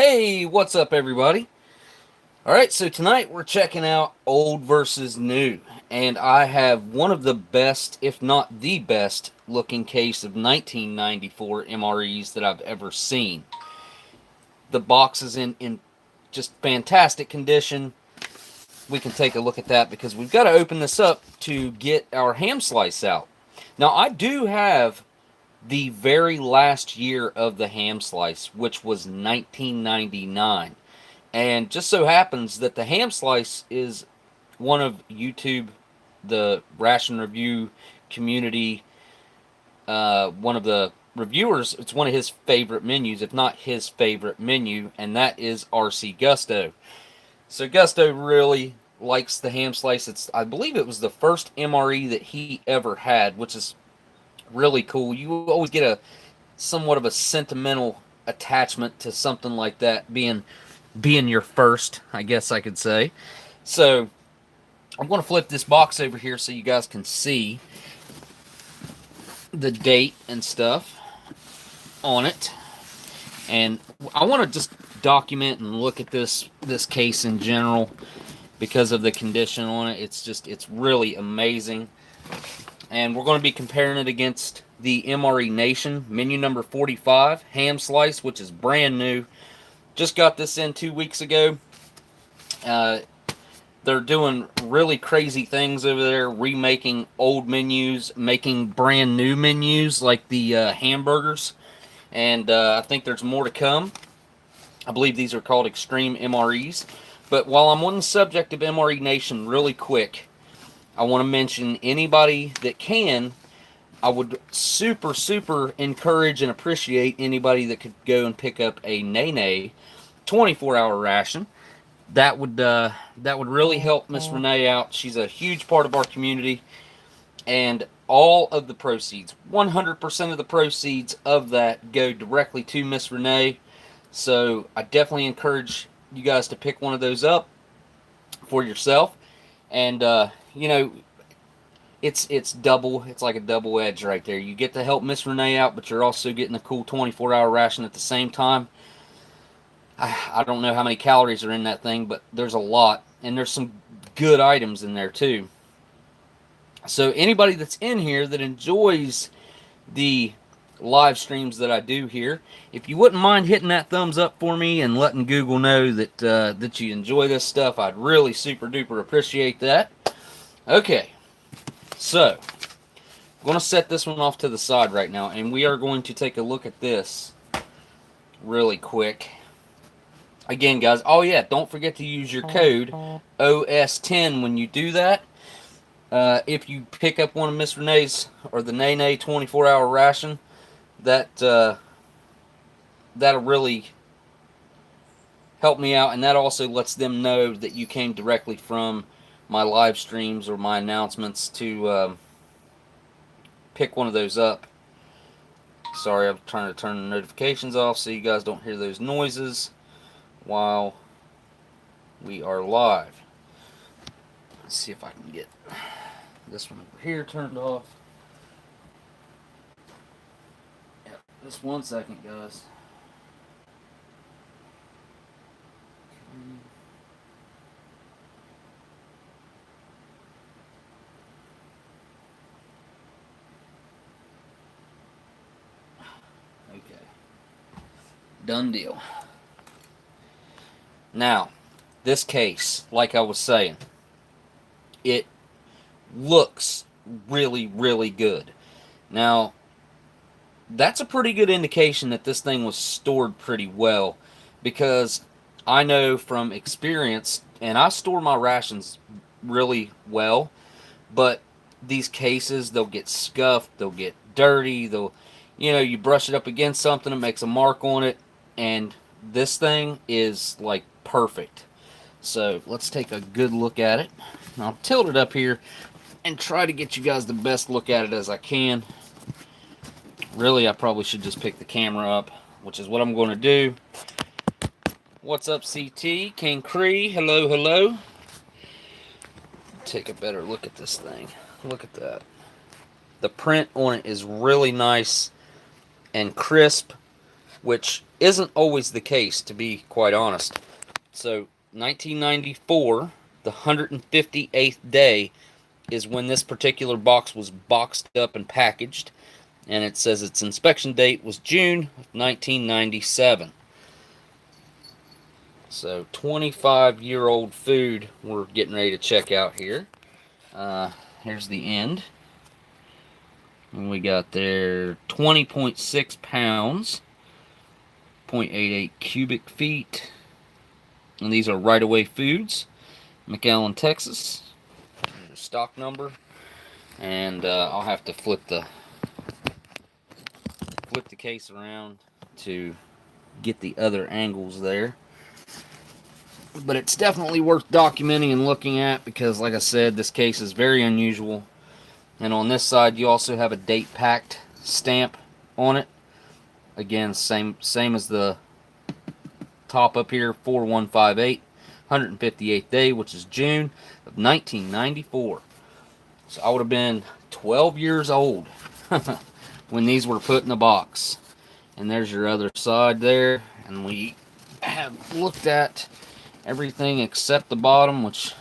Hey, what's up, everybody? All right, so tonight we're checking out old versus new, and I have one of the best, if not the best, looking case of 1994 MREs that I've ever seen. The box is in just fantastic condition. We can take a look at that because we've got to open this up to get our ham slice out. Now, I do have the very last year of the ham slice, which was 1999. And just so happens that the ham slice is one of YouTube, the Ration review community, one of the reviewers. It's one of his favorite menus, if not his favorite menu, and that is RC Gusto. So Gusto really likes the ham slice. I believe it was the first MRE that he ever had, which is really cool. You always get a somewhat of a sentimental attachment to something like that being your first, I guess I could say. So I'm going to flip this box over here so you guys can see the date and stuff on it. And I want to just document and look at this case in general because of the condition on it. It's really amazing. And we're going to be comparing it against the MRE Nation menu number 45 ham slice, which is brand new. Just got this in 2 weeks ago. They're doing really crazy things over there, remaking old menus, making brand new menus like the hamburgers. And I think there's more to come. I believe these are called Extreme MREs. But while I'm on the subject of MRE Nation really quick, I want to mention anybody that can, I would super encourage and appreciate anybody that could go and pick up a Nene 24-hour ration. That would really help Miss Renee out. She's a huge part of our community, and all of the proceeds, 100% of the proceeds of that go directly to Miss Renee. So I definitely encourage you guys to pick one of those up for yourself. And you know, it's double. It's like a double edge right there. You get to help Miss Renee out, but you're also getting a cool 24-hour ration at the same time. I don't know how many calories are in that thing, but there's a lot, and there's some good items in there too. So anybody that's in here that enjoys the live streams that I do here, if you wouldn't mind hitting that thumbs up for me and letting Google know that that you enjoy this stuff, I'd really super duper appreciate that. Okay, so I'm going to set this one off to the side right now, and we are going to take a look at this really quick. Again, guys, oh yeah, don't forget to use your code OS10 when you do that. If you pick up one of Miss Renee's or the Nene 24-hour ration, that'll really help me out, and that also lets them know that you came directly from my live streams or my announcements to pick one of those up. Sorry, I'm trying to turn the notifications off so you guys don't hear those noises while we are live. Let's see if I can get this one over here turned off. Yep, just 1 second, guys. Okay. Done deal. Now, this case, like I was saying, it looks really good. Now, that's a pretty good indication that this thing was stored pretty well, because I know from experience, and I store my rations really well, but these cases, they'll get scuffed, they'll get dirty, you brush it up against something, it makes a mark on it, and this thing is like perfect. So let's take a good look at it. I'll tilt it up here and try to get you guys the best look at it as I can. Really, I probably should just pick the camera up, which is what I'm going to do. What's up, CT? King Cree, hello. Take a better look at this thing. Look at that. The print on it is really nice and crisp. which isn't always the case, to be quite honest. So 1994, the 158th day, is when this particular box was boxed up and packaged, and it says its inspection date was June of 1997. So 25-year-old food we're getting ready to check out here. Here's the end. And we got there 20.6 pounds, 0.88 cubic feet. And these are Right Away Foods, McAllen, Texas. There's a stock number. And I'll have to flip the case around to get the other angles there. But it's definitely worth documenting and looking at because, like I said, this case is very unusual. And on this side, you also have a date packed stamp on it. Again, same as the top up here, 4158, 158th day, which is June of 1994. So I would have been 12 years old when these were put in the box. And there's your other side there. And we have looked at everything except the bottom, which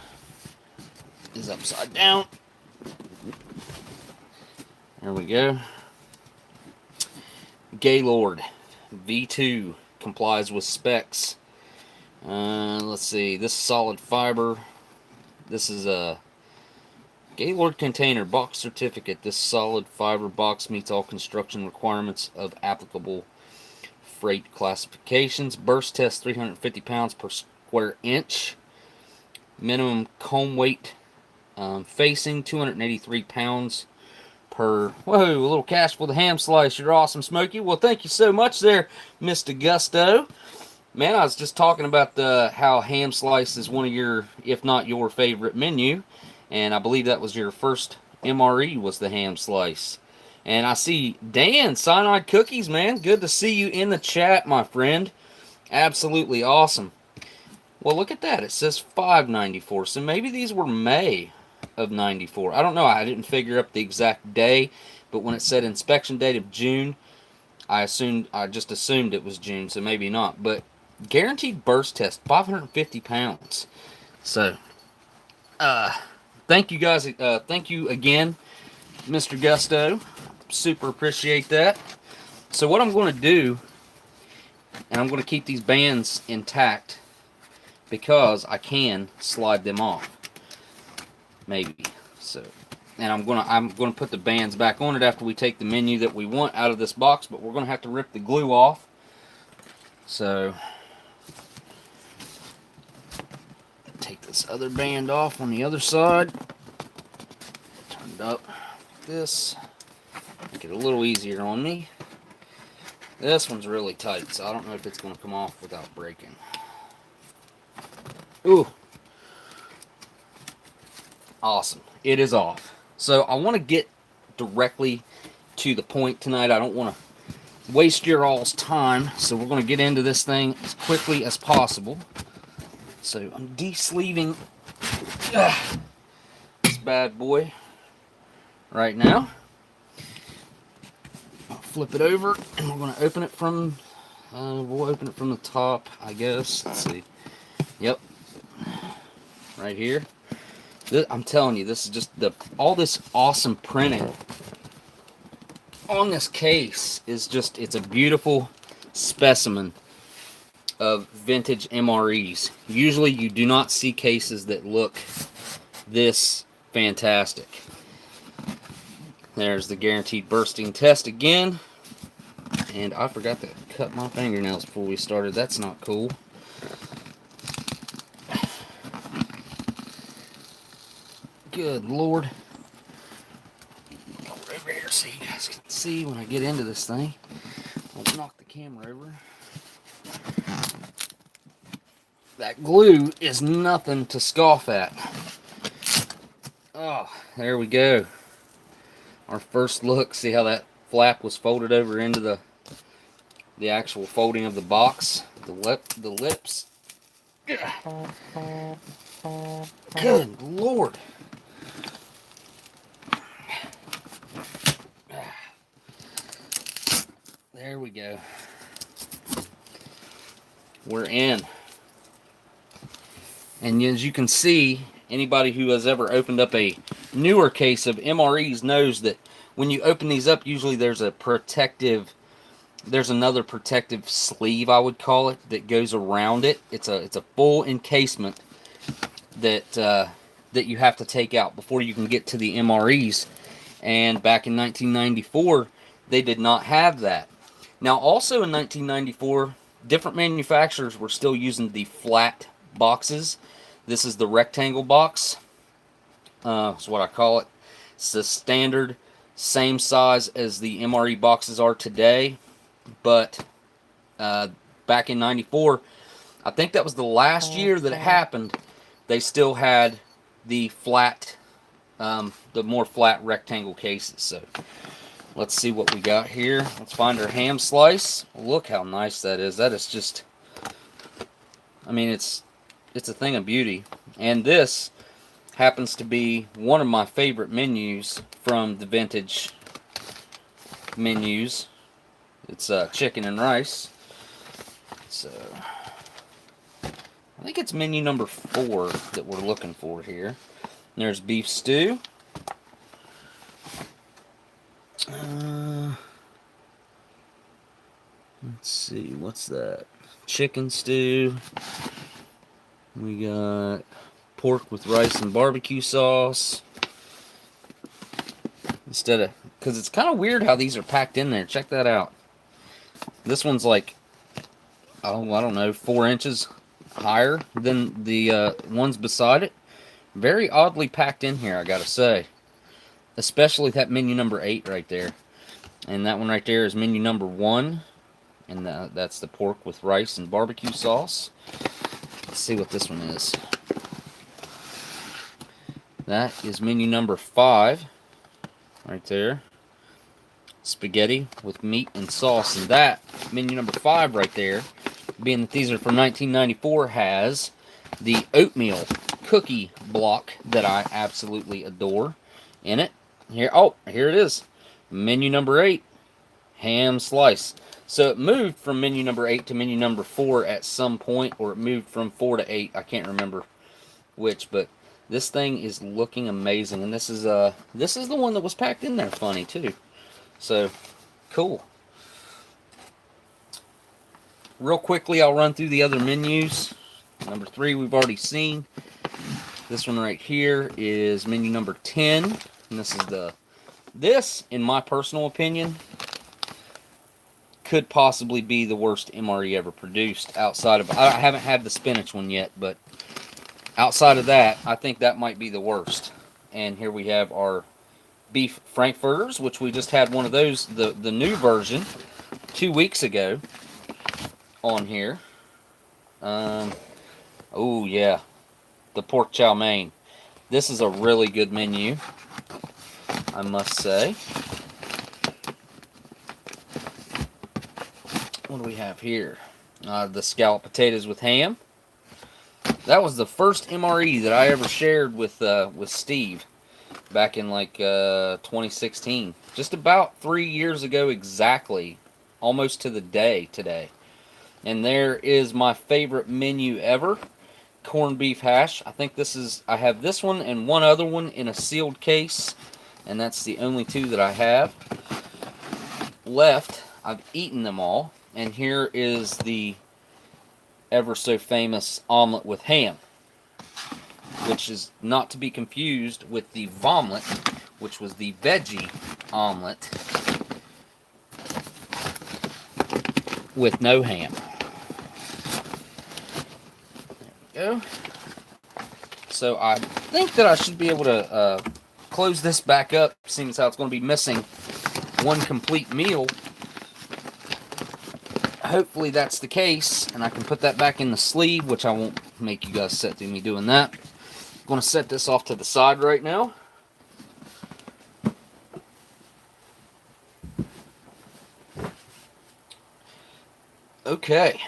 is upside down. There we go. Gaylord V2 complies with specs. Let's see. This solid fiber. This is a Gaylord container box certificate. This solid fiber box meets all construction requirements of applicable freight classifications. Burst test 350 pounds per square inch. Minimum comb weight facing 283 pounds per. Whoa, a little cash for the ham slice. You're awesome, Smokey. Well, thank you so much there, Mr. Gusto. Man, I was just talking about how ham slice is one of your, if not your favorite menu. And I believe that was your first MRE was the ham slice. And I see Dan, Cyanide Cookies, man. Good to see you in the chat, my friend. Absolutely awesome. Well, look at that. It says 594. So maybe these were May of 94. I don't know. I didn't figure up the exact day. But when it said inspection date of June, I just assumed it was June. So maybe not. But guaranteed burst test, 550 pounds. So, thank you guys. Thank you again, Mr. Gusto. Super appreciate that. So what I'm going to do, and I'm going to keep these bands intact because I can slide them off, maybe. So, and I'm going to put the bands back on it after we take the menu that we want out of this box. But we're going to have to rip the glue off. So, take this other band off on the other side. Turn it up like this. Make it a little easier on me. This one's really tight, so I don't know if it's going to come off without breaking. Ooh. Awesome. It is off. So I want to get directly to the point tonight. I don't want to waste your all's time, so we're going to get into this thing as quickly as possible. So I'm de-sleeving this bad boy right now. I'll flip it over, and we're going to open it from, we'll open it from the top, I guess. Let's see. Yep. Right here. I'm telling you, this is just all this awesome printing on this case is just, it's a beautiful specimen of vintage MREs. Usually you do not see cases that look this fantastic. There's the guaranteed bursting test again. And I forgot to cut my fingernails before we started. That's not cool. Good Lord. Go over here so you guys can see when I get into this thing. I'll knock the camera over. That glue is nothing to scoff at. Oh, there we go. Our first look. See how that flap was folded over into the actual folding of the box. The lips. Good Lord. There we go. we're in. And as you can see, anybody who has ever opened up a newer case of MREs knows that when you open these up, usually there's a protective, there's another protective sleeve, I would call it, that goes around it. It's a full encasement that that you have to take out before you can get to the MREs. And back in 1994, they did not have that. Now, also in 1994, different manufacturers were still using the flat boxes. This is the rectangle box. That's what I call it. It's the standard, same size as the MRE boxes are today. But back in 94, I think that was the last year that it happened, they still had the flat, the more flat rectangle cases. So let's see what we got here. Let's find our ham slice. Look how nice that is. That is just, I mean, it's a thing of beauty. And this happens to be one of my favorite menus from the vintage menus. It's chicken and rice. So I think it's menu number 4 that we're looking for here. And there's beef stew. Let's see, what's that? Chicken stew. We got pork with rice and barbecue sauce. Instead of, because it's kind of weird how these are packed in there. Check that out. This one's like, I don't know, 4 inches higher than the ones beside it. Very oddly packed in here, I gotta say. Especially that menu number 8 right there. And that one right there is menu number 1. And that's the pork with rice and barbecue sauce. Let's see what this one is. That is menu number 5. Right there. Spaghetti with meat and sauce. And that, menu number 5 right there, being that these are from 1994, has the oatmeal cookie block that I absolutely adore in it. Here, oh, here it is. Menu number 8, ham slice. So it moved from menu number 8 to menu number 4 at some point, or it moved from 4 to 8. I can't remember which, but this thing is looking amazing. And this is the one that was packed in there funny too. So cool. Real quickly, I'll run through the other menus. Number 3 we've already seen. This one right here is menu number 10. And this, in my personal opinion, could possibly be the worst MRE ever produced outside of, I haven't had the spinach one yet, but outside of that, I think that might be the worst. And here we have our beef frankfurters, which we just had one of those, the new version, 2 weeks ago on here. Oh yeah, the pork chow mein. This is a really good menu, I must say. What do we have here? The scalloped potatoes with ham. That was the first MRE that I ever shared with Steve back in like 2016. Just about 3 years ago exactly, almost to the day today. And there is my favorite menu ever, corned beef hash. I think I have this one and one other one in a sealed case, and that's the only 2 that I have left. I've eaten them all, and here is the ever so famous omelet with ham, which is not to be confused with the vomlet, which was the veggie omelet with no ham. There we go. So I think that I should be able to close this back up, seeing as how it's going to be missing one complete meal. Hopefully that's the case, and I can put that back in the sleeve, which I won't make you guys sit through me doing that. I'm going to set this off to the side right now. Okay.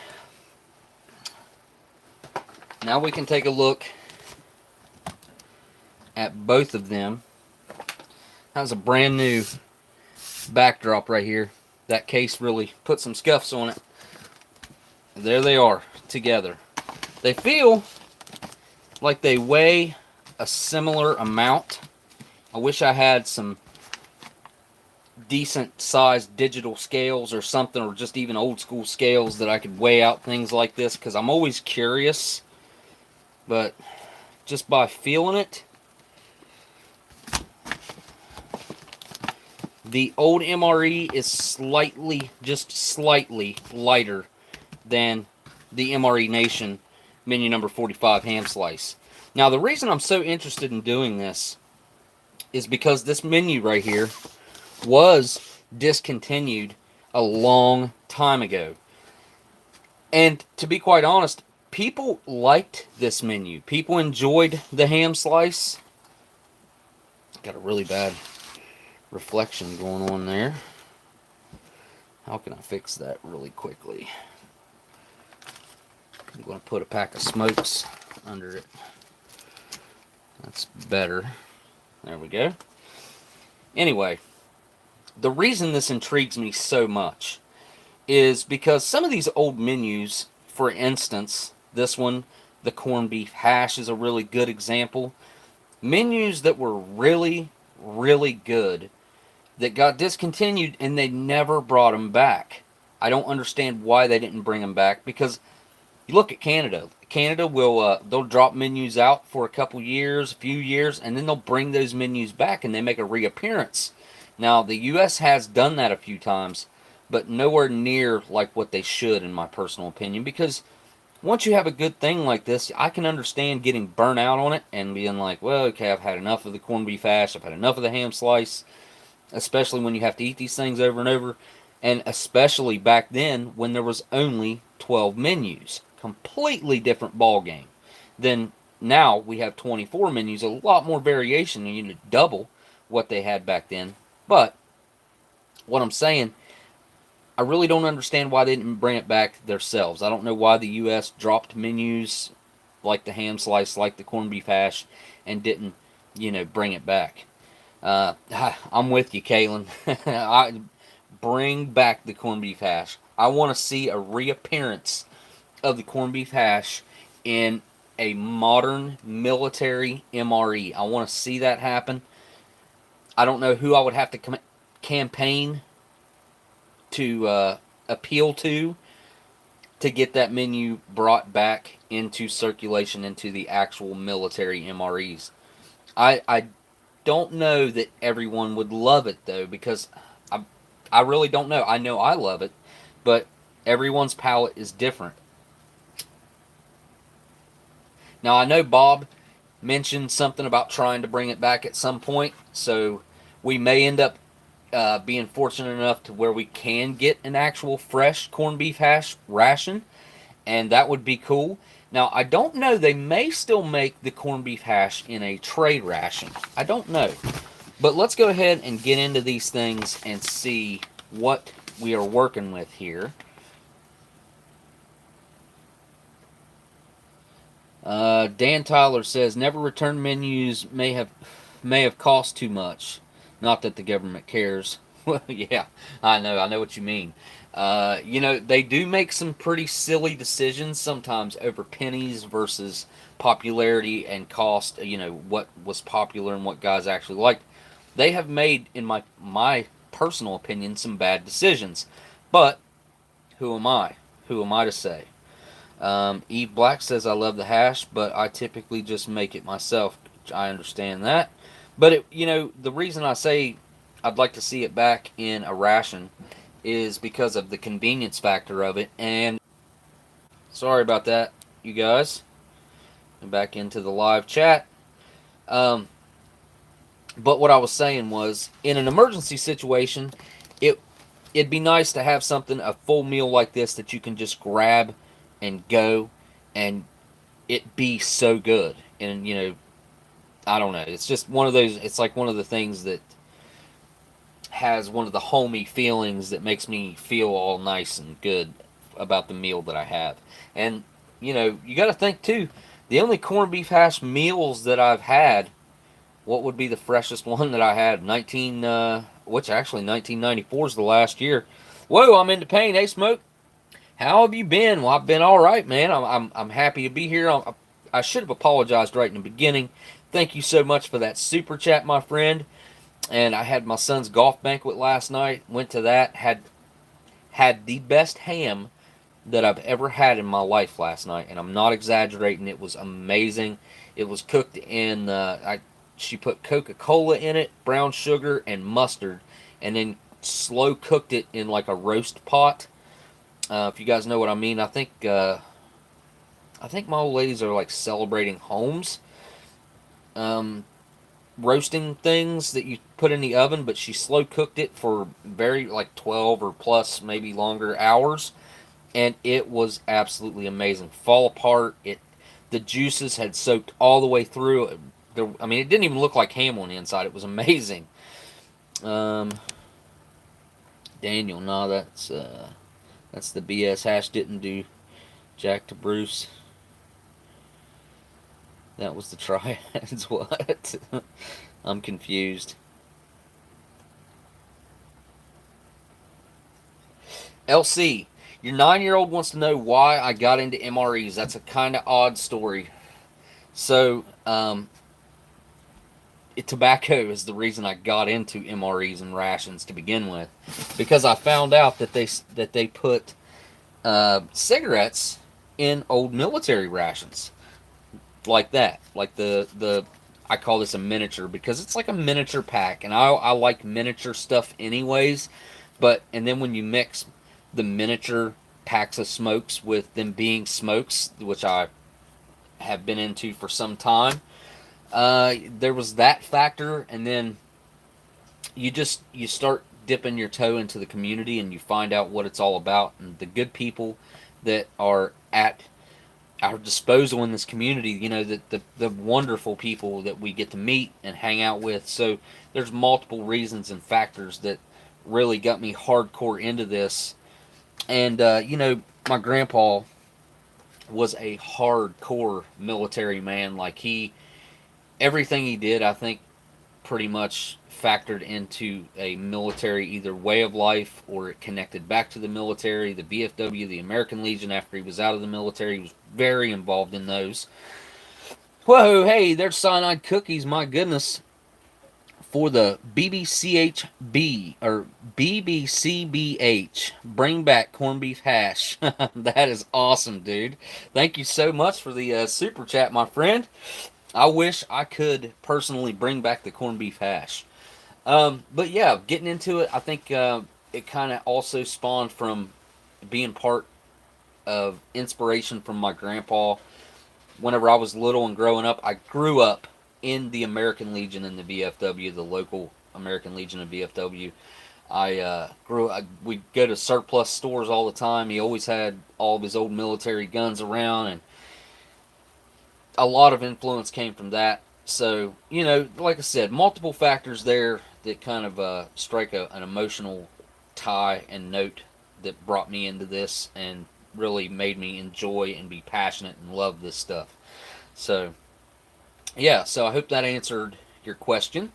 Now we can take a look at both of them. That's a brand new backdrop right here. That case really put some scuffs on it. There they are, together. They feel like they weigh a similar amount. I wish I had some decent sized digital scales or something, or just even old school scales that I could weigh out things like this, because I'm always curious. But just by feeling it, the old MRE is slightly, just slightly lighter than the MRE Nation menu number 45 ham slice. Now, the reason I'm so interested in doing this is because this menu right here was discontinued a long time ago. And to be quite honest, people liked this menu. People enjoyed the ham slice. Got a really bad reflection going on there. How can I fix that really quickly? I'm going to put a pack of smokes under it. That's better. There we go. Anyway, the reason this intrigues me so much is because some of these old menus, for instance, this one, the corned beef hash, is a really good example. Menus that were really, really good that got discontinued and they never brought them back. I don't understand why they didn't bring them back, because you look at Canada. Canada will they'll drop menus out for a couple years, a few years, and then they'll bring those menus back and they make a reappearance. Now, the U.S. has done that a few times, but nowhere near like what they should, in my personal opinion, because once you have a good thing like this, I can understand getting burnt out on it and being like, well, okay, I've had enough of the corned beef hash, I've had enough of the ham slice, especially when you have to eat these things over and over, and especially back then when there was only 12 menus. Completely different ball game. Then now we have 24 menus, a lot more variation, and you need to double what they had back then. But what I'm saying, I really don't understand why they didn't bring it back themselves. I don't know why the U.S. dropped menus like the ham slice, like the corned beef hash, and didn't, bring it back. I'm with you, Kaylin. I bring back the corned beef hash. I want to see a reappearance of the corned beef hash in a modern military MRE. I want to see that happen. I don't know who I would have to campaign to appeal to get that menu brought back into circulation, into the actual military MREs. I don't know that everyone would love it, though, because I really don't know. I know I love it, but everyone's palate is different. Now, I know Bob mentioned something about trying to bring it back at some point, so we may end up being fortunate enough to where we can get an actual fresh corned beef hash ration, and that would be cool. Now, I don't know. They may still make the corned beef hash in a trade ration. I don't know. But let's go ahead and get into these things and see what we are working with here. Dan Tyler says, never return menus may have cost too much. Not that the government cares. Well, yeah, I know what you mean. They do make some pretty silly decisions sometimes over pennies versus popularity and cost. What was popular and what guys actually liked. They have made, in my personal opinion, some bad decisions. But who am I? Who am I to say? Eve Black says, I love the hash, but I typically just make it myself. I understand that. But, the reason I say I'd like to see it back in a ration is because of the convenience factor of it. And sorry about that, you guys. Back into the live chat. But what I was saying was, in an emergency situation, it'd be nice to have a full meal like this that you can just grab and go, and it be so good. And, I don't know. It's just one of those, it's like one of the things that has one of the homey feelings that makes me feel all nice and good about the meal that I have. And, you got to think, too, the only corned beef hash meals that I've had, what would be the freshest one that I had? 1994 is the last year. Whoa, I'm into pain. Hey, Smoke. How have you been? Well, I've been all right, man. I'm happy to be here. I should have apologized right in the beginning. Thank you so much for that super chat, my friend. And I had my son's golf banquet last night. Went to that. Had the best ham that I've ever had in my life last night, and I'm not exaggerating. It was amazing. It was cooked in. She put Coca-Cola in it, brown sugar, and mustard, and then slow cooked it in like a roast pot. If you guys know what I mean, I think my old ladies are like celebrating homes, um, roasting things that you put in the oven, but she slow cooked it for very like 12 or plus, maybe longer hours, and it was absolutely amazing. Fall apart. The juices had soaked all the way through. I mean, it didn't even look like ham on the inside. It was amazing. Um, Daniel, no, that's the BS. Hash didn't do Jack to Bruce. That was the triads. What? I'm confused. LC, your 9-year-old wants to know why I got into MREs. That's a kind of odd story. So, tobacco is the reason I got into MREs and rations to begin with, because I found out that they put cigarettes in old military rations, like that, like the I call this a miniature because it's like a miniature pack, and I like miniature stuff anyways. But and then when you mix the miniature packs of smokes with them being smokes, which I have been into for some time, there was that factor, and then you start dipping your toe into the community and you find out what it's all about and the good people that are at our disposal in this community. You know, the wonderful people that we get to meet and hang out with. So there's multiple reasons and factors that really got me hardcore into this. And you know, my grandpa was a hardcore military man. Like everything he did, I think, pretty much factored into a military either way of life, or it connected back to the military, the VFW, the American Legion. After he was out of the military, he was very involved in those. Whoa, hey, there's cyanide cookies, my goodness, for the BBCHB, or BBCBH. Bring back corned beef hash. That is awesome, dude. Thank you so much for the super chat, my friend. I wish I could personally bring back the corned beef hash. But yeah, getting into it, I think it kind of also spawned from being part of inspiration from my grandpa. Whenever I was little and growing up, I grew up in the American Legion and the VFW, the local American Legion and VFW. We'd go to surplus stores all the time. He always had all of his old military guns around, and a lot of influence came from that. So, you know, like I said, multiple factors there that kind of strike an emotional tie and note that brought me into this and really made me enjoy and be passionate and love this stuff. So, yeah, so I hope that answered your question.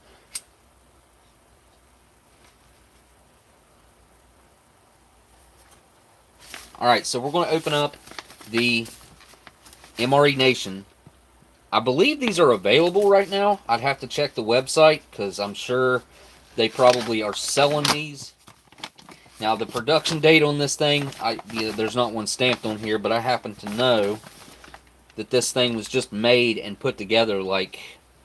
Alright, so we're going to open up the MRE Nation. I believe these are available right now. I'd have to check the website because I'm sure they probably are selling these. Now, the production date on this thing, there's not one stamped on here, but I happen to know that this thing was just made and put together like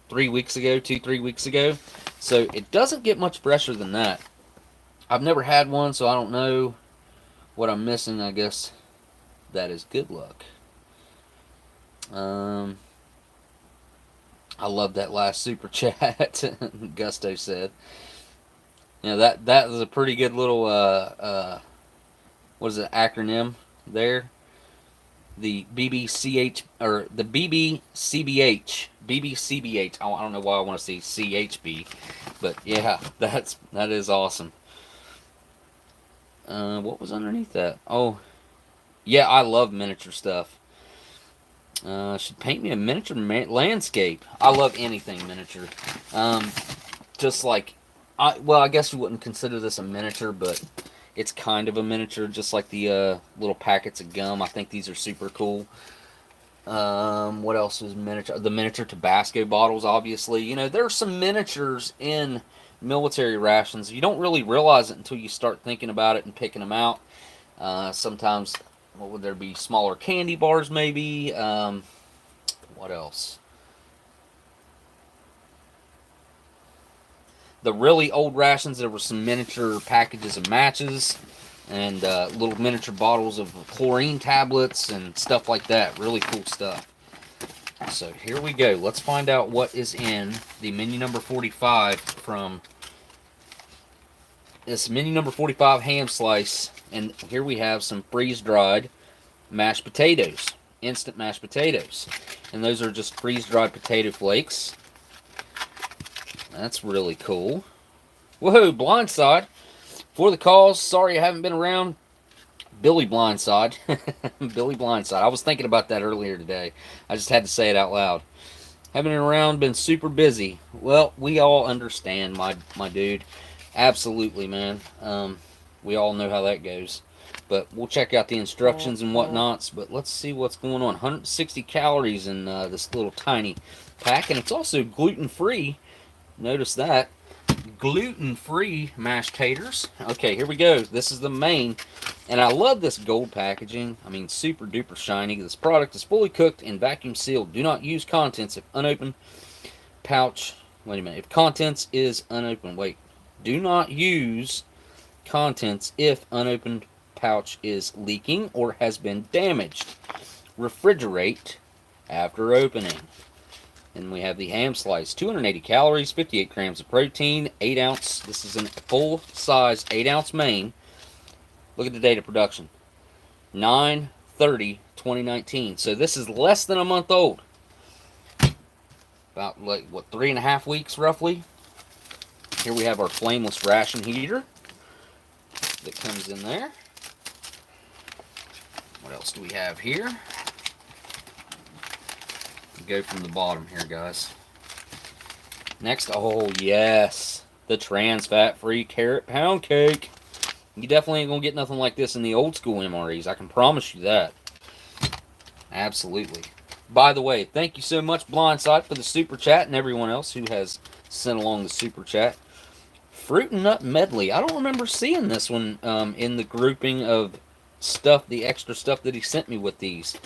3 weeks ago, 3 weeks ago. So it doesn't get much fresher than that. I've never had one, so I don't know what I'm missing. I guess that is good luck. I love that last super chat. Gusto said. You know, that was a pretty good little what is it, acronym there? The BBCH, or the BBCBH. BBCBH. I don't know why I want to say CHB, but yeah, that is awesome. What was underneath that? Oh, yeah, I love miniature stuff. Should paint me a miniature landscape. I love anything miniature. Just like, I guess you wouldn't consider this a miniature, but It's kind of a miniature, just like the little packets of gum. I think these are super cool. What else is miniature? The miniature Tabasco bottles, obviously. You know, there are some miniatures in military rations. You don't really realize it until you start thinking about it and picking them out. Sometimes, what would there be? Smaller candy bars, maybe. What else? The really old rations, there were some miniature packages of matches and little miniature bottles of chlorine tablets and stuff like that. Really cool stuff. So here we go. Let's find out what is in the menu number 45 from this menu number 45 ham slice. And here we have some freeze-dried mashed potatoes, instant mashed potatoes. And those are just freeze-dried potato flakes. That's really cool. Woohoo, Blindside. For the cause, sorry I haven't been around. Billy Blindside. Billy Blindside. I was thinking about that earlier today. I just had to say it out loud. Haven't been around, been super busy. Well, we all understand, my dude. Absolutely, man. We all know how that goes. But we'll check out the instructions and whatnots. But let's see what's going on. 160 calories in this little tiny pack. And it's also gluten-free. Notice that. Gluten-free mashed taters. Okay, here we go. This is the main. And I love this gold packaging. I mean, super duper shiny. This product is fully cooked and vacuum sealed. Do not use contents if unopened. Pouch. Wait a minute. If contents is unopened. Wait. Do not use contents if unopened pouch is leaking or has been damaged. Refrigerate after opening. And we have the ham slice, 280 calories, 58 grams of protein, 8 ounce. This is a full-size 8-ounce main. Look at the date of production, 9/30/2019. So this is less than a month old. About, like, what, 3.5 weeks, roughly? Here we have our flameless ration heater that comes in there. What else do we have here? Go from the bottom here, guys. Next, oh yes, the trans fat-free carrot pound cake. You definitely ain't gonna get nothing like this in the old school MREs. I can promise you that. Absolutely. By the way, thank you so much, Blindside, for the super chat, and everyone else who has sent along the super chat. Fruit and nut medley. I don't remember seeing this one in the grouping of stuff, the extra stuff that he sent me with these.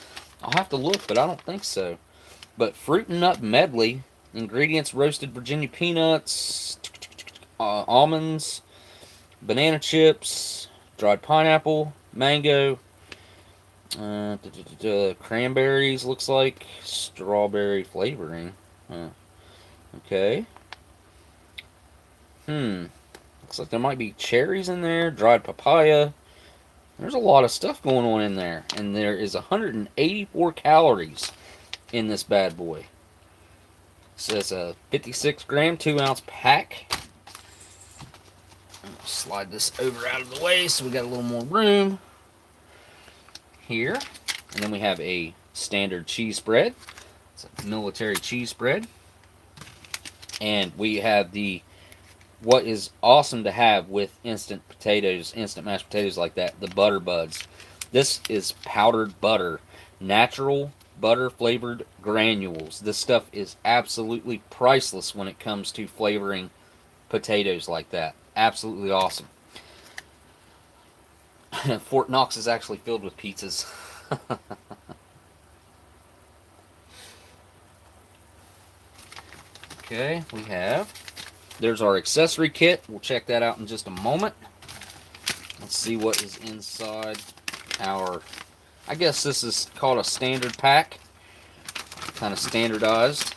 I'll have to look, but I don't think so. But fruit and nut medley, ingredients: roasted Virginia peanuts, almonds, banana chips, dried pineapple, mango, cranberries, looks like, strawberry flavoring. Okay. Looks like there might be cherries in there, dried papaya. There's a lot of stuff going on in there. And there is 184 calories in this bad boy. So it's a 56-gram, 2-ounce pack. Slide this over out of the way so we got a little more room here. And then we have a standard cheese spread. It's a military cheese spread. And we have the, what is awesome to have with instant potatoes, instant mashed potatoes like that, the butter buds. This is powdered butter, natural butter flavored granules. This stuff is absolutely priceless when it comes to flavoring potatoes like that. Absolutely awesome. Fort Knox is actually filled with pizzas. Okay, we have, there's our accessory kit. We'll check that out in just a moment. Let's see what is inside our, I guess this is called a standard pack. Kind of standardized.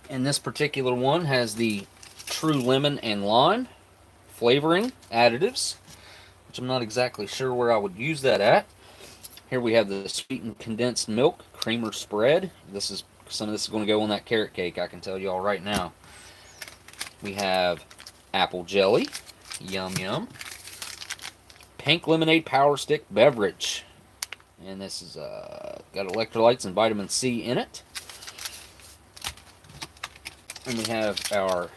And this particular one has the true lemon and lime flavoring additives, which I'm not exactly sure where I would use that at. Here we have the sweetened condensed milk creamer spread. Some of this is going to go on that carrot cake, I can tell you all right now. We have apple jelly. Yum, yum. Pink lemonade power stick beverage. And this is got electrolytes and vitamin C in it. And we have our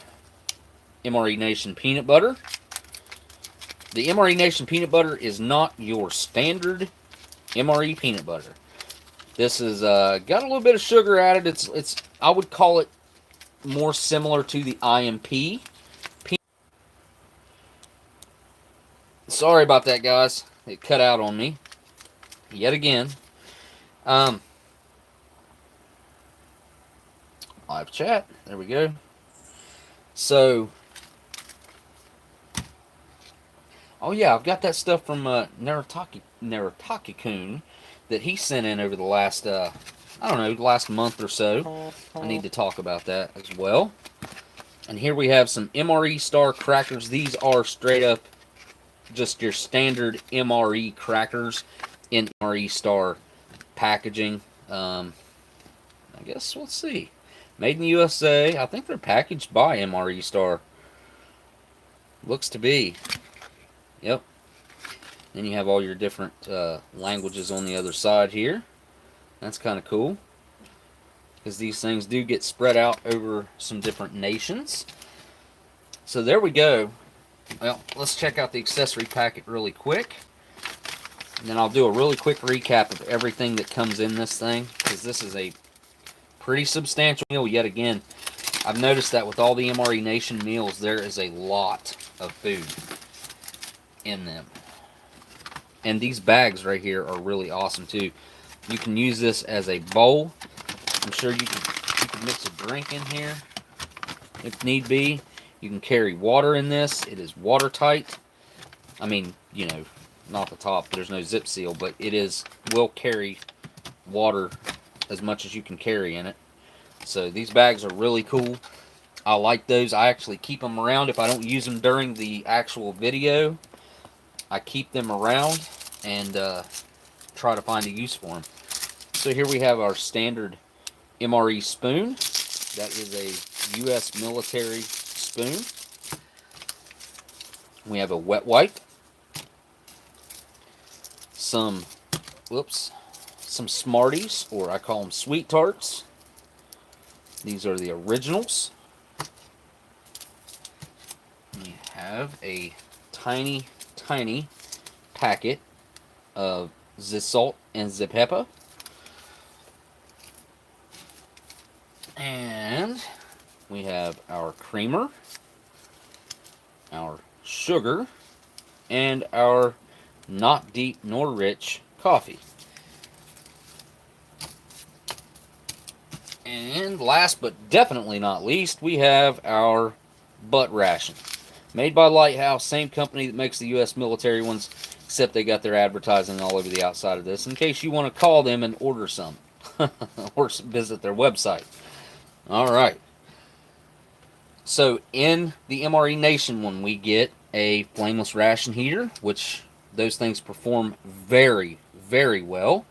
MRE Nation peanut butter. The MRE Nation peanut butter is not your standard MRE peanut butter. This is got a little bit of sugar added. It's I would call it more similar to the IMP. Sorry about that, guys. It cut out on me yet again. Live chat. There we go. So, oh yeah, I've got that stuff from Narataki-kun that he sent in over the last, I don't know, the last month or so. I need to talk about that as well. And here we have some MRE Star crackers. These are straight up just your standard MRE crackers in MRE Star packaging. I guess we'll see. Made in the USA. I think they're packaged by MRE Star. Looks to be. Yep. Then you have all your different languages on the other side here. That's kind of cool, because these things do get spread out over some different nations. So there we go. Well, let's check out the accessory packet really quick. And then I'll do a really quick recap of everything that comes in this thing, because this is a pretty substantial meal yet again. I've noticed that with all the MRE Nation meals, there is a lot of food in them. And these bags right here are really awesome too. You can use this as a bowl. I'm sure you can mix a drink in here if need be. You can carry water in this. It is watertight. I mean, you know, not the top. There's no zip seal, but it will carry water as much as you can carry in it. So these bags are really cool. I like those. I actually keep them around if I don't use them during the actual video. I keep them around and try to find a use for them. So here we have our standard MRE spoon. That is a U.S. military spoon. We have a wet wipe. Some Smarties, or I call them Sweet Tarts. These are the originals. We have a tiny packet of Zisalt and Ziphepa. And we have our creamer, our sugar, and our not deep nor rich coffee. And last but definitely not least, we have our butt ration. Made by Lighthouse, same company that makes the U.S. military ones, except they got their advertising all over the outside of this, in case you want to call them and order some. Or visit their website. Alright. So, in the MRE Nation one, we get a flameless ration heater, which those things perform very, very well.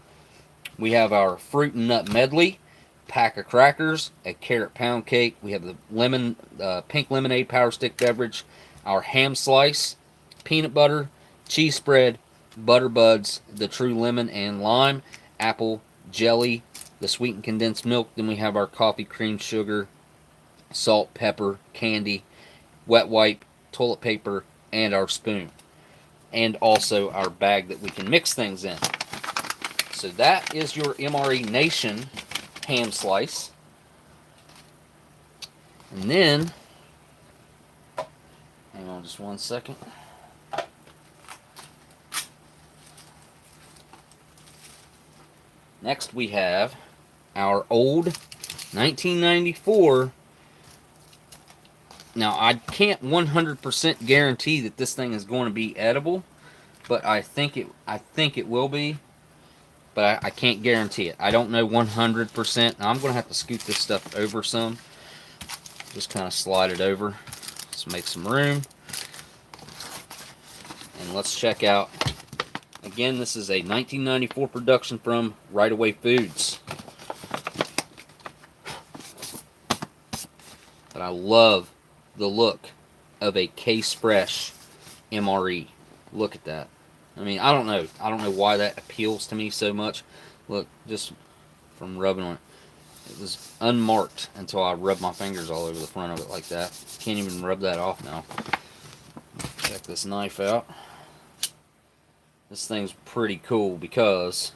We have our fruit and nut medley, pack of crackers, a carrot pound cake. We have the pink lemonade power stick beverage, our ham slice, peanut butter, cheese spread, butter buds, the true lemon and lime, apple jelly, the sweetened condensed milk. Then we have our coffee, cream, sugar, salt, pepper, candy, wet wipe, toilet paper, and our spoon. And also our bag that we can mix things in. So that is your MRE Nation ham slice. And then, hang on just one second. Next we have our old 1994. Now I can't 100% guarantee that this thing is going to be edible, but I think it will be. But I can't guarantee it. I don't know 100%. Now I'm going to have to scoot this stuff over some. Just kind of slide it over. Let's make some room. And let's check out. Again, this is a 1994 production from Right Away Foods. But I love the look of a case fresh MRE. Look at that. I mean, I don't know why that appeals to me so much. Look, just from rubbing on it. It was unmarked until I rubbed my fingers all over the front of it like that. Can't even rub that off now. Check this knife out. This thing's pretty cool because,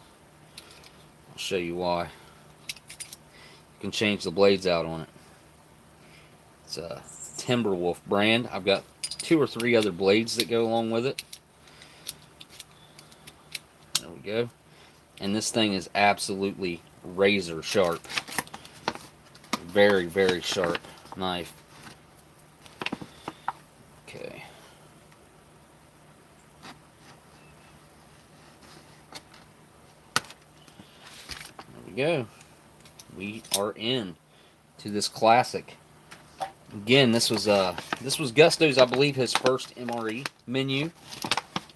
I'll show you why. You can change the blades out on it. It's a Timberwolf brand. I've got 2 or 3 other blades that go along with it. There we go. And this thing is absolutely razor sharp. Very, very sharp knife. Okay. There we go. We are in to this classic. Again, this was Gusto's, I believe, his first MRE menu,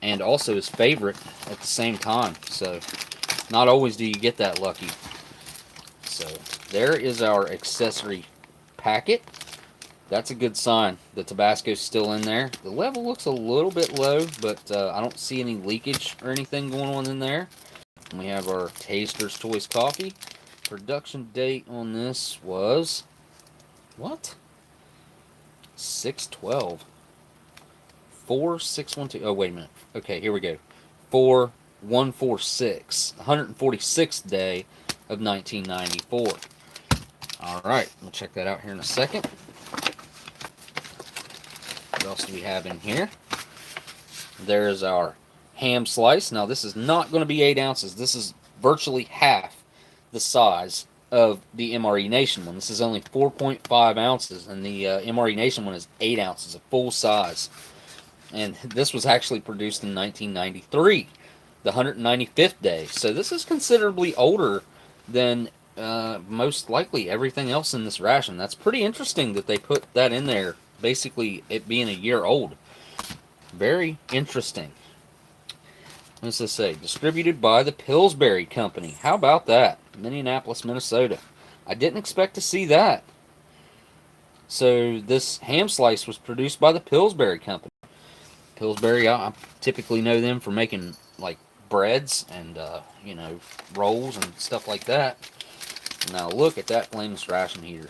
and also his favorite at the same time. So, not always do you get that lucky. So, there is our accessory packet. That's a good sign. The Tabasco's still in there. The level looks a little bit low, but I don't see any leakage or anything going on in there. And we have our Taster's Toys Coffee. Production date on this was, what? 6/12. 4612. Oh, wait a minute. Okay, here we go. 4146. 146th day of 1994. Alright, we'll check that out here in a second. What else do we have in here? There's our ham slice. Now, this is not going to be 8 ounces. This is virtually half the size of the MRE Nation one. This is only 4.5 ounces, and the MRE Nation one is 8 ounces, a full size. And this was actually produced in 1993, the 195th day. So this is considerably older than most likely everything else in this ration. That's pretty interesting that they put that in there, basically it being a year old. Very interesting. What does this say? Distributed by the Pillsbury Company. How about that? Minneapolis, Minnesota. I didn't expect to see that. So this ham slice was produced by the Pillsbury Company. Pillsbury, I typically know them for making like breads and you know, rolls and stuff like that. Now look at that flameless ration heater.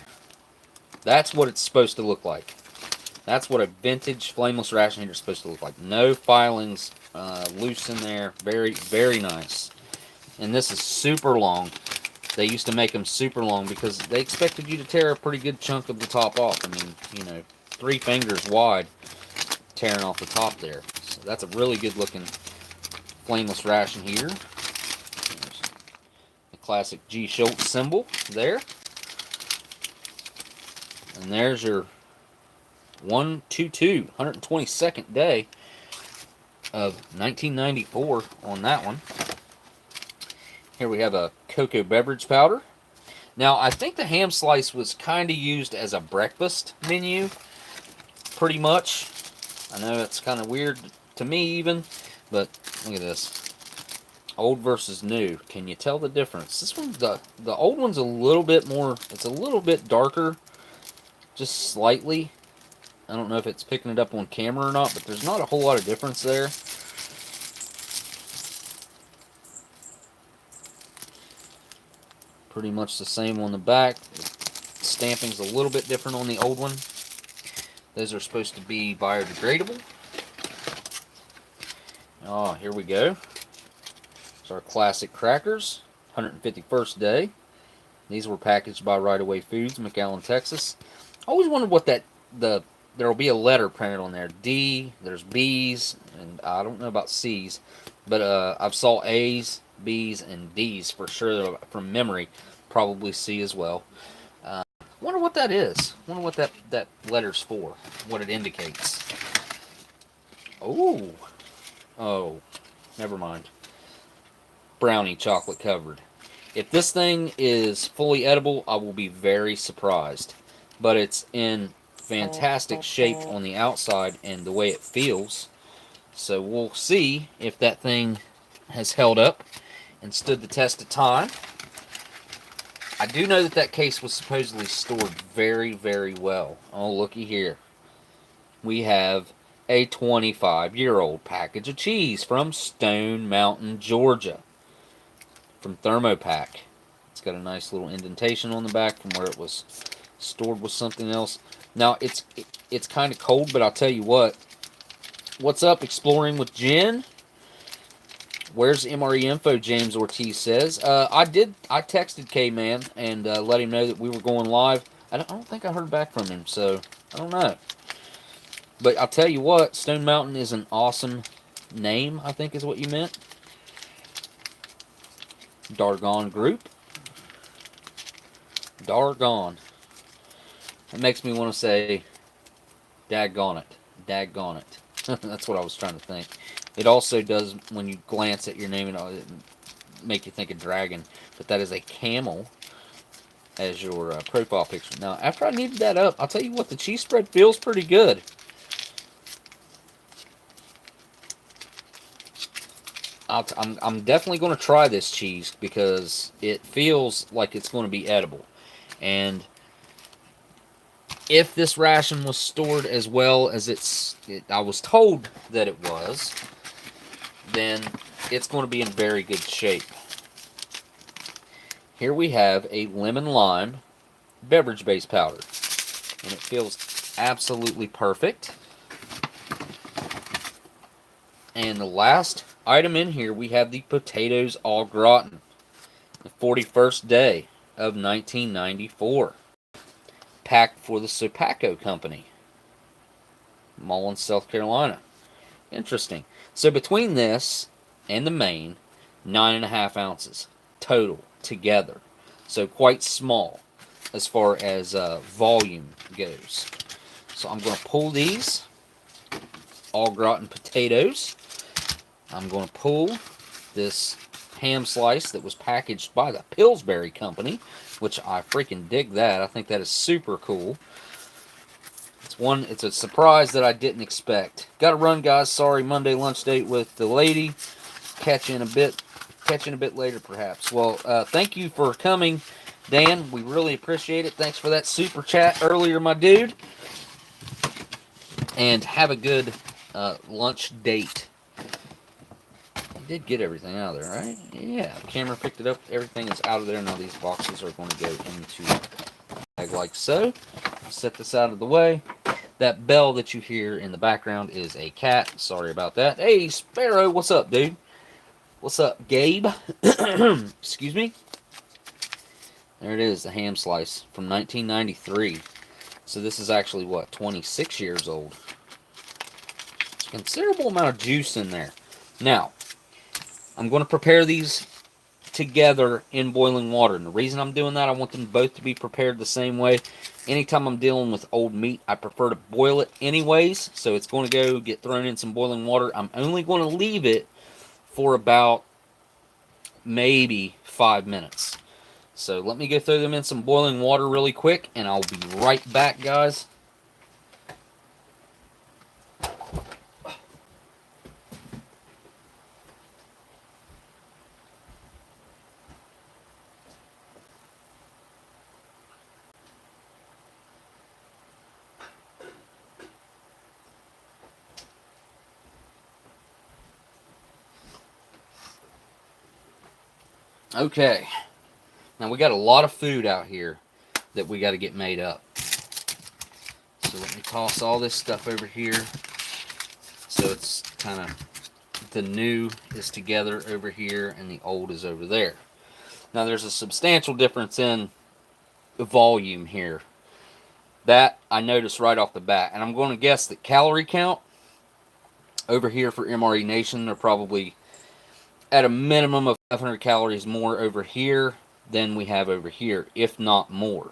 That's what it's supposed to look like. That's what a vintage flameless ration heater is supposed to look like. No filings loose in there. Very, very nice. And this is super long. They used to make them super long because they expected you to tear a pretty good chunk of the top off. I mean, you know, 3 fingers wide tearing off the top there. So that's a really good looking flameless ration heater. There's the classic G. Schultz symbol there. And there's your 122nd day of 1994 on that one. Here we have a cocoa beverage powder. Now, I think the ham slice was kind of used as a breakfast menu, pretty much. I know it's kind of weird to me even, but look at this. Old versus new. Can you tell the difference? This one, the old one's a little bit more, it's a little bit darker, just slightly. I don't know if it's picking it up on camera or not, but there's not a whole lot of difference there. Pretty much the same on the back. The stamping's a little bit different on the old one. Those are supposed to be biodegradable. Oh, here we go. It's our classic crackers, 151st day. These were packaged by Right Away Foods, McAllen, Texas. I always wondered what there will be a letter printed on there. D, there's B's, and I don't know about C's, but I've saw A's, B's, and D's for sure from memory. Probably C as well. Wonder what that is. Wonder what that letter's for. What it indicates. Oh, never mind. Brownie chocolate covered. If this thing is fully edible, I will be very surprised. But it's in fantastic shape on the outside and the way it feels. So we'll see if that thing has held up and stood the test of time. I do know that case was supposedly stored very, very well. Oh, looky here. We have a 25-year-old package of cheese from Stone Mountain, Georgia. From Thermopack. It's got a nice little indentation on the back from where it was stored with something else. Now, it's kind of cold, but I'll tell you what. What's up, Exploring with Jen? Where's MRE info, James Ortiz says. I texted K-Man and let him know that we were going live. I don't think I heard back from him, so I don't know. But I'll tell you what, Stone Mountain is an awesome name, I think is what you meant. Dargon Group. Dargon. It makes me want to say, daggone it. Daggone it. That's what I was trying to think. It also does, when you glance at your name, it make you think of dragon. But that is a camel as your profile picture. Now, after I kneaded that up, I'll tell you what, the cheese spread feels pretty good. I'm definitely going to try this cheese because it feels like it's going to be edible. And if this ration was stored as well as I was told that it was, then it's going to be in very good shape. Here we have a lemon lime beverage base powder, and it feels absolutely perfect. And the last item in here, we have the potatoes au gratin, the 41st day of 1994, packed for the Sopaco Company, Mullins, South Carolina. Interesting. So between this and the main, 9.5 ounces total together. So quite small as far as volume goes. So I'm going to pull these au gratin potatoes. I'm going to pull this ham slice that was packaged by the Pillsbury Company, which I freaking dig that. I think that is super cool. It's a surprise that I didn't expect. Got to run, guys. Sorry, Monday lunch date with the lady. Catch you in a bit later, perhaps. Well, thank you for coming, Dan. We really appreciate it. Thanks for that super chat earlier, my dude. And have a good lunch date. You did get everything out of there, right? Yeah, the camera picked it up. Everything is out of there. Now these boxes are going to go into a bag like so. Set this out of the way. That bell that you hear in the background is a cat. Sorry about that. Hey, Sparrow, what's up, dude? What's up, Gabe? Excuse me. There it is, the ham slice from 1993. So this is actually, what, 26 years old. There's a considerable amount of juice in there. Now, I'm going to prepare these together in boiling water. And the reason I'm doing that, I want them both to be prepared the same way. Anytime I'm dealing with old meat, I prefer to boil it anyways. So it's going to go get thrown in some boiling water. I'm only going to leave it for about maybe 5 minutes. So let me go throw them in some boiling water really quick, and I'll be right back, guys. Okay, now we got a lot of food out here that we got to get made up. So let me toss all this stuff over here. So it's kind of, the new is together over here and the old is over there. Now there's a substantial difference in volume here. That I noticed right off the bat. And I'm going to guess that calorie count over here for MRE Nation are probably at a minimum of 500 calories more over here than we have over here, if not more.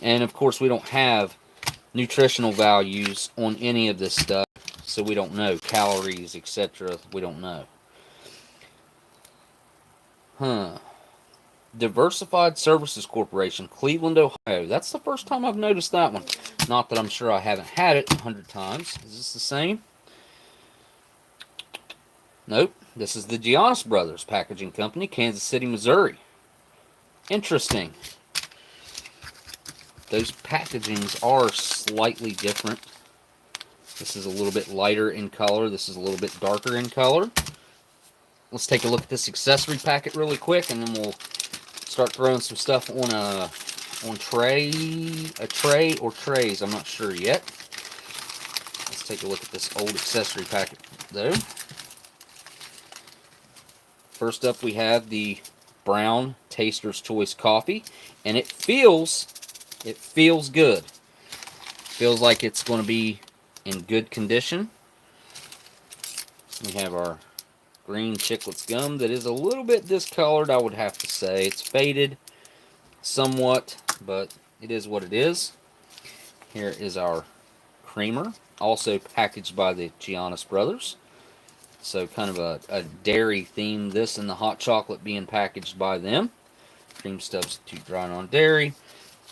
And of course, we don't have nutritional values on any of this stuff, so we don't know calories, etc. We don't know. Diversified Services Corporation, Cleveland, Ohio. That's the first time I've noticed that one. Not that I'm sure I haven't had it 100 times. Is this the same? Nope. This is the Giannis Brothers Packaging Company, Kansas City, Missouri. Interesting. Those packagings are slightly different. This is a little bit lighter in color. This is a little bit darker in color. Let's take a look at this accessory packet really quick, and then we'll start throwing some stuff on a tray or trays. I'm not sure yet. Let's take a look at this old accessory packet though. First up, we have the Brown Taster's Choice coffee, and it feels good. Feels like it's going to be in good condition. We have our green Chiclets gum that is a little bit discolored, I would have to say. It's faded somewhat, but it is what it is. Here is our creamer, also packaged by the Giannis brothers. So kind of a dairy theme, this and the hot chocolate being packaged by them. Cream substitute dry non-dairy.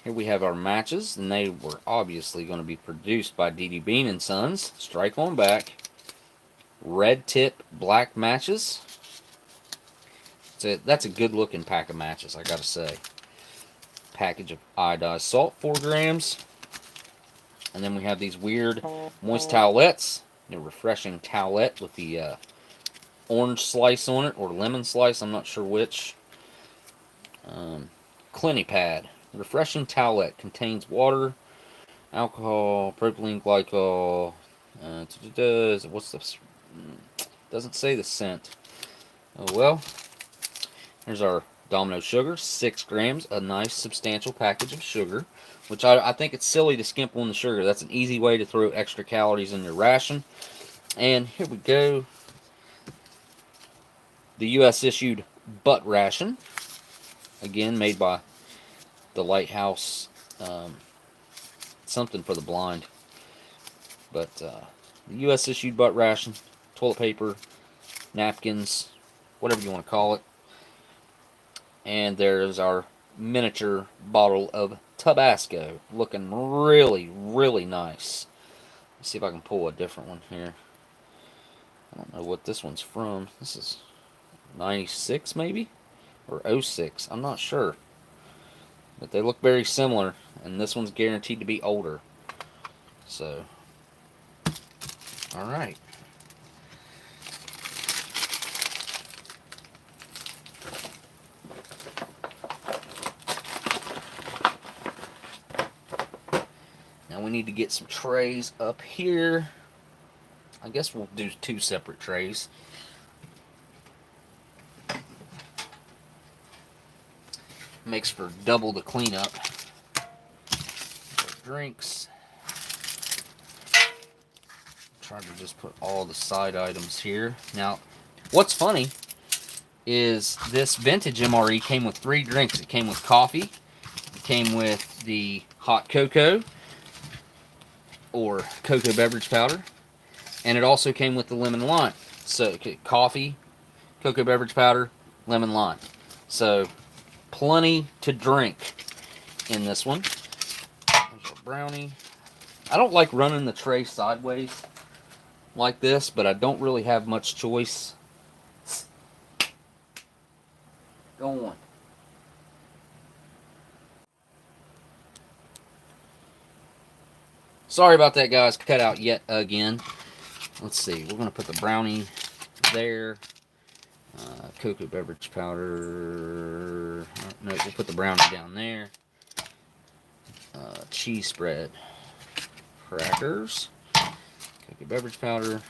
Here we have our matches, and they were obviously going to be produced by D.D. Bean & Sons. Strike on back. Red tip black matches. That's a good looking pack of matches, I gotta say. Package of iodized salt, 4 grams. And then we have these weird moist towelettes. A refreshing towelette with the orange slice on it, or lemon slice, I'm not sure which. Clinipad. Refreshing towelette. Contains water, alcohol, propylene glycol. What's this? Doesn't say the scent. Oh well. Here's our Domino sugar, 6 grams. A nice substantial package of sugar. Which I think it's silly to skimp on the sugar. That's an easy way to throw extra calories in your ration. And here we go. The U.S. issued butt ration. Again, made by the Lighthouse. Something for the blind. But the U.S. issued butt ration. Toilet paper. Napkins. Whatever you want to call it. And there's our miniature bottle of Tabasco, looking really, really nice. Let's see if I can pull a different one here. I don't know what this one's from. This is 96 maybe? Or 06, I'm not sure. But they look very similar, and this one's guaranteed to be older. So, alright. We need to get some trays up here. I guess we'll do 2 separate trays. Makes for double the cleanup. Drinks. Try to just put all the side items here. Now, what's funny is this vintage MRE came with 3 drinks. It came with coffee. It came with the hot cocoa, or cocoa beverage powder, and it also came with the lemon lime. So coffee, cocoa beverage powder, lemon lime. So plenty to drink in this one. There's a brownie. I don't like running the tray sideways like this, but I don't really have much choice. Go on. Sorry about that, guys. Cut out yet again. Let's see. We're going to put the brownie there. Cocoa beverage powder. No, we'll put the brownie down there. Cheese spread. Crackers. Cocoa beverage powder.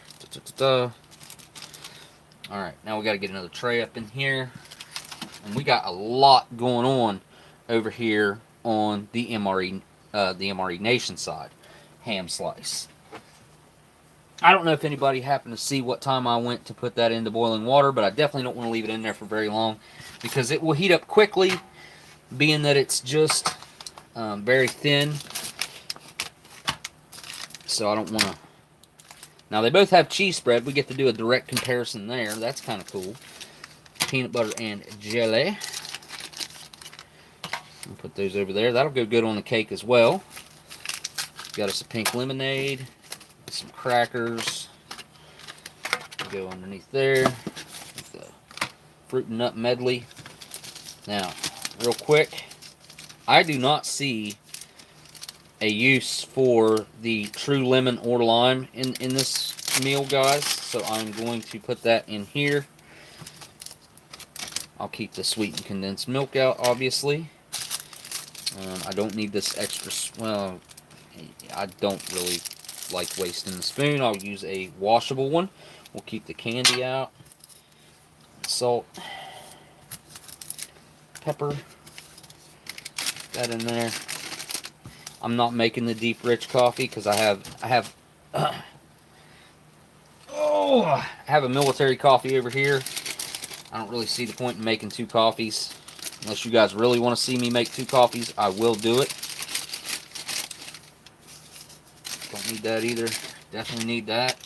Alright, now we got to get another tray up in here. And we got a lot going on over here on the MRE Nation side. Ham slice. I don't know if anybody happened to see what time I went to put that into boiling water, but I definitely don't want to leave it in there for very long because it will heat up quickly, being that it's just very thin. So I don't want to. Now they both have cheese spread. We get to do a direct comparison there. That's kind of cool. Peanut butter and jelly. I'll put those over there. That'll go good on the cake as well. Got us a pink lemonade, some crackers. Go underneath there with the fruit and nut medley. Now, real quick, I do not see a use for the true lemon or lime in this meal, guys. So I'm going to put that in here. I'll keep the sweetened condensed milk out, obviously. I don't need this extra, well, I don't really like wasting the spoon. I'll use a washable one. We'll keep the candy out. Salt. Pepper. That in there. I'm not making the deep rich coffee because I have a military coffee over here. I don't really see the point in making 2 coffees. Unless you guys really want to see me make 2 coffees, I will do it. Don't need that either. Definitely need that.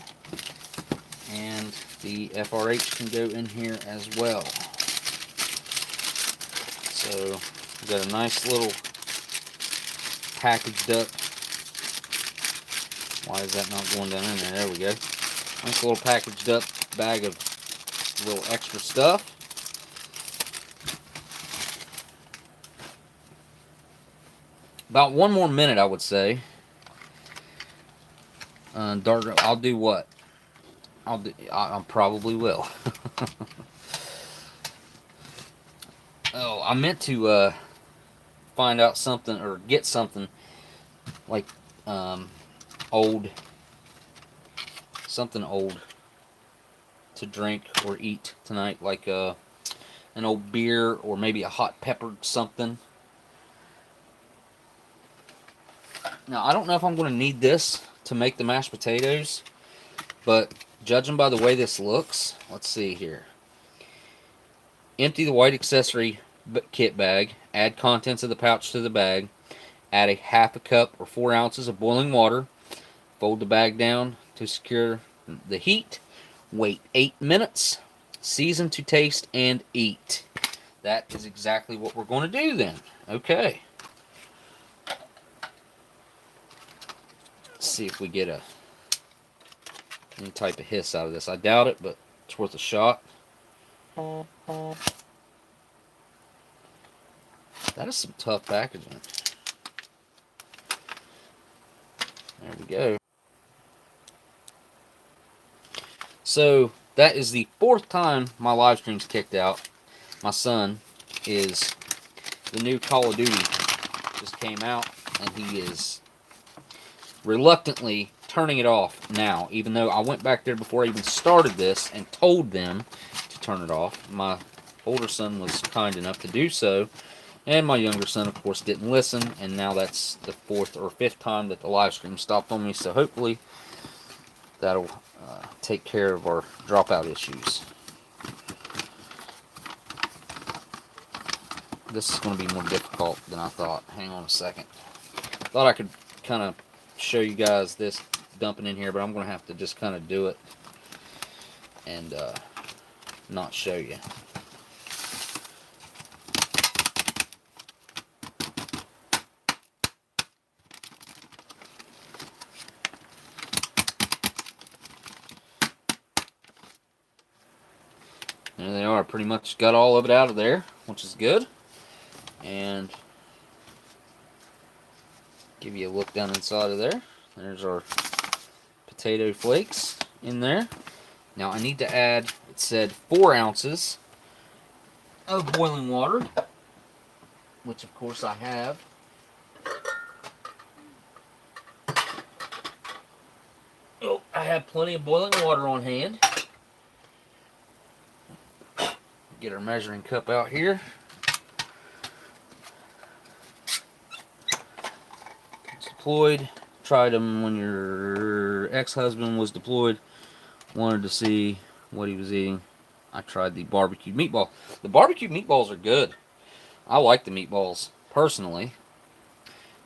And the FRH can go in here as well. So, we've got a nice little packaged up. Why is that not going down in there? There we go. Nice little packaged up bag of little extra stuff. About 1 more minute, I would say. I'll do what? I probably will. Oh, I meant to find out something or get something like something old to drink or eat tonight, like an old beer or maybe a hot peppered something. Now, I don't know if I'm going to need this to make the mashed potatoes, but judging by the way this looks, let's see here. Empty the white accessory kit bag, add contents of the pouch to the bag, add a half a cup or 4 ounces of boiling water, fold the bag down to secure the heat, wait 8 minutes, season to taste, and eat. That is exactly what we're going to do then. Okay. Let's see if we get any type of hiss out of this. I doubt it, but it's worth a shot. That is some tough packaging. There we go. So, that is the 4th time my live stream's kicked out. My son is, the new Call of Duty just came out, and he is reluctantly turning it off now, even though I went back there before I even started this and told them to turn it off. My older son was kind enough to do so, and my younger son, of course, didn't listen, and now that's the 4th or 5th time that the live stream stopped on me, so hopefully that'll take care of our dropout issues. This is going to be more difficult than I thought. Hang on a second. Thought I could kind of show you guys this dumping in here, but I'm going to have to just kind of do it and not show you. There they are. Pretty much got all of it out of there, which is good. And give you a look down inside of there. There's our potato flakes in there. Now I need to add, it said 4 ounces of boiling water, which of course I have. Oh, I have plenty of boiling water on hand. Get our measuring cup out here. It's deployed. Tried them when your ex-husband was deployed. Wanted to see what he was eating. I tried the barbecued meatball. The barbecued meatballs are good. I like the meatballs, personally.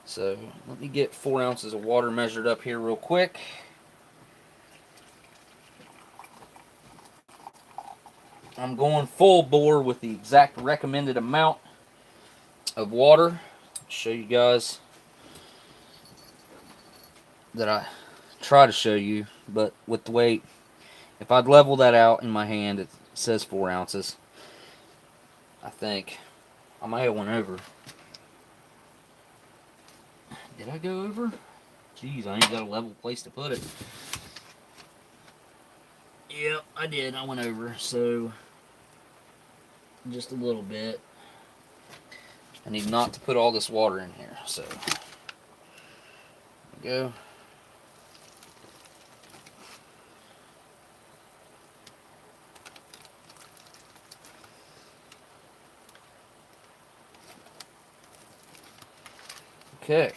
So, let me get 4 ounces of water measured up here real quick. I'm going full bore with the exact recommended amount of water. Show you guys that I try to show you, but with the weight, if I'd level that out in my hand, it says 4 ounces. I think I might have went over. Did I go over? Jeez, I ain't got a level place to put it. Yep, I did. I went over. So just a little bit. I need not to put all this water in here, so there we go. Okay,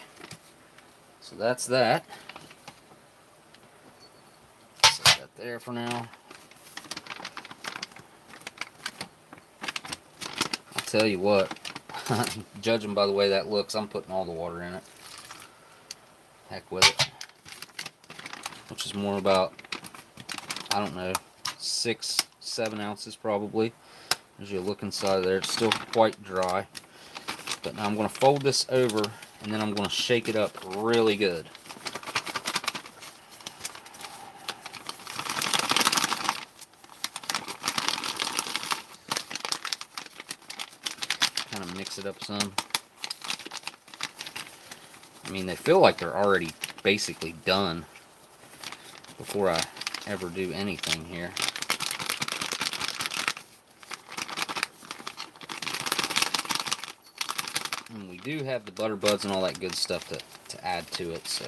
so that's that. Set that there for now. I'll tell you what, judging by the way that looks, I'm putting all the water in it. Heck with it. Which is more about, I don't know, 6-7 ounces probably. As you look inside there, it's still quite dry. But now I'm going to fold this over, and then I'm going to shake it up really good. Kind of mix it up some. I mean, they feel like they're already basically done before I ever do anything here. And we do have the butter buds and all that good stuff to add to it, so.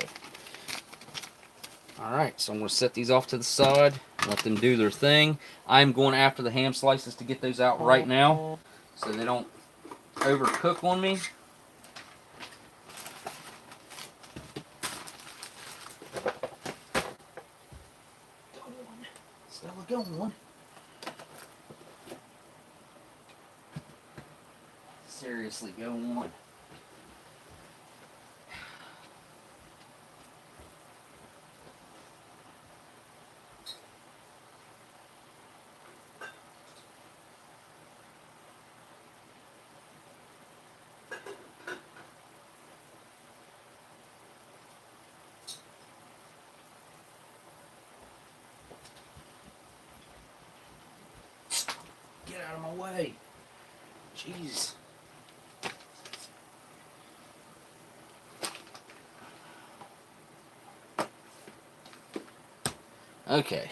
Alright, so I'm going to set these off to the side, let them do their thing. I'm going after the ham slices to get those out right now, so they don't overcook on me. Go on. Seriously, go on. Get out of my way. Jeez. Okay.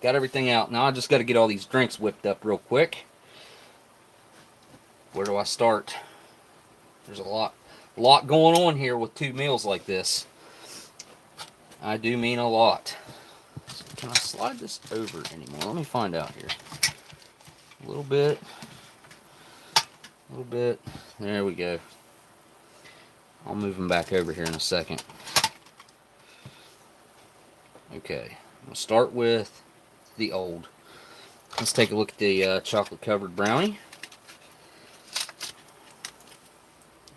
Got everything out. Now I just got to get all these drinks whipped up real quick. Where do I start? There's a lot going on here with 2 meals like this. I do mean a lot. So can I slide this over anymore? Let me find out here. A little bit. A little bit. There we go. I'll move them back over here in a second. Okay. I'm going to start with the old. Let's take a look at the chocolate covered brownie.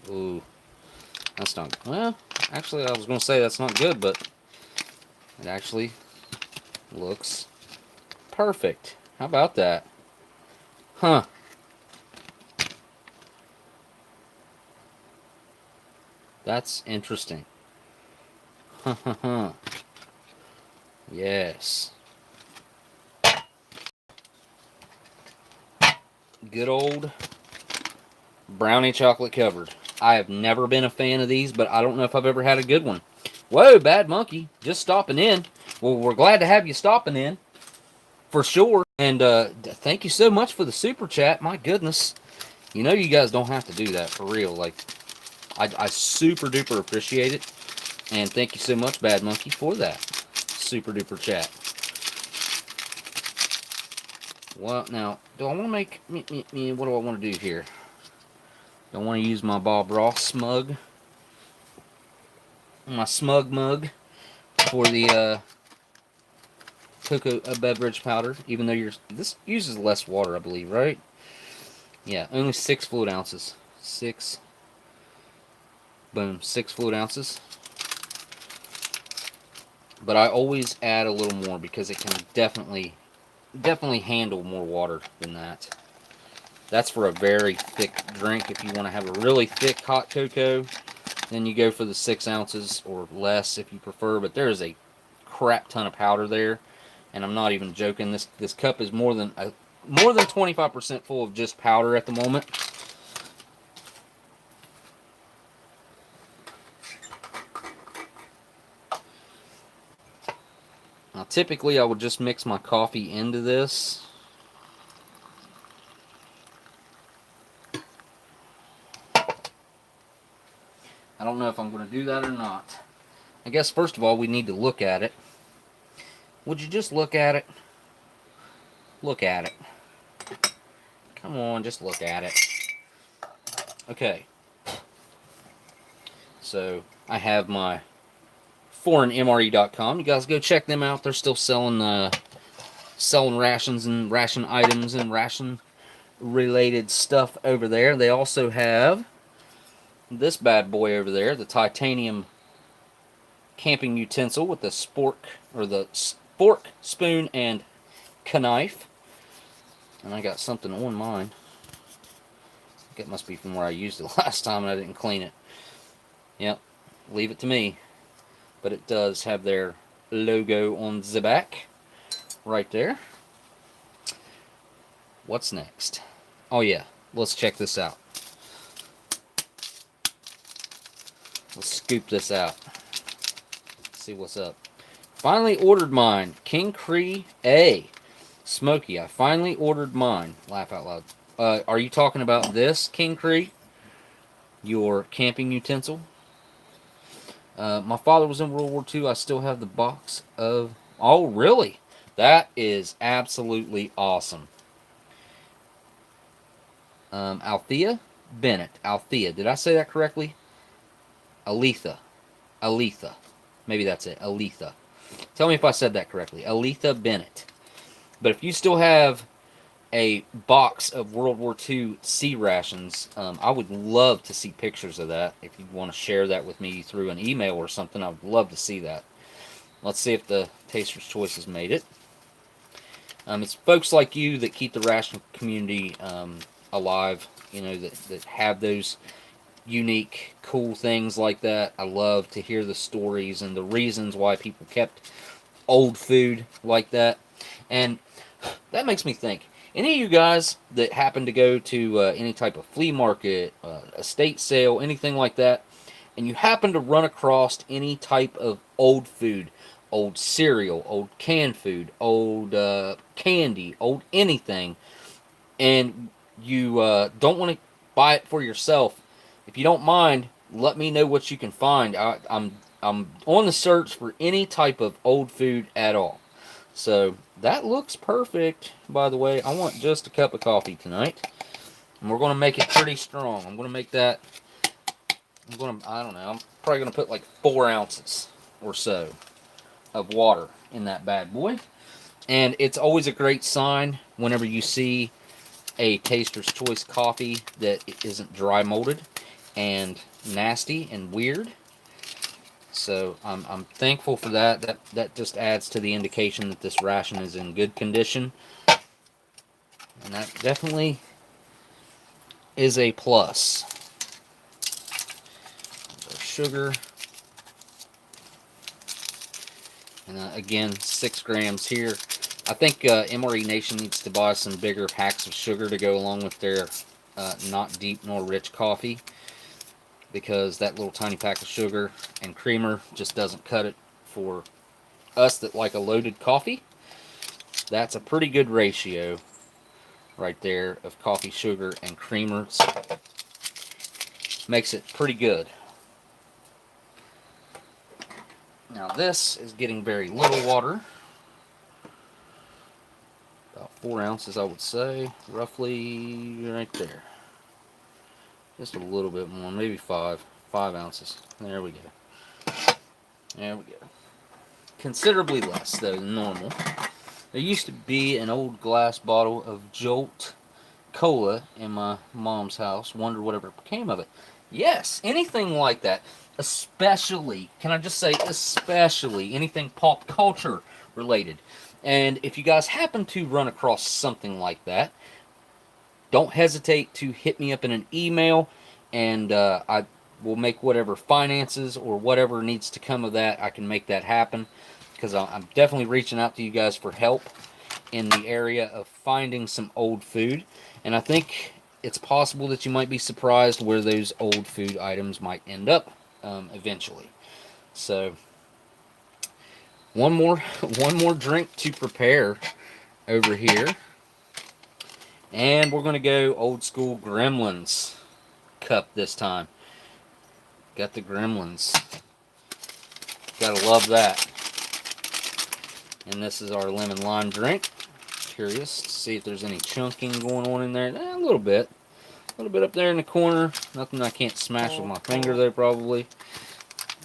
Ooh. That's not, well, actually I was going to say that's not good, but it actually looks perfect. How about that? Huh. That's interesting. Yes. Good old brownie chocolate covered. I have never been a fan of these, but I don't know if I've ever had a good one. Whoa, Bad Monkey, just stopping in. Well, we're glad to have you stopping in, for sure. And thank you so much for the super chat. My goodness. You know you guys don't have to do that, for real. Like, I super duper appreciate it. And thank you so much, Bad Monkey, for that super duper chat. Well, now, do I want to make what do I want to do here? Do I want to use my Bob Ross smug? My smug mug for the cocoa beverage powder, even though this uses less water, I believe, right? Yeah, only 6 fluid ounces. 6 fluid ounces. But I always add a little more because it can definitely handle more water than that. That's for a very thick drink. If you want to have a really thick hot cocoa, then you go for the 6 ounces or less if you prefer. But there is a crap ton of powder there, and I'm not even joking. This cup is more than 25% full of just powder at the moment. Now, typically, I would just mix my coffee into this. I don't know if I'm going to do that or not. I guess first of all we need to look at it. Would you just look at it? Look at it. Come on, just look at it. Okay. So I have my foreignmre.com. You guys go check them out. They're still selling selling rations and ration items and ration related stuff over there. They also have this bad boy over there, the titanium camping utensil with the spork, or the fork, spoon, and knife. And I got something on mine. I think it must be from where I used it last time and I didn't clean it. Yep, leave it to me. But it does have their logo on the back right there. What's next? Oh yeah, let's check this out. Let's scoop this out. See what's up. Finally ordered mine. King Cree A. Smoky. I finally ordered mine. Laugh out loud. Are you talking about this, King Cree? Your camping utensil? My father was in World War II. I still have the box of... Oh, really? That is absolutely awesome. Althea Bennett. Althea. Did I say that correctly? Aletha. Aletha. Maybe that's it. Aletha. Tell me if I said that correctly. Aletha Bennett. But if you still have a box of World War II sea rations, I would love to see pictures of that. If you want to share that with me through an email or something, I would love to see that. Let's see if the Taster's Choice has made it. It's folks like you that keep the ration community alive, you know, that have those unique, cool things like that. I love to hear the stories and the reasons why people kept old food like that. And that makes me think, any of you guys that happen to go to any type of flea market, estate sale, anything like that, and you happen to run across any type of old food, old cereal, old canned food, old candy, old anything, and you don't want to buy it for yourself, if you don't mind, let me know what you can find. I'm on the search for any type of old food at all. So that looks perfect, by the way. I want just a cup of coffee tonight, and we're going to make it pretty strong. I'm going to make that, I don't know, I'm probably going to put like 4 ounces or so of water in that bad boy. And it's always a great sign whenever you see a Taster's Choice coffee that it isn't dry molded and nasty and weird. So I'm thankful for that. That just adds to the indication that this ration is in good condition. And that definitely is a plus. There's our sugar. And again, 6 grams here. I think MRE Nation needs to buy some bigger packs of sugar to go along with their not deep nor rich coffee, because that little tiny pack of sugar and creamer just doesn't cut it for us that like a loaded coffee. That's a pretty good ratio right there of coffee, sugar, and creamer. So makes it pretty good. Now this is getting very little water. About 4 ounces, I would say, roughly right there. Just a little bit more, maybe 5 ounces. There we go. There we go. Considerably less, though, than normal. There used to be an old glass bottle of Jolt Cola in my mom's house. Wonder whatever became of it. Yes, anything like that. Especially, can I just say, especially anything pop culture related. And if you guys happen to run across something like that, don't hesitate to hit me up in an email, and I will make whatever finances or whatever needs to come of that. I can make that happen, because I'm definitely reaching out to you guys for help in the area of finding some old food. And I think it's possible that you might be surprised where those old food items might end up eventually. So one more drink to prepare over here. And we're going to go old school Gremlins cup this time. Got the gremlins. Gotta love that. And this is our lemon lime drink. Curious to see if there's any chunking going on in there. A little bit. A little bit up there in the corner. Nothing I can't smash with my finger though, probably.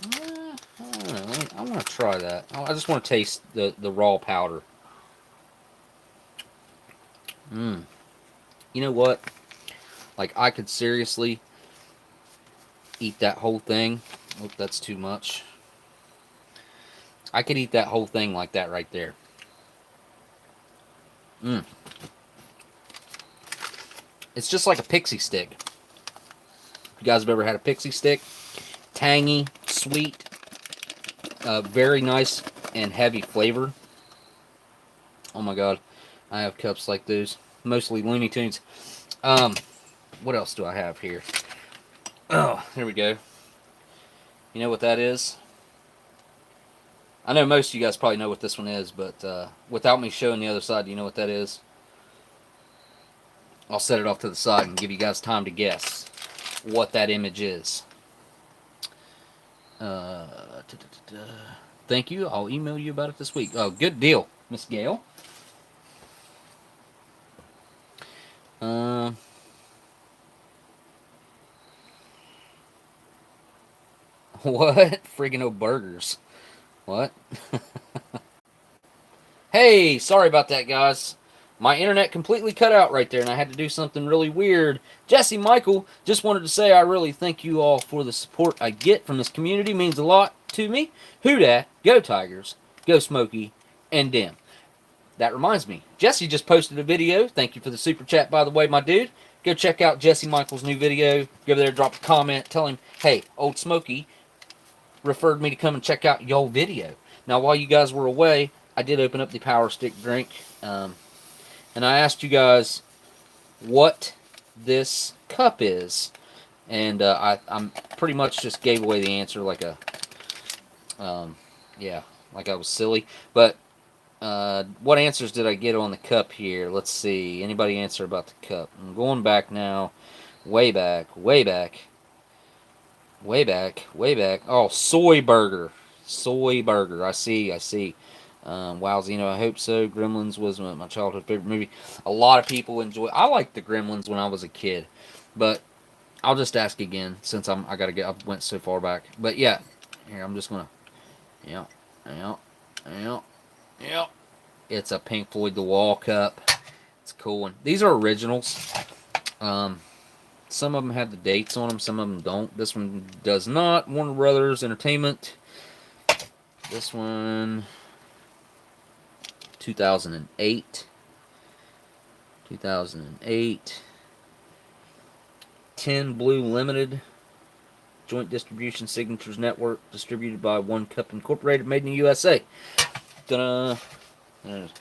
I don't know. I want to try that. I just want to taste the raw powder. You know what? Like, I could seriously eat that whole thing. Oh, that's too much. I could eat that whole thing like that right there. It's just like a pixie stick. You guys have ever had a pixie stick? Tangy, sweet, very nice and heavy flavor. Oh my god, I have cups like those. Mostly Looney Tunes. What else do I have here? Oh, here we go. You know what that is? I know most of you guys probably know what this one is, but without me showing the other side, do you know what that is? I'll set it off to the side and give you guys time to guess what that image is. Thank you. I'll email you about it this week. Oh, good deal, Miss Gail. What? Friggin' no burgers. What? Hey, sorry about that, guys. My internet completely cut out right there, and I had to do something really weird. Jesse Michael just wanted to say I really thank you all for the support I get from this community. It means a lot to me. Who dat? Go Tigers. Go Smokey. And Dim. That reminds me. Jesse just posted a video. Thank you for the super chat, by the way, my dude. Go check out Jesse Michael's new video. Go over there, drop a comment. Tell him, hey, Oldsmokey referred me to come and check out your video. Now, while you guys were away, I did open up the Power Stick drink. And I asked you guys what this cup is. And I'm pretty much just gave away the answer like a, yeah, like I was silly. But what answers did I get on the cup here? Let's see. Anybody answer about the cup? I'm going back now. Way back, way back. Way back, way back. Oh, soy burger. Soy burger. I see, I see. Wowzino, I hope so. Gremlins was my childhood favorite movie. A lot of people enjoy. I liked the Gremlins when I was a kid, but I'll just ask again since I gotta get. I went so far back, but yeah. Here I'm just gonna. Yeah, yeah, yeah, yeah. It's a Pink Floyd The Wall cup. It's a cool one. These are originals. Some of them have the dates on them. Some of them don't. This one does not. Warner Brothers Entertainment. This one. 2008. 2008. 10 Blue Limited. Joint Distribution Signatures Network. Distributed by One Cup Incorporated. Made in the USA. There's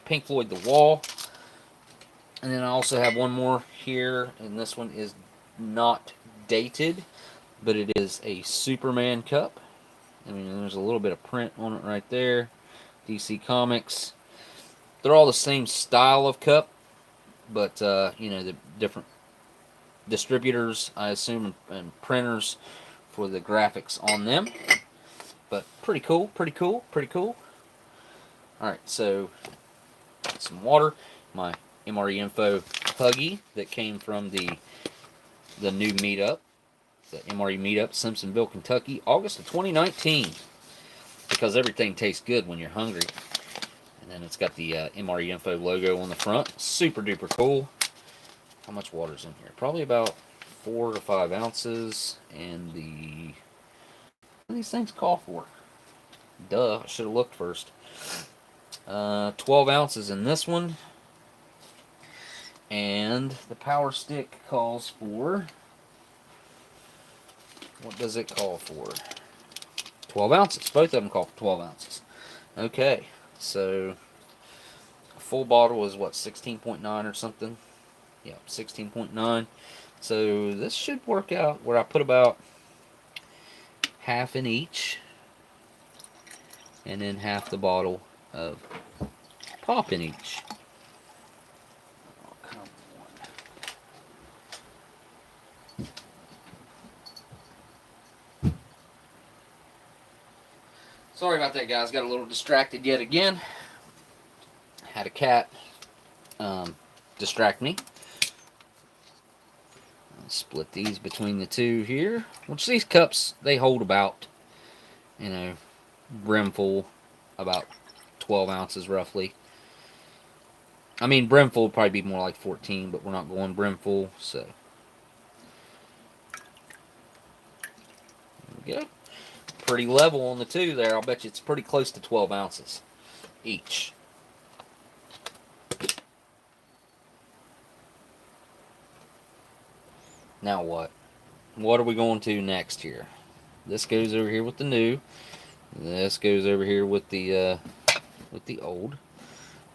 Pink Floyd The Wall. And then I also have one more here. And this one is not dated. But it is a Superman cup. I mean, there's a little bit of print on it right there. DC Comics. They're all the same style of cup, but, you know, the different distributors, I assume, and printers for the graphics on them. But pretty cool, pretty cool, pretty cool. Alright, so, some water. My MRE Info Huggy that came from the new meetup. The MRE meetup, Simpsonville, Kentucky, August of 2019. Because everything tastes good when you're hungry. And then it's got the MRE Info logo on the front. Super duper cool. How much water's in here? Probably about 4 to 5 ounces. And what do these things call for? Duh, I should have looked first. 12 ounces in this one. And the Power Stick calls for... What does it call for? 12 ounces. Both of them call for 12 ounces. Okay. So, a full bottle is what, 16.9 or something? Yeah, 16.9. So, this should work out where I put about half in each. And then half the bottle of pop in each. Oh, come on. Sorry about that, guys. Got a little distracted yet again. Had a cat distract me. I'll split these between the two here. Which these cups, they hold about, you know, brimful, about 12 ounces roughly. I mean, brimful would probably be more like 14, but we're not going brimful, so. There we go. Pretty level on the two there. I'll bet you it's pretty close to 12 ounces each. Now what? What are we going to next here? This goes over here with the new. This goes over here with the old,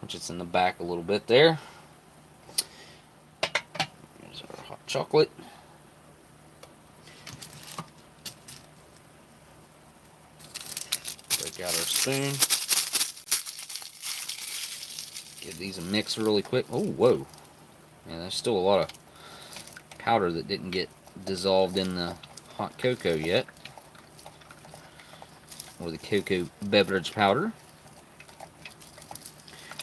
which is in the back a little bit there. Here's our hot chocolate. Break out our spoon. Give these a mix really quick. Oh, whoa. Yeah, there's still a lot of powder that didn't get dissolved in the hot cocoa yet. Or the cocoa beverage powder.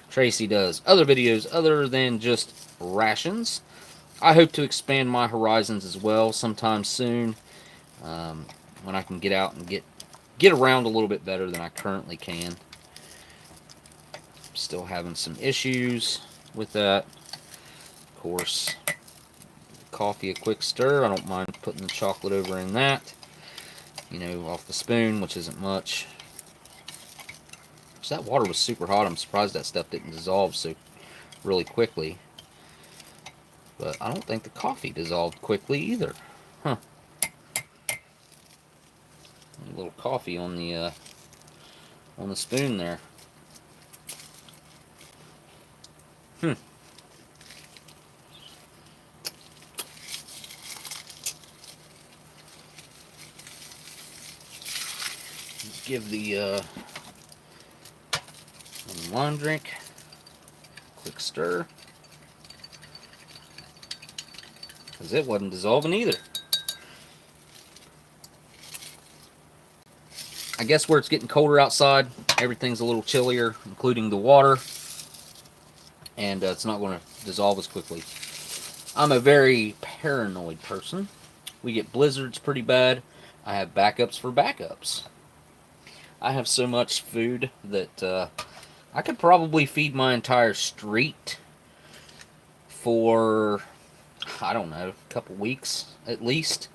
Tracy does other videos other than just rations. I hope to expand my horizons as well sometime soon, when I can get out and get around a little bit better than I currently can. Still having some issues with that. Of course, coffee a quick stir. I don't mind putting the chocolate over in that, you know, off the spoon, which isn't much. So that water was super hot. I'm surprised that stuff didn't dissolve so really quickly. But I don't think the coffee dissolved quickly either. Huh. A little coffee on the spoon there. Let's give the lime drink a quick stir, because it wasn't dissolving either. I guess where it's getting colder outside, everything's a little chillier, including the water, and it's not going to dissolve as quickly. I'm a very paranoid person. We get blizzards pretty bad. I have backups for backups. I have so much food that I could probably feed my entire street for, I don't know, a couple weeks at least,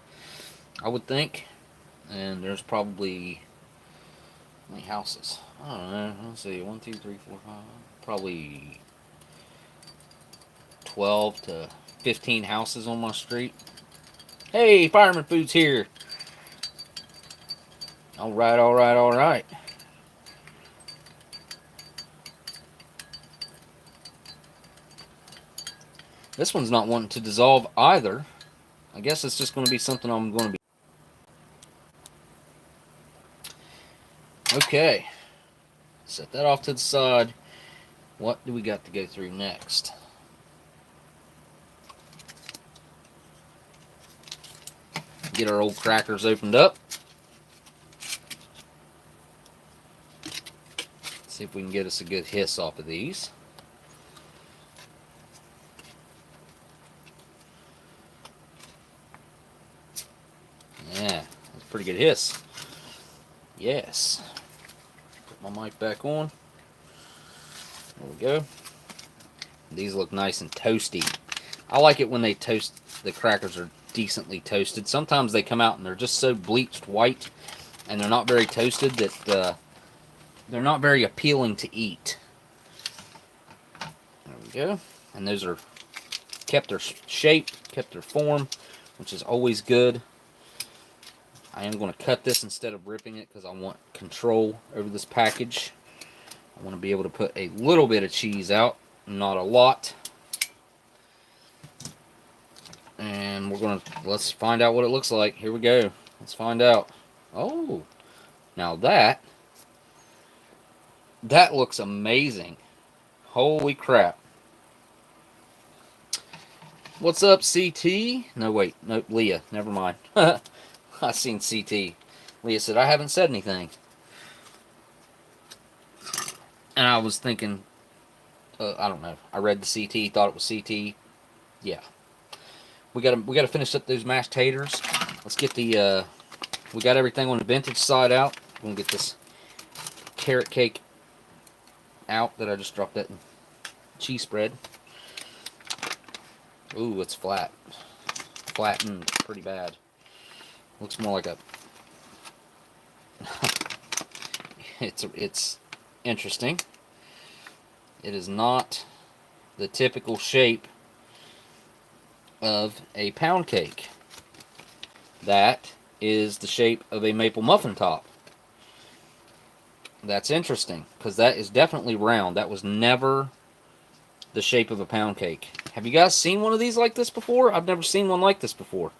I would think. And there's probably, how many houses? I don't know. Let's see. 1, 2, 3, 4, 5. Probably 12 to 15 houses on my street. Hey, Fireman Food's here. Alright, alright, alright. This one's not wanting to dissolve either. I guess it's just going to be something I'm going to be... Okay. Set that off to the side. What do we got to go through next? Get our old crackers opened up. See if we can get us a good hiss off of these. Yeah, that's a pretty good hiss. Yes. Put my mic back on. There we go. These look nice and toasty. I like it when they toast, the crackers are decently toasted. Sometimes they come out and they're just so bleached white and they're not very toasted that they're not very appealing to eat. There we go. And those are kept their shape, kept their form, which is always good. I am going to cut this instead of ripping it because I want control over this package. I want to be able to put a little bit of cheese out, not a lot. And we're going to, let's find out what it looks like. Here we go. Let's find out. Oh, now that looks amazing. Holy crap. What's up, CT? No, wait. No, Leah. Never mind. I seen CT. Leah said, I haven't said anything. And I was thinking, I don't know. I read the CT, thought it was CT. Yeah, we gotta finish up those mashed taters. Let's get the we got everything on the vintage side out. We're gonna get this carrot cake out that I just dropped that in cheese spread. Ooh, it's flat, flattened pretty bad. Looks more like a it's interesting. It is not the typical shape of a pound cake. That is the shape of a maple muffin top. That's interesting, because that is definitely round. That was never the shape of a pound cake. Have you guys seen one of these like this before? I've never seen one like this before.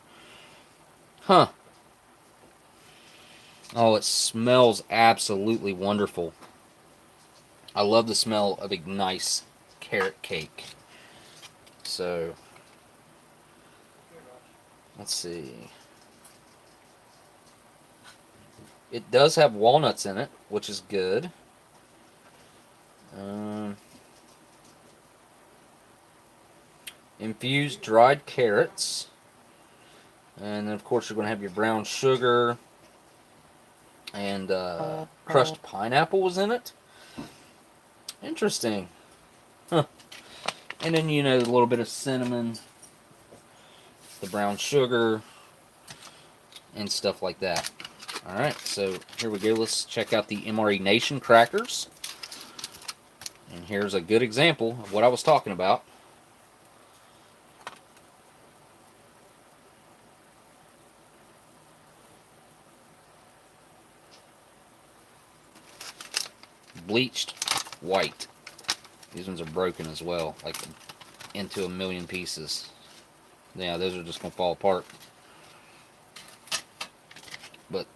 Huh. Oh, it smells absolutely wonderful. I love the smell of a nice carrot cake. So, let's see. It does have walnuts in it, which is good. Infused dried carrots. And then, of course, you're going to have your brown sugar. And crushed pineapple was in it. Interesting. Huh. And then, you know, a little bit of cinnamon, the brown sugar, and stuff like that. Alright, so here we go. Let's check out the MRE Nation crackers. And here's a good example of what I was talking about. Bleached white. These ones are broken as well, like into a million pieces. Yeah, those are just going to fall apart. But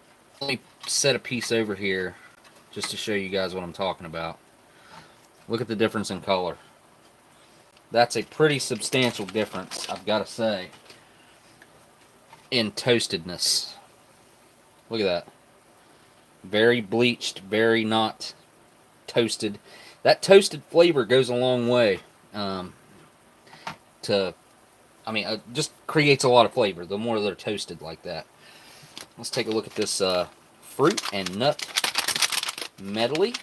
let me set a piece over here just to show you guys what I'm talking about. Look at the difference in color. That's a pretty substantial difference, I've got to say, in toastedness. Look at that. Very bleached, very not toasted. That toasted flavor goes a long way just creates a lot of flavor the more they're toasted like that. Let's take a look at this fruit and nut medley.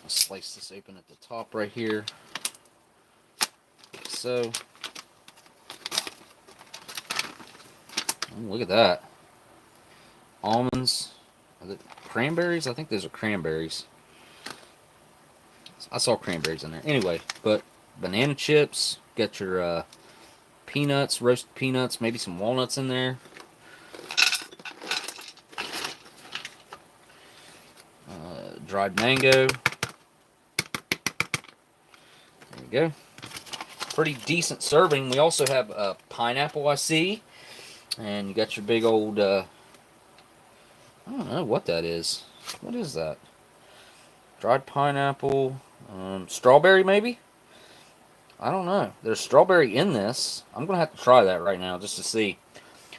Let's slice this open at the top right here. Like so. Oh, look at that. Almonds. Are they cranberries? I think those are cranberries. I saw cranberries in there. Anyway, but banana chips. Got your peanuts, roasted peanuts, maybe some walnuts in there. Dried mango. There we go. Pretty decent serving. We also have pineapple, I see. And you got your big old, I don't know what that is. What is that? Dried pineapple. Strawberry, maybe? I don't know. There's strawberry in this. I'm going to have to try that right now just to see.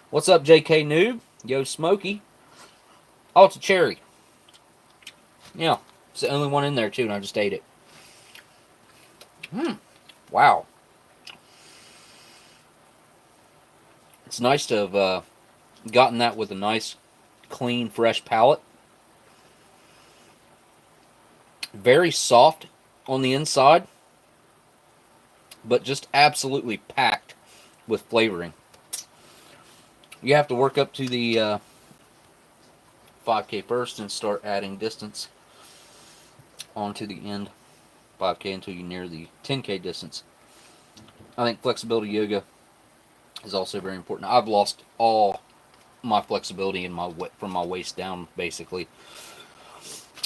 What's up, JK Noob? Yo, Smokey. Oh, it's a cherry. Yeah. It's the only one in there, too, and I just ate it. Wow. It's nice to have gotten that with a nice, clean, fresh palate. Very soft on the inside, but just absolutely packed with flavoring. You have to work up to the 5K first and start adding distance onto the end 5K until you near the 10K distance. I think flexibility yoga is also very important. I've lost all my flexibility in from my waist down, basically.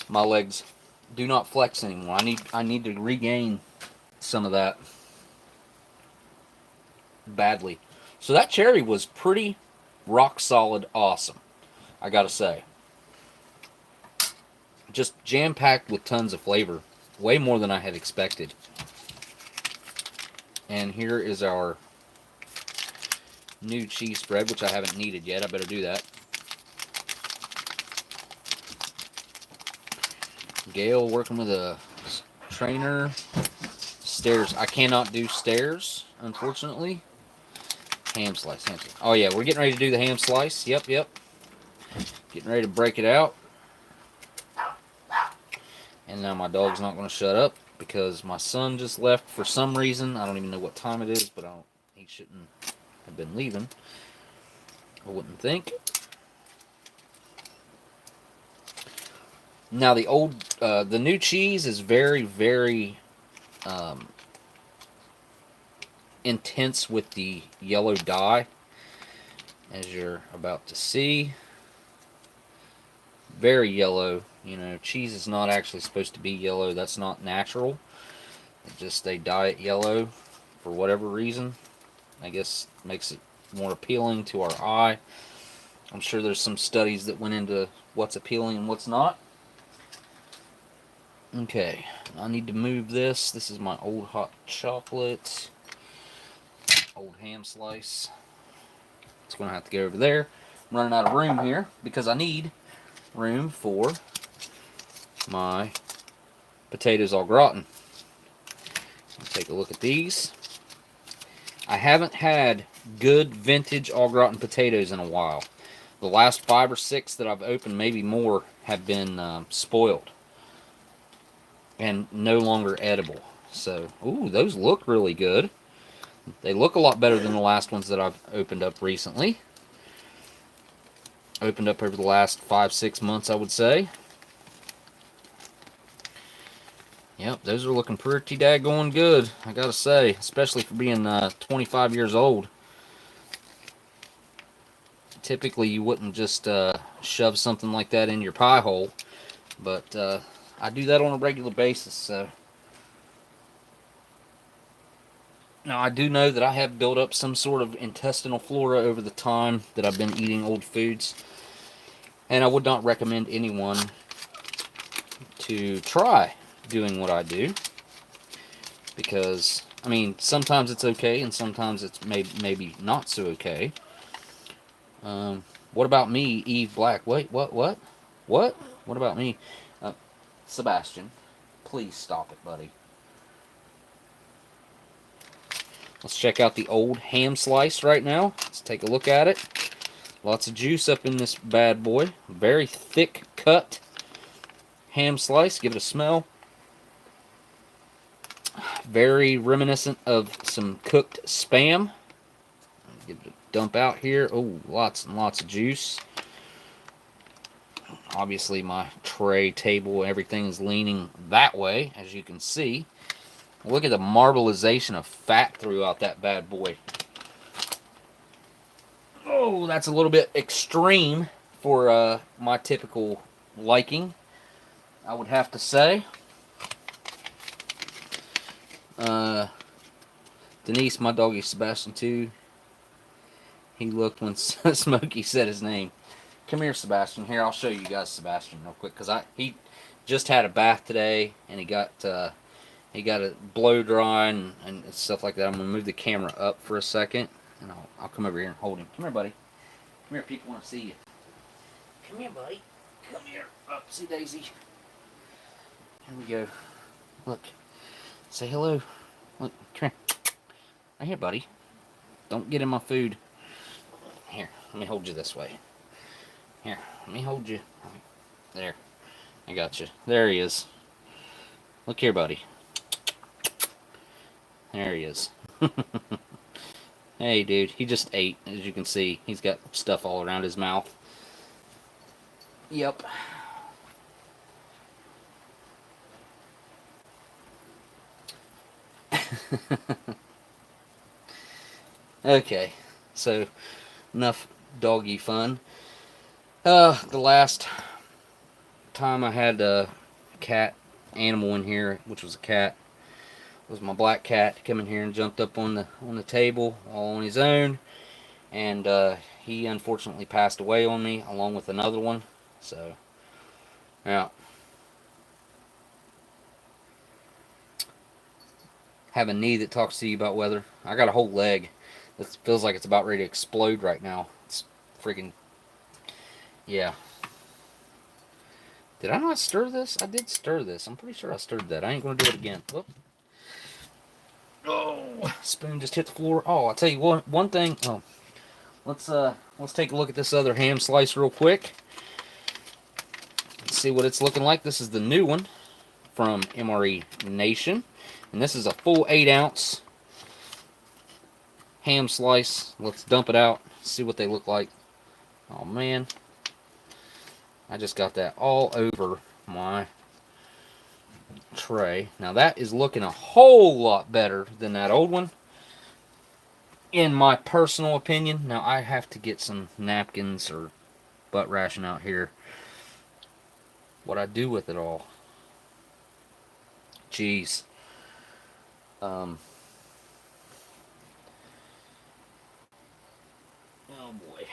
My legs do not flex anymore. I need to regain some of that badly. So that cherry was pretty rock solid awesome, I gotta say. Just jam-packed with tons of flavor. Way more than I had expected. And here is our new cheese spread, which I haven't kneaded yet. I better do that. Gail working with a trainer. Stairs. I cannot do stairs, unfortunately. Ham slice. Ham slice. Oh, yeah, we're getting ready to do the ham slice. Yep. Getting ready to break it out. And now my dog's not going to shut up because my son just left for some reason. I don't even know what time it is, but he shouldn't have been leaving. I wouldn't think. Now the new cheese is very, very intense with the yellow dye, as you're about to see. Very yellow. You know, cheese is not actually supposed to be yellow. That's not natural. They dye it yellow for whatever reason. I guess makes it more appealing to our eye. I'm sure there's some studies that went into what's appealing and what's not. Okay, I need to move this. This is my old hot chocolate. Old ham slice. It's going to have to go over there. I'm running out of room here because I need room for my potatoes au gratin. Take a look at these. I haven't had good vintage au gratin potatoes in a while. The last 5 or 6 that I've opened, maybe more, have been spoiled and no longer edible. So, ooh, those look really good. They look a lot better than the last ones that I've opened up recently. Opened up over the last 5-6 months, I would say. Yep, those are looking pretty daggone good, I gotta say, especially for being 25 years old. Typically, you wouldn't just shove something like that in your pie hole, but I do that on a regular basis, so. Now, I do know that I have built up some sort of intestinal flora over the time that I've been eating old foods, and I would not recommend anyone to try doing what I do, because, I mean, sometimes it's okay, and sometimes it's maybe not so okay. What about me, Eve Black? Wait, what? What about me? Sebastian, please stop it, buddy. Let's check out the old ham slice right now. Let's take a look at it. Lots of juice up in this bad boy. Very thick cut ham slice. Give it a smell. Very reminiscent of some cooked Spam. Give it a dump out here. Oh, lots and lots of juice. Obviously, my tray, table, everything is leaning that way, as you can see. Look at the marbleization of fat throughout that bad boy. Oh, that's a little bit extreme for my typical liking, I would have to say. Denise, my doggy Sebastian too. He looked when Smokey said his name. Come here, Sebastian. Here, I'll show you guys Sebastian real quick, because he just had a bath today, and he got it blow dry and stuff like that. I'm gonna move the camera up for a second, and I'll come over here and hold him. Come here, buddy. Come here, people want to see you. Come here, buddy. Come here. Upsy daisy. Here we go. Look. Say hello. Look. Come here. Right here, buddy. Don't get in my food. Here. Let me hold you this way. Here. Let me hold you. There. I got you. There he is. Look here, buddy. There he is. Hey, dude. He just ate, as you can see. He's got stuff all around his mouth. Yep. Okay. So, enough doggy fun. The last time I had a cat animal in here, which was a cat, was my black cat. Come in here and jumped up on the table all on his own, and he unfortunately passed away on me along with another one. So, yeah. Have a knee that talks to you about weather. I got a whole leg that feels like it's about ready to explode right now. It's freaking, yeah. Did I not stir this? I did stir this. I'm pretty sure I stirred that. I ain't going to do it again. Whoop. Oh, spoon just hit the floor. Oh, I'll tell you one thing. Oh, let's take a look at this other ham slice real quick. Let's see what it's looking like. This is the new one from MRE Nation. And this is a full 8-ounce ham slice. Let's dump it out. See what they look like. Oh, man. I just got that all over my tray. Now that is looking a whole lot better than that old one, in my personal opinion. Now I have to get some napkins or butt ration out here. What I do with it all. Jeez. Oh boy.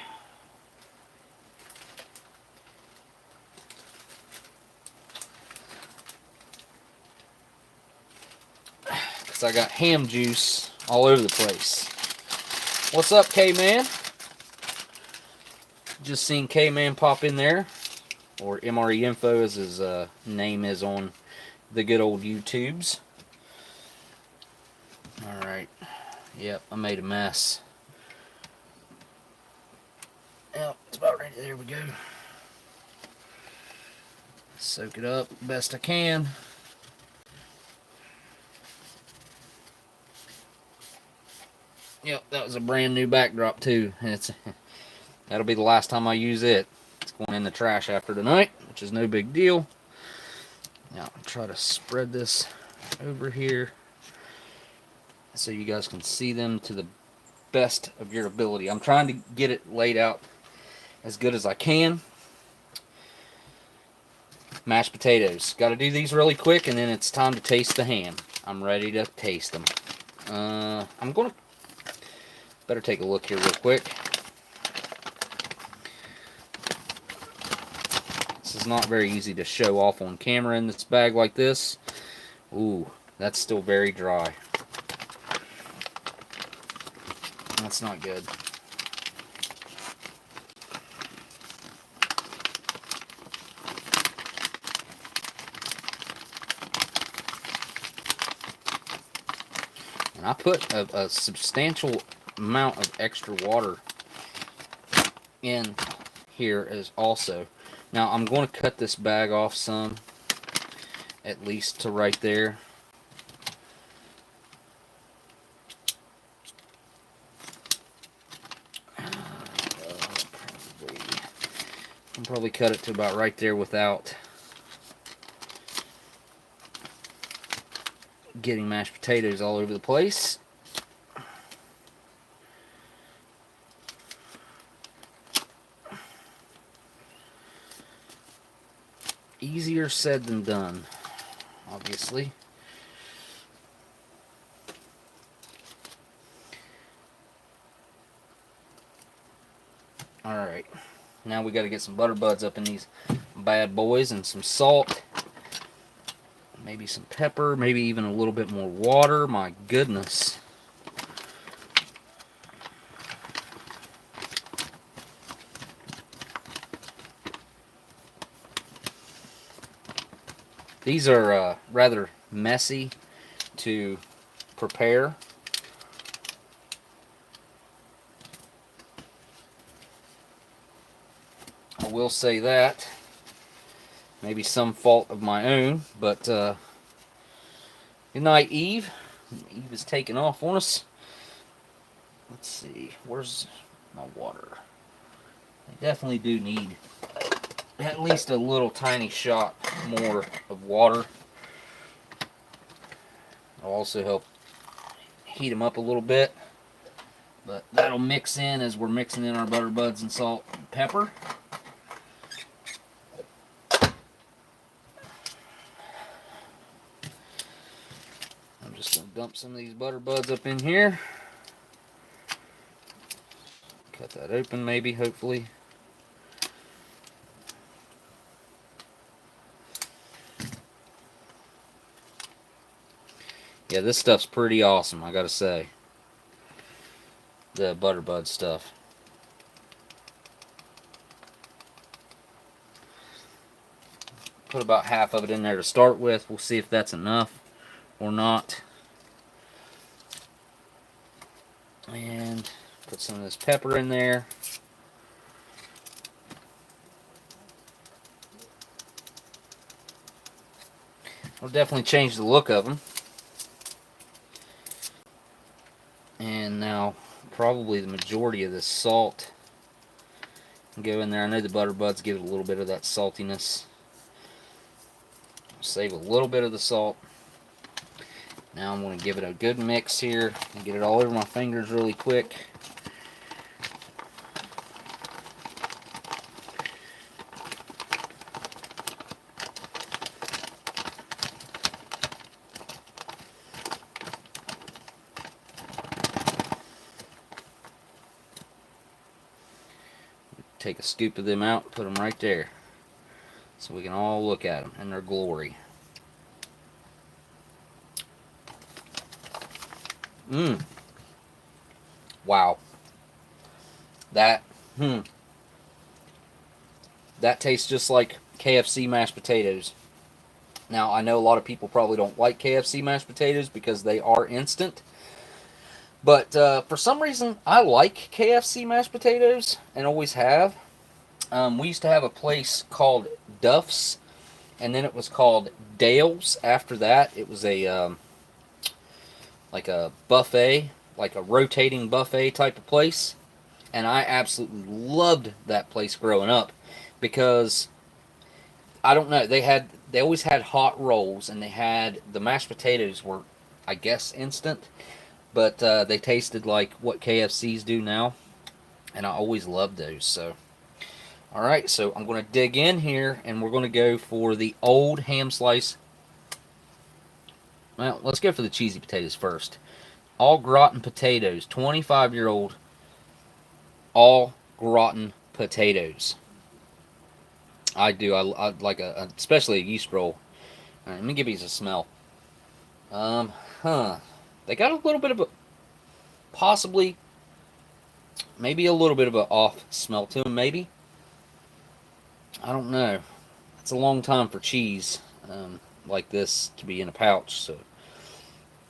Because I got ham juice all over the place. What's up, K-Man? Just seen K-Man pop in there. Or MRE Info as his name is on the good old YouTubes. Alright. Yep, I made a mess. Yep, it's about ready. There we go. Soak it up best I can. Yep, that was a brand new backdrop too. And that'll be the last time I use it. It's going in the trash after tonight, which is no big deal. Now I'll try to spread this over here so you guys can see them to the best of your ability. I'm trying to get it laid out as good as I can. Mashed potatoes. Got to do these really quick, and then it's time to taste the ham. I'm ready to taste them. I'm going to better take a look here real quick. This is not very easy to show off on camera in this bag like this. Ooh, that's still very dry. That's not good. And I put a substantial amount of extra water in here as also. Now I'm going to cut this bag off some, at least to right there. Probably cut it to about right there without getting mashed potatoes all over the place. Easier said than done, obviously. Alright, now we got to get some butter buds up in these bad boys and some salt. Maybe some pepper, maybe even a little bit more water. My goodness. These are rather messy to prepare. I will say that. Maybe some fault of my own, but good night, Eve. Eve is taking off on us. Let's see, where's my water? I definitely do need at least a little tiny shot more of water. I'll also help heat them up a little bit, but that'll mix in as we're mixing in our butter buds and salt and pepper. I'm just going to dump some of these butter buds up in here. Cut that open maybe, hopefully. Yeah, this stuff's pretty awesome, I gotta say. The butterbud stuff. Put about half of it in there to start with. We'll see if that's enough or not. And put some of this pepper in there. It'll definitely change the look of them. And now probably the majority of this salt can go in there. I know the butter buds give it a little bit of that saltiness. Save a little bit of the salt. Now I'm going to give it a good mix here and get it all over my fingers really quick. Take a scoop of them out, put them right there, so we can all look at them in their glory. Wow. That tastes just like KFC mashed potatoes. Now, I know a lot of people probably don't like KFC mashed potatoes because they are instant. But for some reason, I like KFC mashed potatoes and always have. We used to have a place called Duff's, and then it was called Dale's after that. It was a like a buffet, like a rotating buffet type of place. And I absolutely loved that place growing up because, I don't know, they always had hot rolls, and they had the mashed potatoes were, I guess, instant. But they tasted like what KFCs do now, and I always loved those. So, all right, so I'm going to dig in here, and we're going to go for the old ham slice. Well, let's go for the cheesy potatoes first. All gratin potatoes, 25-year-old all gratin potatoes. I do. I like especially a yeast roll. All right, let me give these a smell. They got a little bit of a, possibly, maybe a little bit of an off smell to them, maybe. I don't know. It's a long time for cheese like this to be in a pouch, so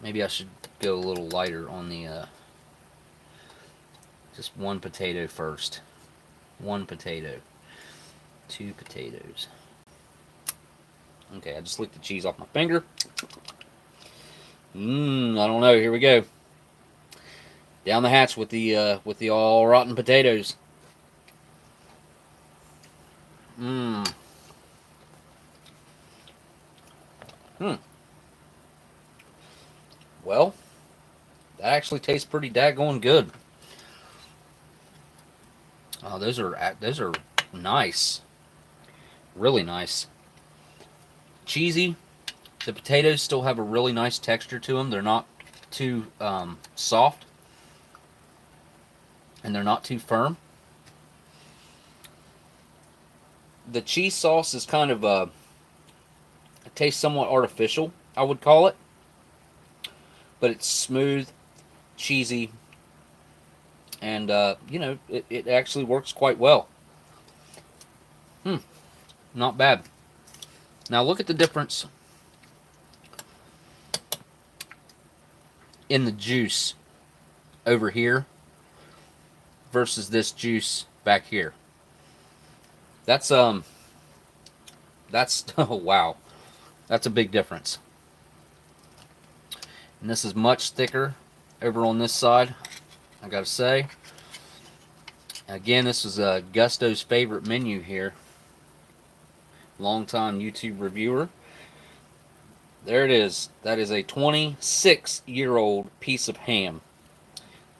maybe I should go a little lighter on the, just one potato first. One potato. 2 potatoes. Okay, I just licked the cheese off my finger. I don't know. Here we go. Down the hatch with the all rotten potatoes. Well, that actually tastes pretty daggone good. Oh, those are nice. Really nice. Cheesy. The potatoes still have a really nice texture to them. They're not too soft, and they're not too firm. The cheese sauce is kind of it tastes somewhat artificial, I would call it, but it's smooth, cheesy, and it actually works quite well. Not bad. Now look at the difference in the juice over here versus this juice back here. That's oh wow, that's a big difference. And this is much thicker over on this side, I gotta say. Again, this is Gusto's favorite menu here. Long-time YouTube reviewer. There it is. That is a 26-year-old piece of ham.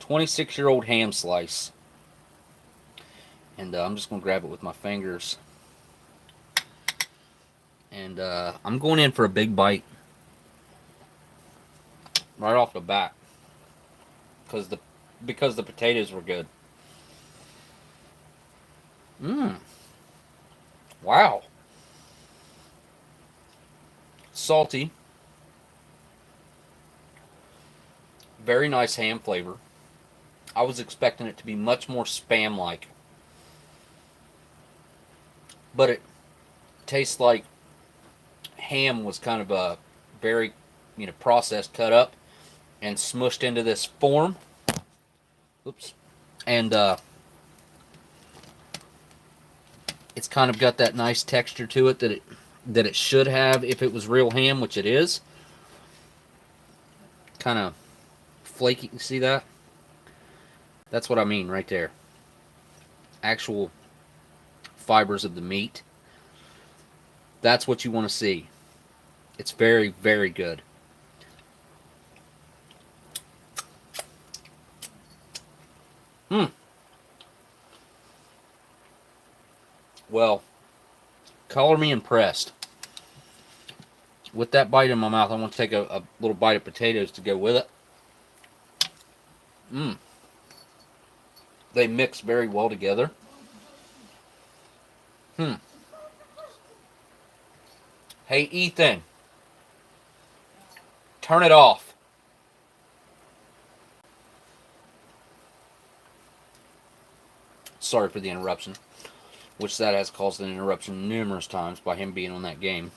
26-year-old ham slice. And I'm just going to grab it with my fingers. And I'm going in for a big bite. Right off the bat. Because the potatoes were good. Wow. Salty. Very nice ham flavor. I was expecting it to be much more Spam-like. But it tastes like ham was kind of a very, processed, cut up, and smushed into this form. Oops. And it's kind of got that nice texture to it that it should have if it was real ham, which it is. Kind of flaky. You see that? That's what I mean right there. Actual fibers of the meat. That's what you want to see. It's very, very good. Well, color me impressed. With that bite in my mouth, I want to take a little bite of potatoes to go with it. They mix very well together. Hey, Ethan. Turn it off. Sorry for the interruption. Which that has caused an interruption numerous times by him being on that game.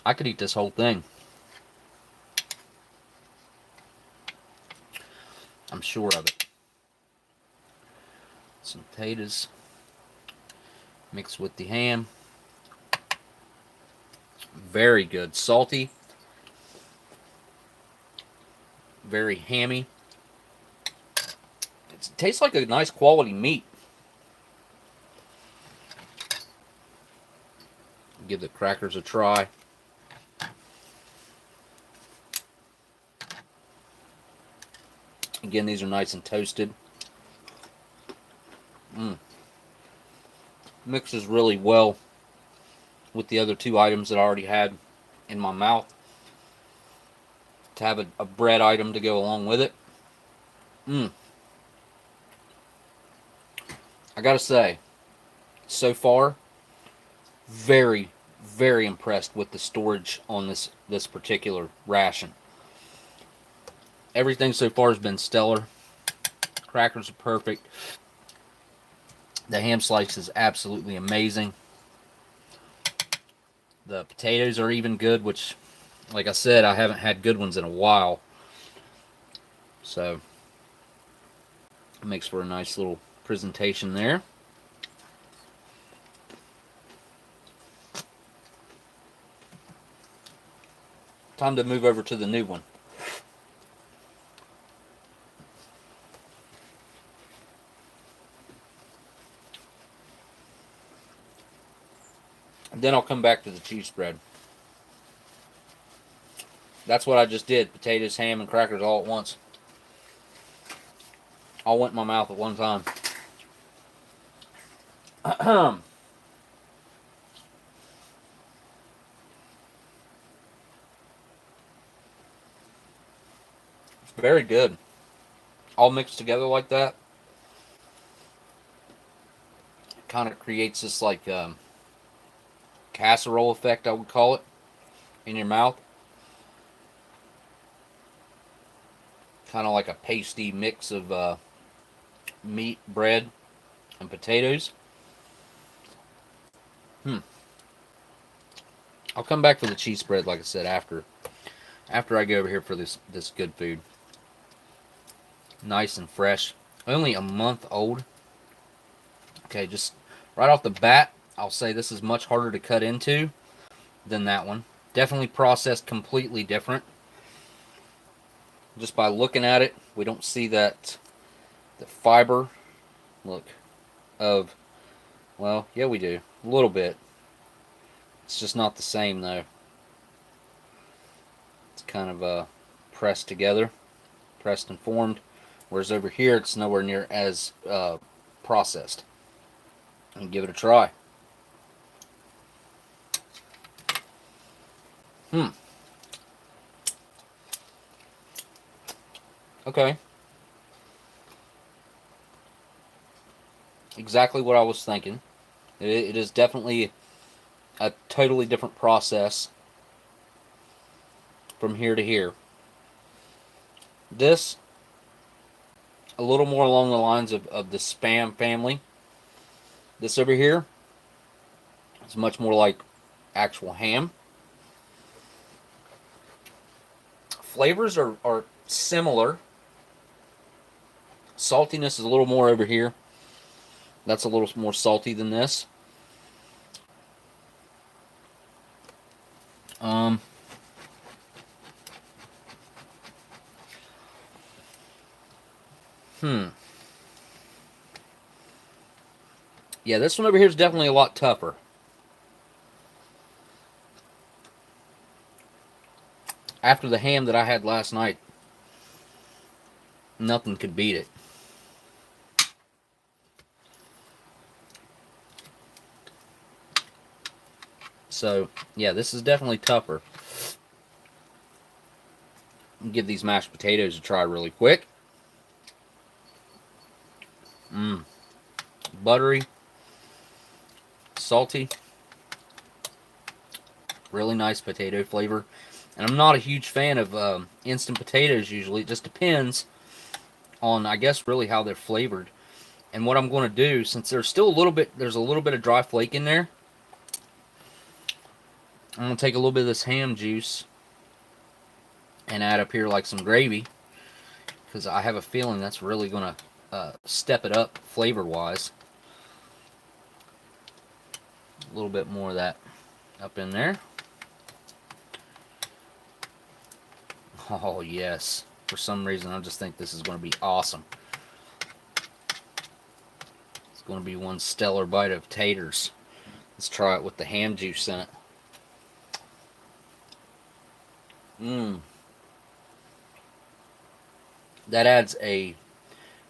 I could eat this whole thing. I'm sure of it. Some potatoes mixed with the ham. Very good. Salty. Very hammy. It tastes like a nice quality meat. Give the crackers a try. Again, these are nice and toasted. Mixes really well with the other two items that I already had in my mouth. To have a bread item to go along with it. I gotta say, so far, very, very impressed with the storage on this particular ration. Everything so far has been stellar. Crackers are perfect. The ham slice is absolutely amazing. The potatoes are even good, which, like I said, I haven't had good ones in a while. So, it makes for a nice little presentation there. Time to move over to the new one. And then I'll come back to the cheese spread. That's what I just did. Potatoes, ham, and crackers all at once. All went in my mouth at one time. It's very good. All mixed together like that. Kind of creates this like casserole effect, I would call it, in your mouth. Kind of like a pasty mix of meat, bread, and potatoes. I'll come back for the cheese spread, like I said, after I go over here for this good food. Nice and fresh. Only a month old. Okay, just right off the bat, I'll say this is much harder to cut into than that one. Definitely processed completely different. Just by looking at it, we don't see the fiber, look, of, well, yeah, we do, a little bit. It's just not the same, though. It's kind of pressed together, pressed and formed, whereas over here, it's nowhere near as processed. And give it a try. Okay. Exactly what I was thinking. It is definitely a totally different process from here to here. This, a little more along the lines of the Spam family. This over here, It's much more like actual ham. Flavors are similar. Saltiness is a little more over here. That's a little more salty than this. Yeah, this one over here is definitely a lot tougher. After the ham that I had last night, nothing could beat it. So, yeah, this is definitely tougher. Give these mashed potatoes a try really quick. Buttery, salty, really nice potato flavor. And I'm not a huge fan of instant potatoes usually. It just depends on, I guess, really how they're flavored. And what I'm going to do, since there's a little bit of dry flake in there, I'm going to take a little bit of this ham juice and add up here like some gravy, because I have a feeling that's really going to step it up flavor-wise. A little bit more of that up in there. Oh, yes. For some reason, I just think this is going to be awesome. It's going to be one stellar bite of taters. Let's try it with the ham juice in it. That adds a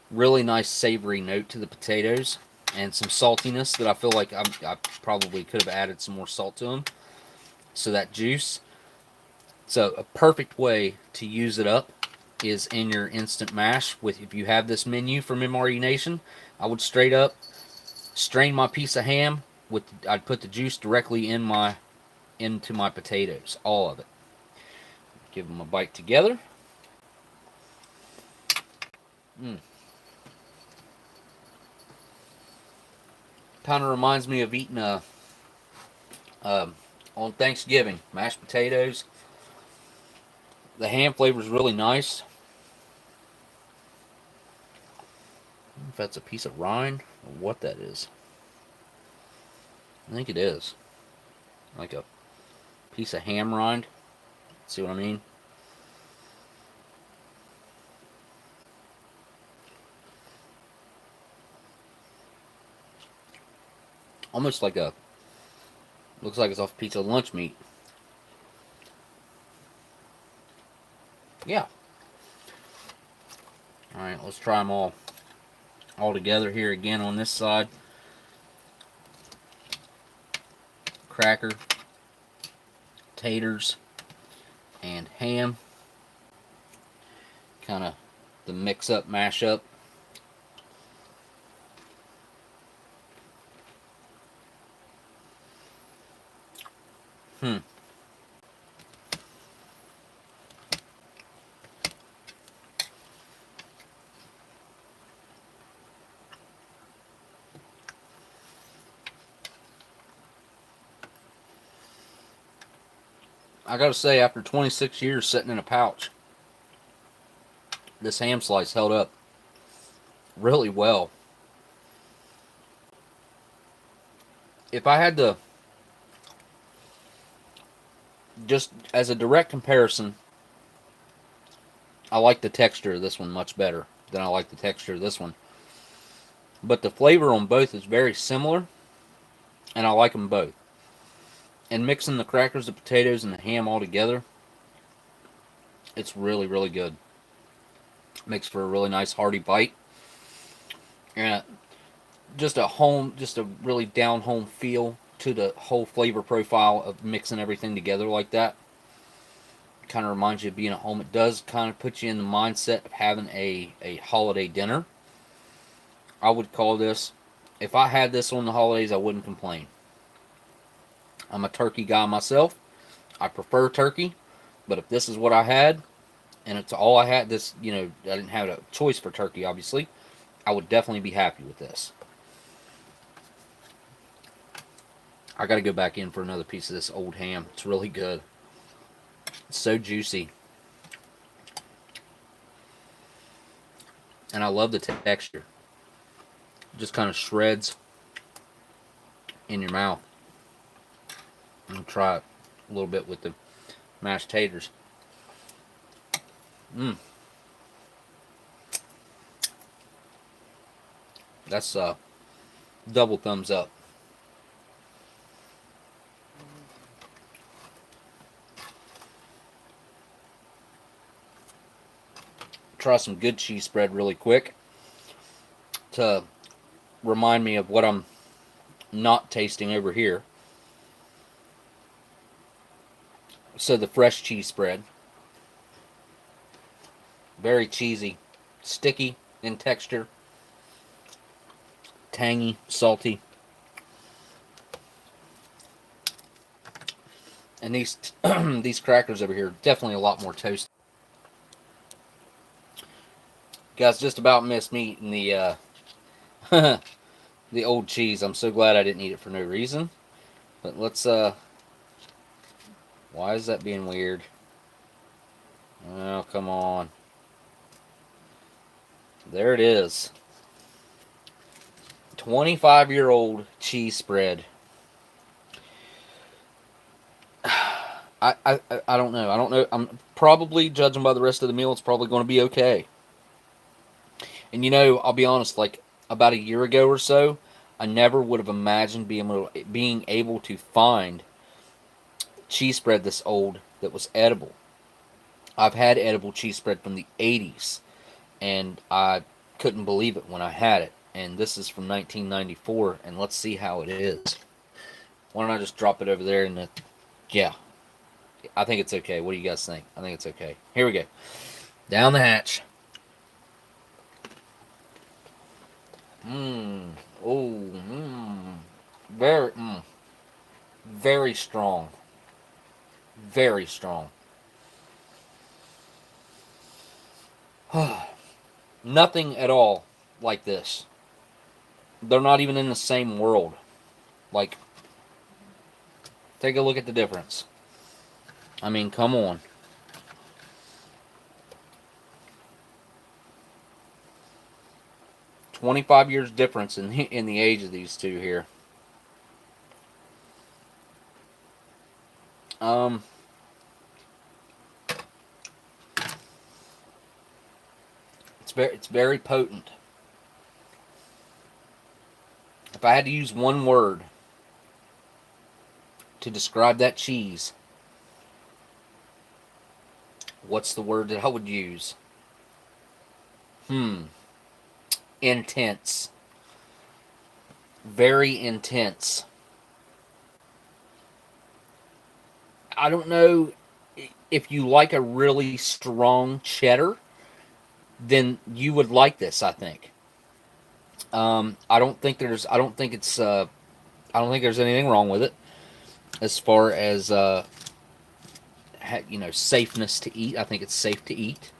really nice savory note to the potatoes and some saltiness that I feel like I probably could have added some more salt to them. So that juice. So a perfect way to use it up is in your instant mash. If you have this menu from MRE Nation, I would straight up strain my piece of ham. I'd put the juice directly into my potatoes, all of it. Give them a bite together. Kind of reminds me of eating on Thanksgiving, mashed potatoes. The ham flavor is really nice. I don't know if that's a piece of rind or what that is. I think it is. Like a piece of ham rind. See what I mean? Almost like looks like it's off a piece of lunch meat. Yeah. Alright, let's try them all together here again on this side. Cracker, taters, and ham. Kind of the mix up, mash up. I gotta say, after 26 years sitting in a pouch, this ham slice held up really well. If I had to, just as a direct comparison, I like the texture of this one much better than I like the texture of this one. But the flavor on both is very similar, and I like them both. And mixing the crackers, the potatoes, and the ham all together, it's really, really good. Makes for a really nice hearty bite. And just a really down home feel to the whole flavor profile of mixing everything together like that. Kind of reminds you of being at home. It does kind of put you in the mindset of having a holiday dinner. I would call this, if I had this on the holidays, I wouldn't complain. I'm a turkey guy myself. I prefer turkey, but if this is what I had, and it's all I had, I didn't have a choice for turkey, obviously, I would definitely be happy with this. I got to go back in for another piece of this old ham. It's really good. It's so juicy. And I love the texture. It just kind of shreds in your mouth. I'm going to try it a little bit with the mashed taters. That's double thumbs up. Try some good cheese spread really quick to remind me of what I'm not tasting over here. So the fresh cheese spread, very cheesy, sticky in texture, tangy, salty. And these these crackers over here, definitely a lot more toasty. Guys, just about missed me eating the the old cheese. I'm so glad I didn't eat it for no reason. But let's why is that being weird? Oh, come on. There it is. 25-year-old cheese spread. I don't know. I don't know. I'm probably, judging by the rest of the meal, it's probably going to be okay. And you know, I'll be honest, like about a year ago or so, I never would have imagined being able to find cheese spread this old that was edible. I've had edible cheese spread from the 80s, and I couldn't believe it when I had it. And this is from 1994, and let's see how it is. Why don't I just drop it over there in the... Yeah. I think it's okay. What do you guys think? I think it's okay. Here we go. Down the hatch. Oh, very, very strong. Very strong. Nothing at all like this. They're not even in the same world. Like, take a look at the difference. I mean, come on. $25 years difference in the age of these two here. It's very potent. If I had to use one word to describe that cheese, what's the word that I would use? Intense. Very intense. I don't know if you like a really strong cheddar, then you would like this, I think. I don't think there's anything wrong with it as far as safeness to eat. I think it's safe to eat.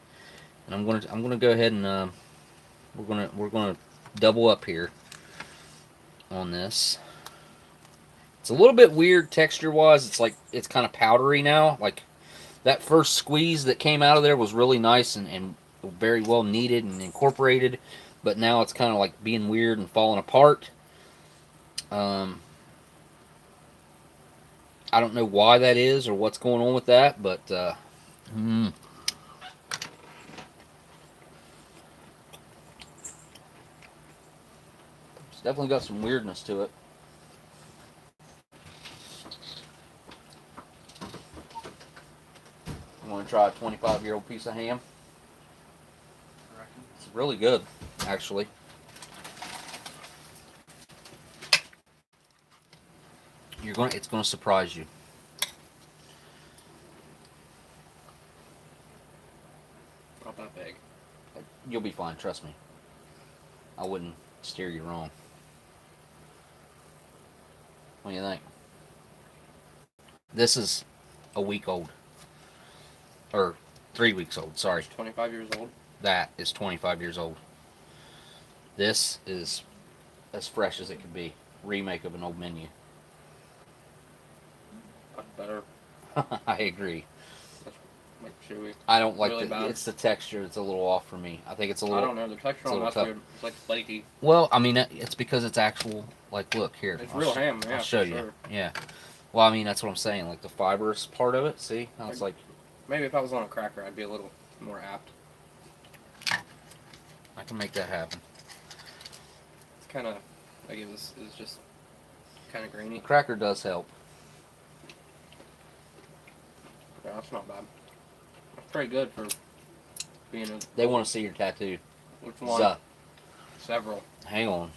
And I'm gonna go ahead and we're gonna double up here on this. It's a little bit weird texture wise. It's like it's kind of powdery now. Like that first squeeze that came out of there was really nice and very well kneaded and incorporated, but now it's kind of like being weird and falling apart. I don't know why that is or what's going on with that, but it's definitely got some weirdness to it. You want to try a 25-year-old piece of ham? It's really good, actually. It's gonna surprise you. Not that big. You'll be fine, trust me. I wouldn't steer you wrong. What do you think? This is a week old. Or 3 weeks old, sorry. 25 years old? That is 25 years old. This is as fresh as it could be. Remake of an old menu. better. I agree. That's like chewy. I don't like Really the. bad. It's the texture that's a little off for me. I think it's a I little. don't know. The texture it's a on little that's tough. weird. It's like flaky. Well, I mean, it's because it's actual. Like, look here. It's real ham. Yeah, I'll show for you. sure. Yeah. Well, I mean, that's what I'm saying. Like the fibrous part of it. See how it's like. Maybe if I was on a cracker, I'd be a little more apt. I can make that happen. It's kind of like it was just kind of grainy. The cracker does help. Yeah, that's not bad. That's pretty good for being a. They want to see your tattoo. Which one? Zuh. Several. Hang on.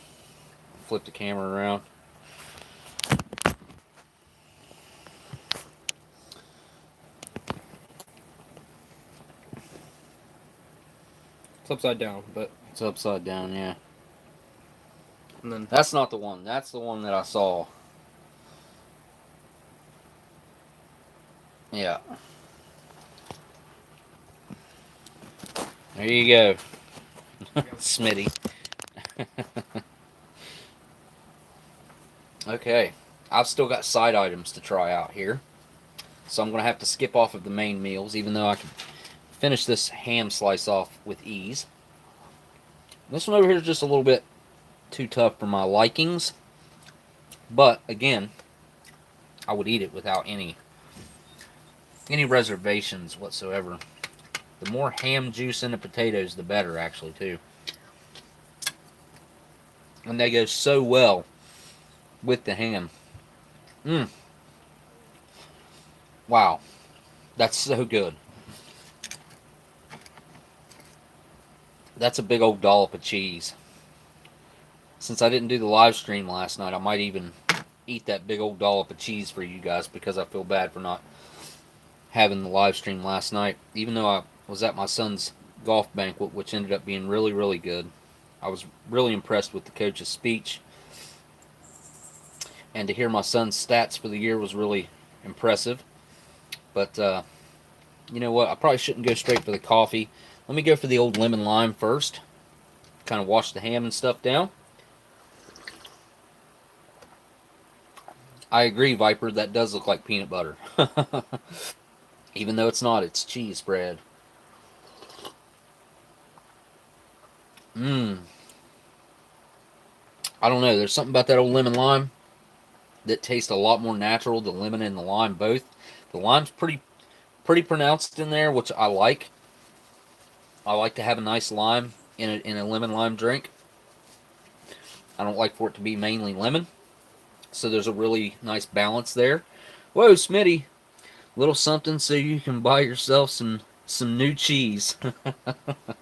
Flip the camera around. It's upside down, but It's upside down, yeah. and then That's not the one. That's the one that I saw. Yeah. There you go. Smitty. Okay. I've still got side items to try out here. So I'm going to have to skip off of the main meals, even though I can finish this ham slice off with ease. This one over here is just a little bit too tough for my likings. But, again, I would eat it without any reservations whatsoever. The more ham juice in the potatoes, the better, actually, too. And they go so well with the ham. Mmm. Wow. That's so good. That's a big old dollop of cheese. Since I didn't do the live stream last night, I might even eat that big old dollop of cheese for you guys because I feel bad for not having the live stream last night. Even though I was at my son's golf banquet, which ended up being really, really good. I was really impressed with the coach's speech. And to hear my son's stats for the year was really impressive. But, you know what? I probably shouldn't go straight for the coffee. Let me go for the old lemon lime first. Kind of wash the ham and stuff down. I agree, Viper. That does look like peanut butter. Even though it's not, it's cheese spread. Mmm. I don't know. There's something about that old lemon lime that tastes a lot more natural. The lemon and the lime both. The lime's pretty pronounced in there, which I like. I like to have a nice lime in a lemon lime drink. I don't like for it to be mainly lemon. So there's a really nice balance there. Whoa, Smitty. Little something so you can buy yourself some new cheese.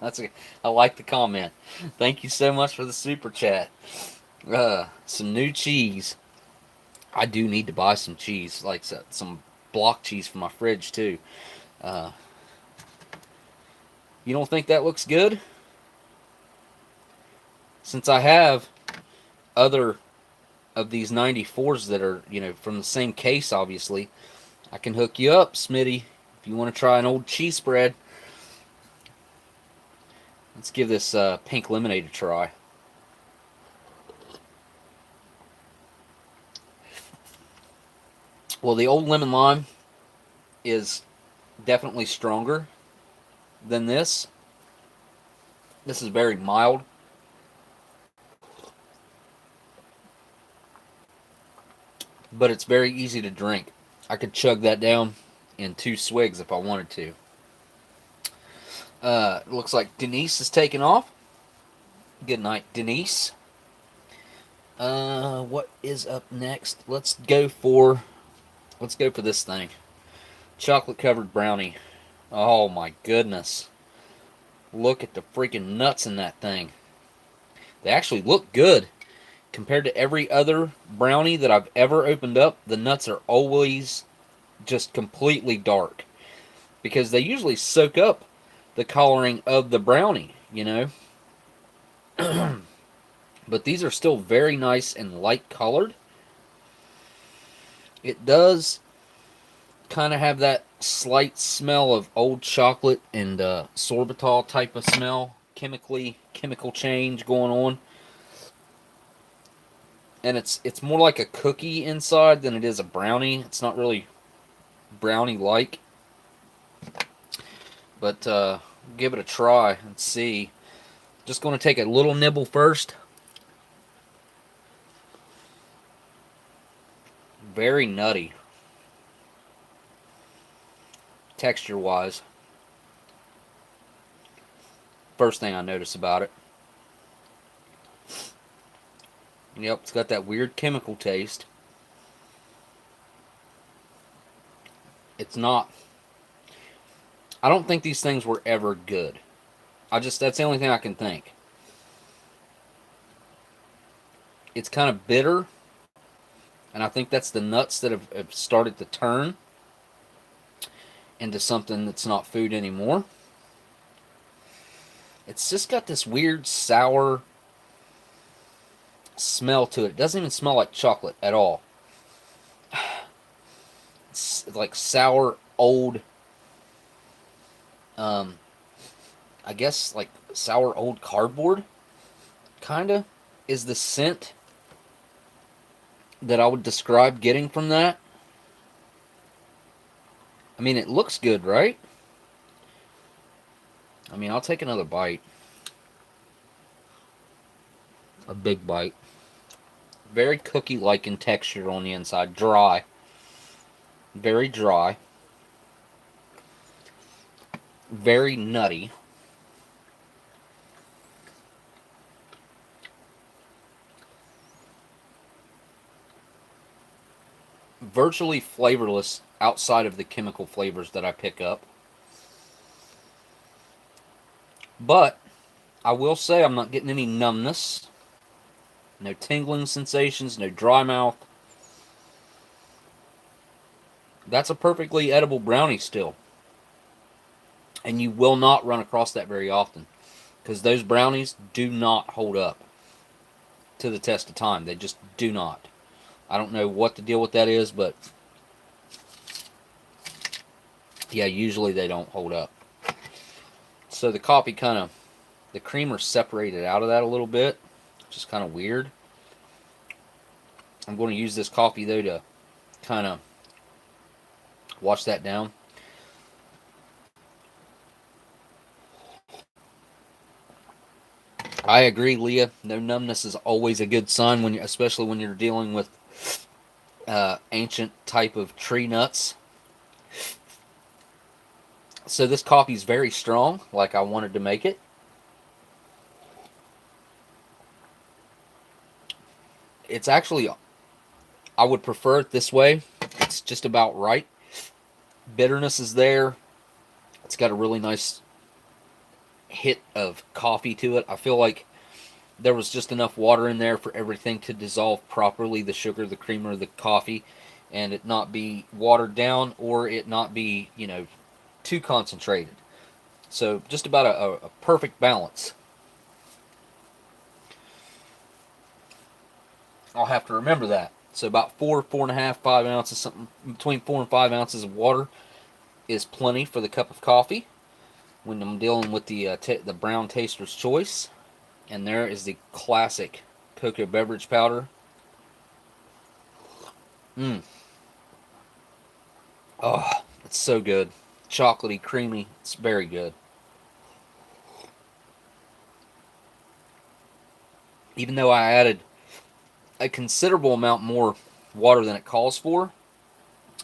I like the comment. Thank you so much for the super chat. Some new cheese. I do need to buy some cheese, like some block cheese for my fridge too. You don't think that looks good? Since I have other of these 94s that are, you know, from the same case, obviously, I can hook you up, Smitty, if you want to try an old cheese spread. Let's give this pink lemonade a try. Well, the old lemon lime is definitely stronger than this. This is very mild. But it's very easy to drink. I could chug that down in 2 swigs if I wanted to. Looks like Denise is taking off. Good night, Denise. What is up next? Let's go for this thing. Chocolate covered brownie. Oh my goodness. Look at the freaking nuts in that thing. They actually look good. Compared to every other brownie that I've ever opened up, the nuts are always just completely dark. Because they usually soak up the coloring of the brownie, you know. But these are still very nice and light colored. It does kind of have that slight smell of old chocolate and sorbitol type of smell. Chemical change going on. And it's more like a cookie inside than it is a brownie. It's not really brownie-like. But give it a try and see. Just going to take a little nibble first. Very nutty. Texture-wise. First thing I notice about it. Yep, it's got that weird chemical taste. It's not... I don't think these things were ever good. That's the only thing I can think. It's kind of bitter, and I think that's the nuts that have started to turn into something that's not food anymore. It's just got this weird sour smell to it. It doesn't even smell like chocolate at all. It's like sour, old, I guess like sour old cardboard, kinda, is the scent that I would describe getting from that. I mean, it looks good, right? I mean, I'll take another bite. A big bite. Very cookie-like in texture on the inside. Dry. Very dry. Very nutty. Virtually flavorless outside of the chemical flavors that I pick up. But I will say I'm not getting any numbness. No tingling sensations, no dry mouth. That's a perfectly edible brownie still. And you will not run across that very often. Because those brownies do not hold up to the test of time. They just do not. I don't know what the deal with that is, but yeah, usually they don't hold up. So the coffee kind of, the creamer separated out of that a little bit, which is kind of weird. I'm going to use this coffee though to kind of wash that down. I agree, Leah. No numbness is always a good sign, when especially when you're dealing with ancient type of tree nuts. So this coffee is very strong, like I wanted to make it. It's actually, I would prefer it this way. It's just about right. Bitterness is there. It's got a really nice hit of coffee to it. I feel like there was just enough water in there for everything to dissolve properly, the sugar, the creamer, the coffee, and it not be watered down or it not be, you know, too concentrated. So just about a perfect balance. I'll have to remember that. So about 4.5, 5 ounces, something between 4 and 5 ounces of water is plenty for the cup of coffee when I'm dealing with the brown taster's choice. And there is the classic cocoa beverage powder. Oh, it's so good. Chocolatey, creamy. It's very good. Even though I added a considerable amount more water than it calls for,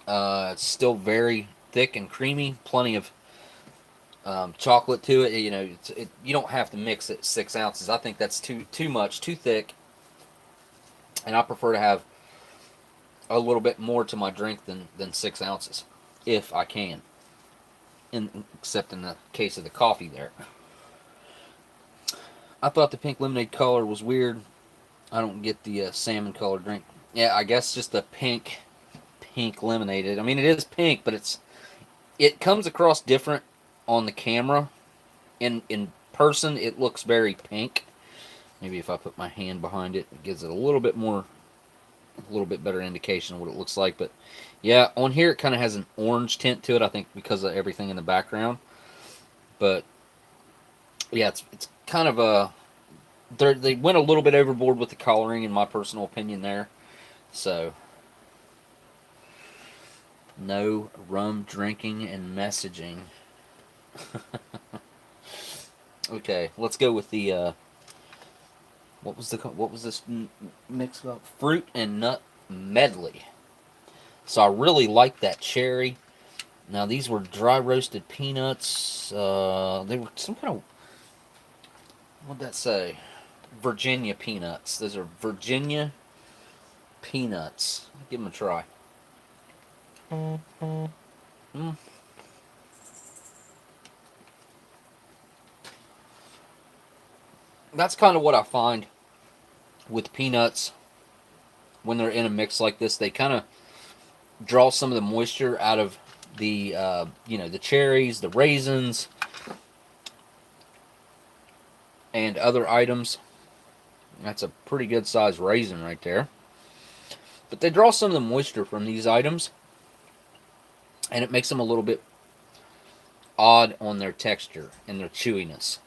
it's still very thick and creamy. Plenty of chocolate to it. You know, you don't have to mix it 6 ounces. I think that's too much, too thick. And I prefer to have a little bit more to my drink than 6 ounces, if I can. Except in the case of the coffee there. I thought the pink lemonade color was weird. I don't get the salmon colored drink. Yeah, I guess just the pink lemonade. I mean, it is pink, but it comes across different on the camera. In person, it looks very pink. Maybe if I put my hand behind it, it gives it a little bit better indication of what it looks like. But yeah, on here it kind of has an orange tint to it, I think because of everything in the background. But yeah, it's kind of a... They went a little bit overboard with the coloring, in my personal opinion there. So No rum drinking and messaging. Okay, let's go with the what was this mix about? Fruit and nut medley. So I really like that cherry. Now these were dry roasted peanuts. They were some kind of, what'd that say? Virginia peanuts. Those are Virginia peanuts. Give them a try. Mm. That's kind of what I find with peanuts when they're in a mix like this. They kind of draw some of the moisture out of the the cherries, the raisins, and other items. That's a pretty good sized raisin right there. But they draw some of the moisture from these items, and it makes them a little bit odd on their texture and their chewiness.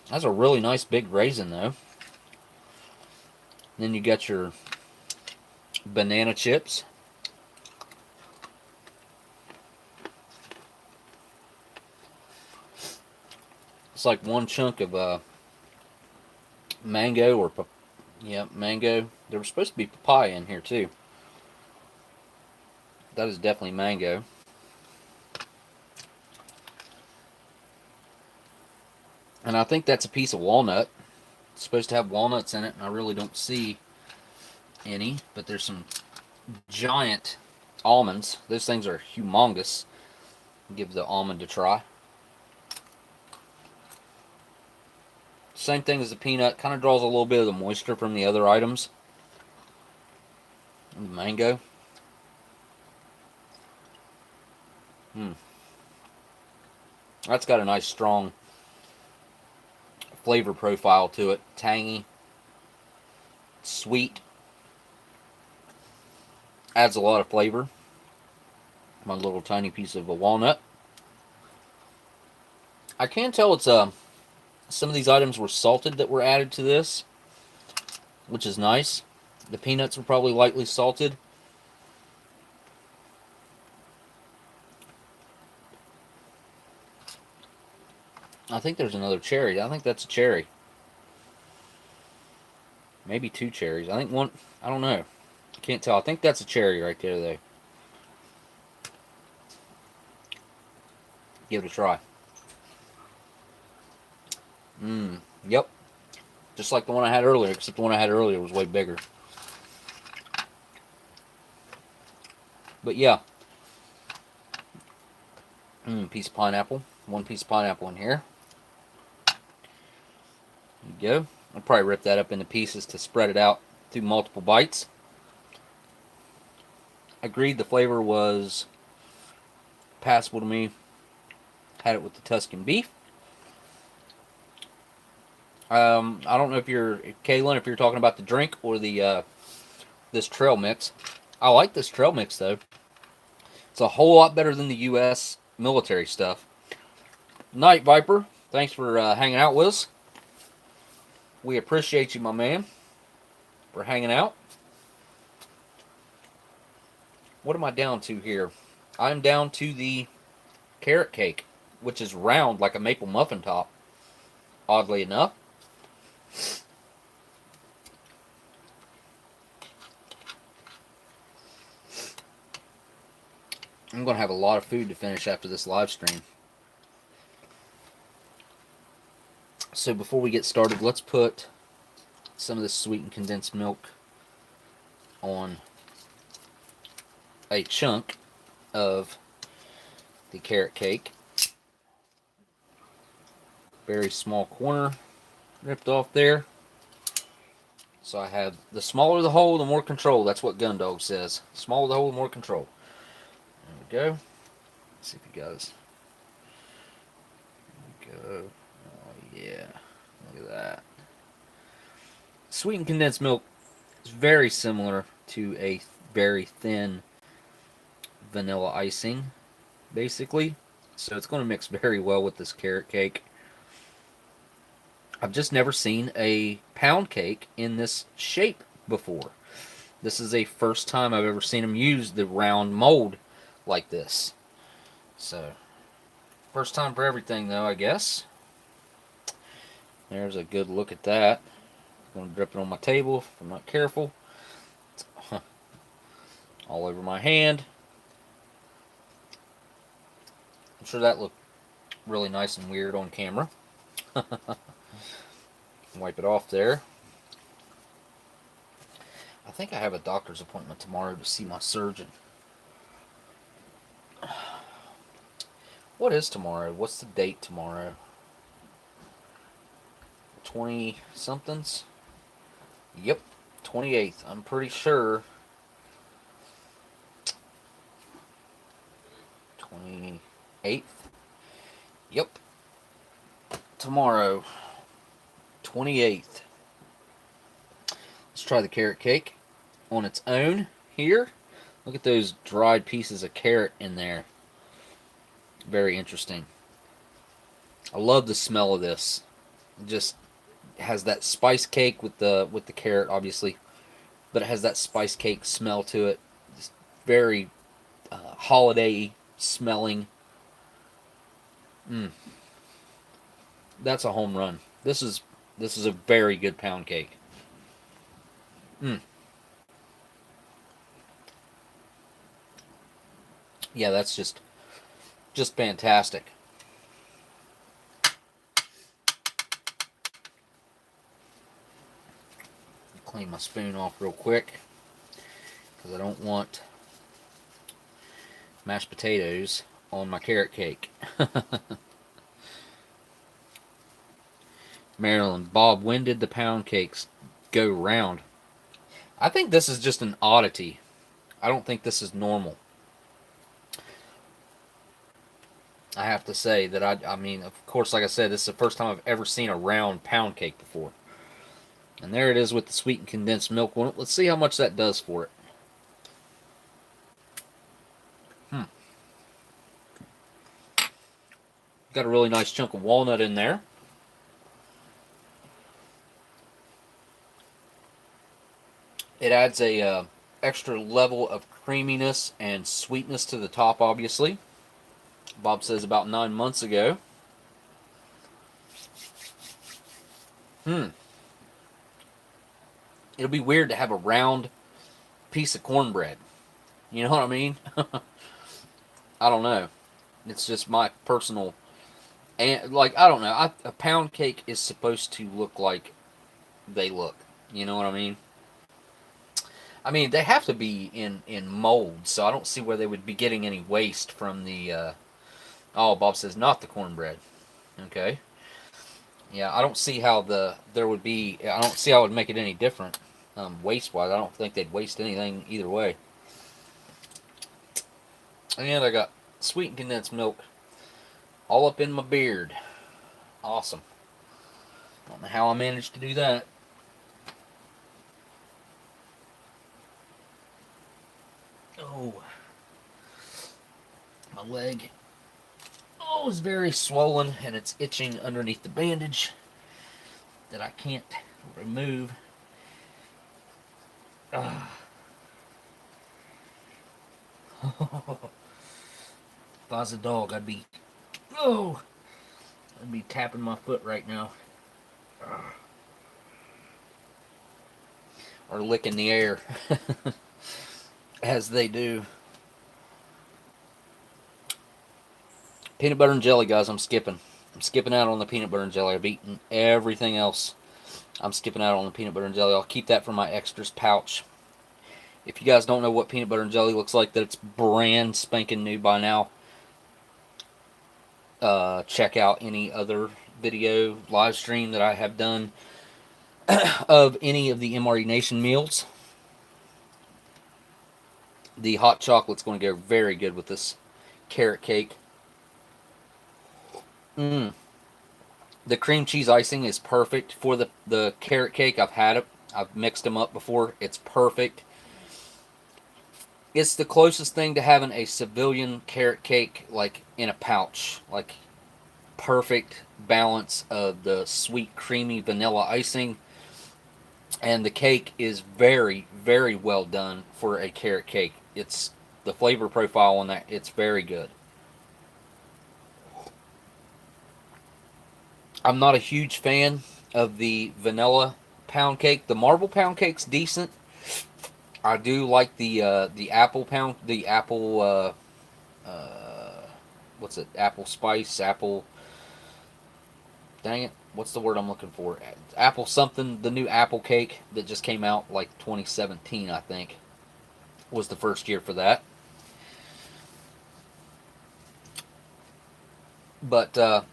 That's a really nice big raisin though. Then you got your banana chips. It's like one chunk of mango or mango. There was supposed to be papaya in here too. That is definitely mango. And I think that's a piece of walnut. It's supposed to have walnuts in it, and I really don't see any. But there's some giant almonds. Those things are humongous. Give the almond a try. Same thing as the peanut. Kind of draws a little bit of the moisture from the other items. And the mango. That's got a nice strong flavor profile to it. Tangy. Sweet. Adds a lot of flavor. My little tiny piece of a walnut. I can tell it's some of these items were salted that were added to this, which is nice. The peanuts were probably lightly salted. I think there's another cherry. I think that's a cherry. Maybe two cherries. I think one, I don't know. I can't tell. I think that's a cherry right there, though. Give it a try. Yep. Just like the one I had earlier, except the one I had earlier was way bigger. But yeah. Piece of pineapple. One piece of pineapple in here. There you go. I'll probably rip that up into pieces to spread it out through multiple bites. Agreed, the flavor was passable to me. Had it with the Tuscan beef. I don't know if you're, Kaylin, if you're talking about the drink or the this trail mix. I like this trail mix, though. It's a whole lot better than the U.S. military stuff. Night Viper, thanks for hanging out with us. We appreciate you, my man, for hanging out. What am I down to here? I'm down to the carrot cake, which is round like a maple muffin top, oddly enough. I'm going to have a lot of food to finish after this live stream. So before we get started, let's put some of this sweetened condensed milk on a chunk of the carrot cake. Very small corner ripped off there. So I have, the smaller the hole, the more control. That's what Gundog says. The smaller the hole, the more control. There we go. Let's see if you guys. There we go. Oh yeah. Look at that. Sweetened condensed milk is very similar to a very thin vanilla icing, basically. So it's going to mix very well with this carrot cake. I've just never seen a pound cake in this shape before. This is a first time I've ever seen them use the round mold like this. So, first time for everything though, I guess. There's a good look at that. I'm going to drip it on my table if I'm not careful. It's all over my hand. I'm sure that looked really nice and weird on camera. Wipe it off there. I think I have a doctor's appointment tomorrow to see my surgeon. What is tomorrow? What's the date tomorrow? 20 somethings? Yep, 28th. I'm pretty sure. 28th? Yep. Tomorrow, 28th. Let's try the carrot cake on its own here. Look at those dried pieces of carrot in there. Very interesting. I love the smell of this. It just has that spice cake with the carrot, obviously, but it has that spice cake smell to it. Just very holiday smelling. That's a home run. This is a very good pound cake. Yeah, that's just fantastic. Clean my spoon off real quick because I don't want mashed potatoes on my carrot cake. Marilyn, Bob, when did the pound cakes go round? I think this is just an oddity. I don't think this is normal. I have to say that I mean, of course, like I said, this is the first time I've ever seen a round pound cake before. And there it is with the sweetened condensed milk one. Let's see how much that does for it. Got a really nice chunk of walnut in there. It adds a extra level of creaminess and sweetness to the top, obviously. Bob says about 9 months ago. It'll be weird to have a round piece of cornbread. You know what I mean? I don't know. It's just my personal... And, like, I don't know. A pound cake is supposed to look like they look. You know what I mean? I mean, they have to be in mold, so I don't see where they would be getting any waste from the... Oh, Bob says not the cornbread. Okay. Yeah, I don't see how there would be... I don't see how it would make it any different. Waste-wise, I don't think they'd waste anything either way. And I got sweetened condensed milk all up in my beard. Awesome. I don't know how I managed to do that. Oh. My leg. Oh, it's very swollen and it's itching underneath the bandage that I can't remove. If I was a dog, I'd be tapping my foot right now. Or licking the air. As they do. Peanut butter and jelly, guys, I'm skipping. I'm skipping out on the peanut butter and jelly. I've eaten everything else. I'm skipping out on the peanut butter and jelly. I'll keep that for my extras pouch. If you guys don't know what peanut butter and jelly looks like, that it's brand spanking new by now. Check out any other video live stream that I have done of any of the MRE Nation meals. The hot chocolate's going to go very good with this carrot cake. The cream cheese icing is perfect for the carrot cake. I've had it. I've mixed them up before. It's perfect. It's the closest thing to having a civilian carrot cake, like in a pouch. Like perfect balance of the sweet, creamy vanilla icing and the cake is very, very well done for a carrot cake. It's the flavor profile on that. It's very good. I'm not a huge fan of the vanilla pound cake. The marble pound cake's decent. I do like the apple pound, the apple what's it? Apple spice, apple. Dang it, what's the word I'm looking for? Apple something. The new apple cake that just came out like 2017, I think, was the first year for that. But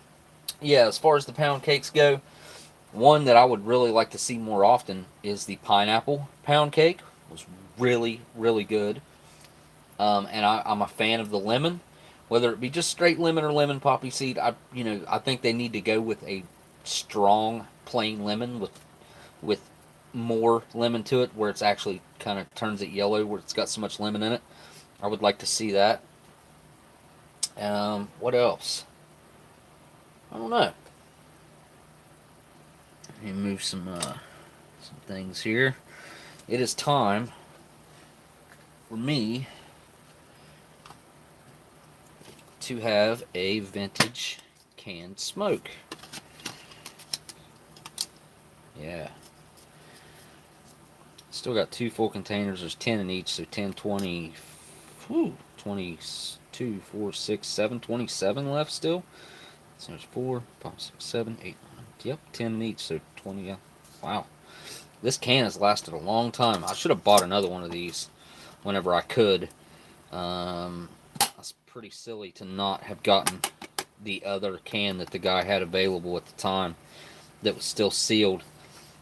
yeah, as far as the pound cakes go, one that I would really like to see more often is the pineapple pound cake. It was really, really good. And I'm a fan of the lemon, whether it be just straight lemon or lemon poppy seed. I think they need to go with a strong plain lemon with more lemon to it, where it's actually kind of turns it yellow, where it's got so much lemon in it. I would like to see that. What else? I don't know. Let me move some things here. It is time for me to have a vintage canned smoke. Yeah. Still got 2 full containers. There's 10 in each, so 10, 20, 22, 4, 6, 7, 27 left still. So there's 4, 5, 6, 7, 8, 9. Yep, 10 in each, so 20. Yeah. Wow. This can has lasted a long time. I should have bought another one of these whenever I could. That's pretty silly to not have gotten the other can that the guy had available at the time that was still sealed.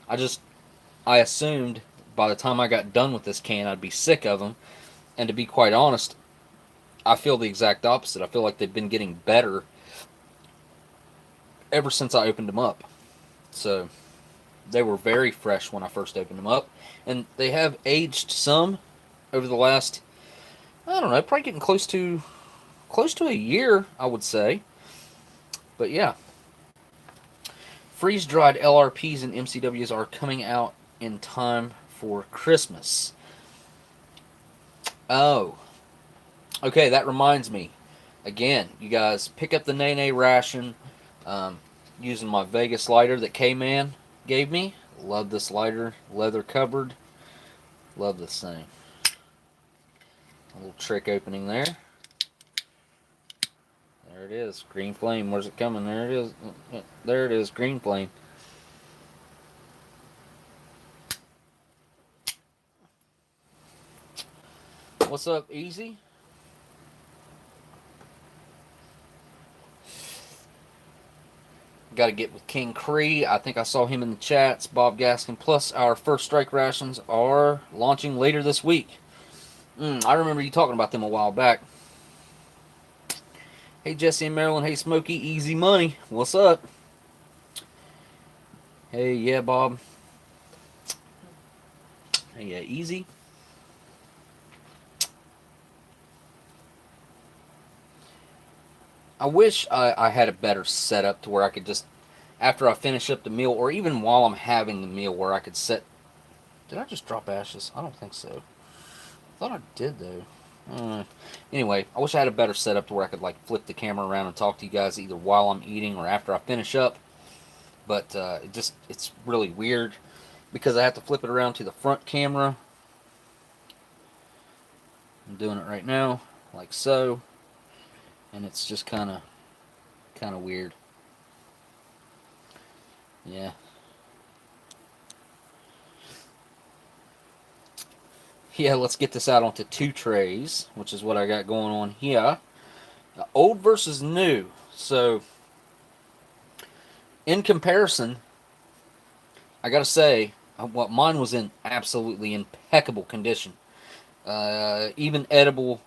I assumed by the time I got done with this can, I'd be sick of them. And to be quite honest, I feel the exact opposite. I feel like they've been getting better ever since I opened them up. So they were very fresh when I first opened them up, and they have aged some over the last, I don't know, probably getting close to a year, I would say. But yeah, freeze dried LRPs and MCWs are coming out in time for Christmas. Oh, okay, that reminds me. Again, you guys pick up the Nene ration um, using my Vegas lighter that K-Man gave me. Love this lighter, leather covered. Love this thing. A little trick opening there. There it is, green flame. Where's it coming? There it is. There it is, green flame. What's up, Easy? Got to get with King Cree. I think I saw him in the chats. Bob Gaskin. Plus, our first strike rations are launching later this week. I remember you talking about them a while back. Hey, Jesse and Marilyn. Hey, Smokey. Easy Money. What's up? Hey, yeah, Bob. Hey, yeah, Easy. I wish I had a better setup to where I could just, after I finish up the meal, or even while I'm having the meal, where I could set. Did I just drop ashes? I don't think so. I thought I did, though. Anyway, I wish I had a better setup to where I could like flip the camera around and talk to you guys either while I'm eating or after I finish up. But it's really weird because I have to flip it around to the front camera. I'm doing it right now, like so, and it's just kind of weird. Yeah. Yeah, let's get this out onto 2 trays, which is what I got going on here. Old versus new. So, in comparison, I gotta say, mine was in absolutely impeccable condition. Even edible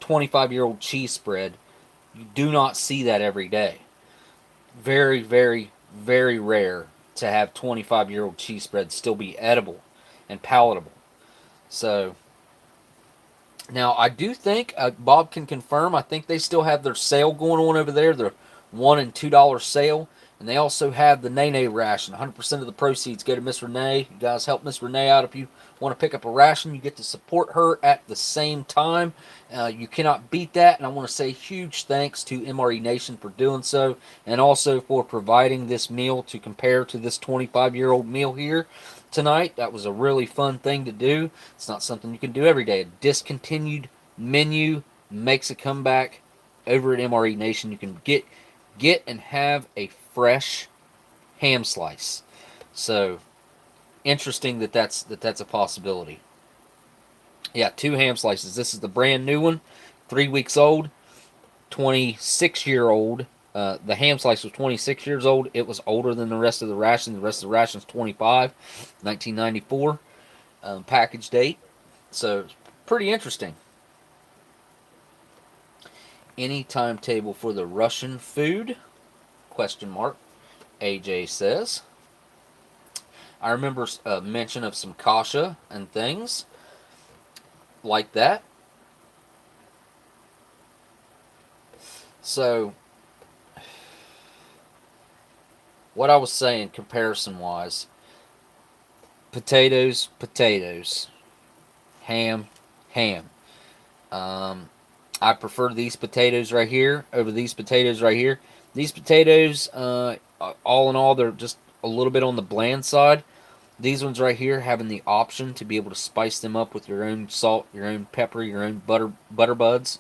25-year-old cheese spread, you do not see that every day. Very, very, very rare to have 25-year-old cheese spread still be edible and palatable. So, now I do think, Bob can confirm, I think they still have their sale going on over there, their $1 and $2 sale. And they also have the Nene ration. 100% of the proceeds go to Miss Renee. You guys help Miss Renee out. If you want to pick up a ration, you get to support her at the same time. You cannot beat that. And I want to say huge thanks to MRE Nation for doing so, and also for providing this meal to compare to this 25-year-old meal here tonight. That was a really fun thing to do. It's not something you can do every day. A discontinued menu makes a comeback over at MRE Nation. You can get and have a fresh ham slice. So interesting that's a possibility. Yeah, 2 ham slices. This is the brand new one, 3 weeks old, 26-year-old. The ham slice was 26 years old. It was older than the rest of the ration. The rest of the ration is 25, 1994 package date. So pretty interesting. Any timetable for the Russian food? Question mark. AJ says. I remember a mention of some kasha and things like that. So, what I was saying comparison-wise, potatoes, ham. I prefer these potatoes right here over these potatoes right here. These potatoes, all in all, they're just a little bit on the bland side. These ones right here, having the option to be able to spice them up with your own salt, your own pepper, your own butter buds,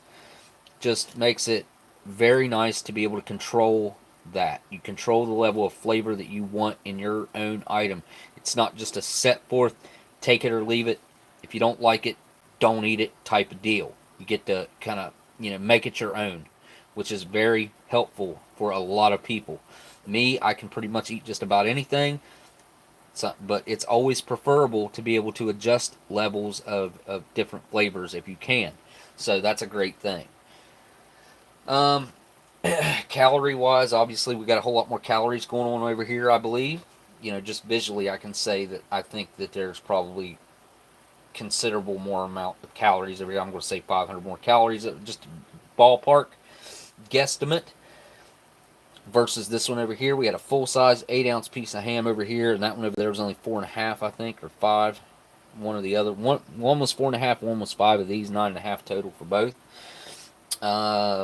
just makes it very nice to be able to control that. You control the level of flavor that you want in your own item. It's not just a set forth, take it or leave it. If you don't like it, don't eat it type of deal. You get to kind of, make it your own, which is very helpful for a lot of people. Me, I can pretty much eat just about anything, but it's always preferable to be able to adjust levels of different flavors if you can. So that's a great thing. Calorie-wise, obviously, we got a whole lot more calories going on over here, I believe. Just visually, I can say that I think that there's probably considerable more amount of calories over here. I'm going to say 500 more calories, just ballpark guesstimate. Versus this one over here, we had a full-size 8-ounce piece of ham over here, and that one over there was only 4.5, I think, or 5. One or the other. One was 4.5, one was 5 of these, 9.5 total for both.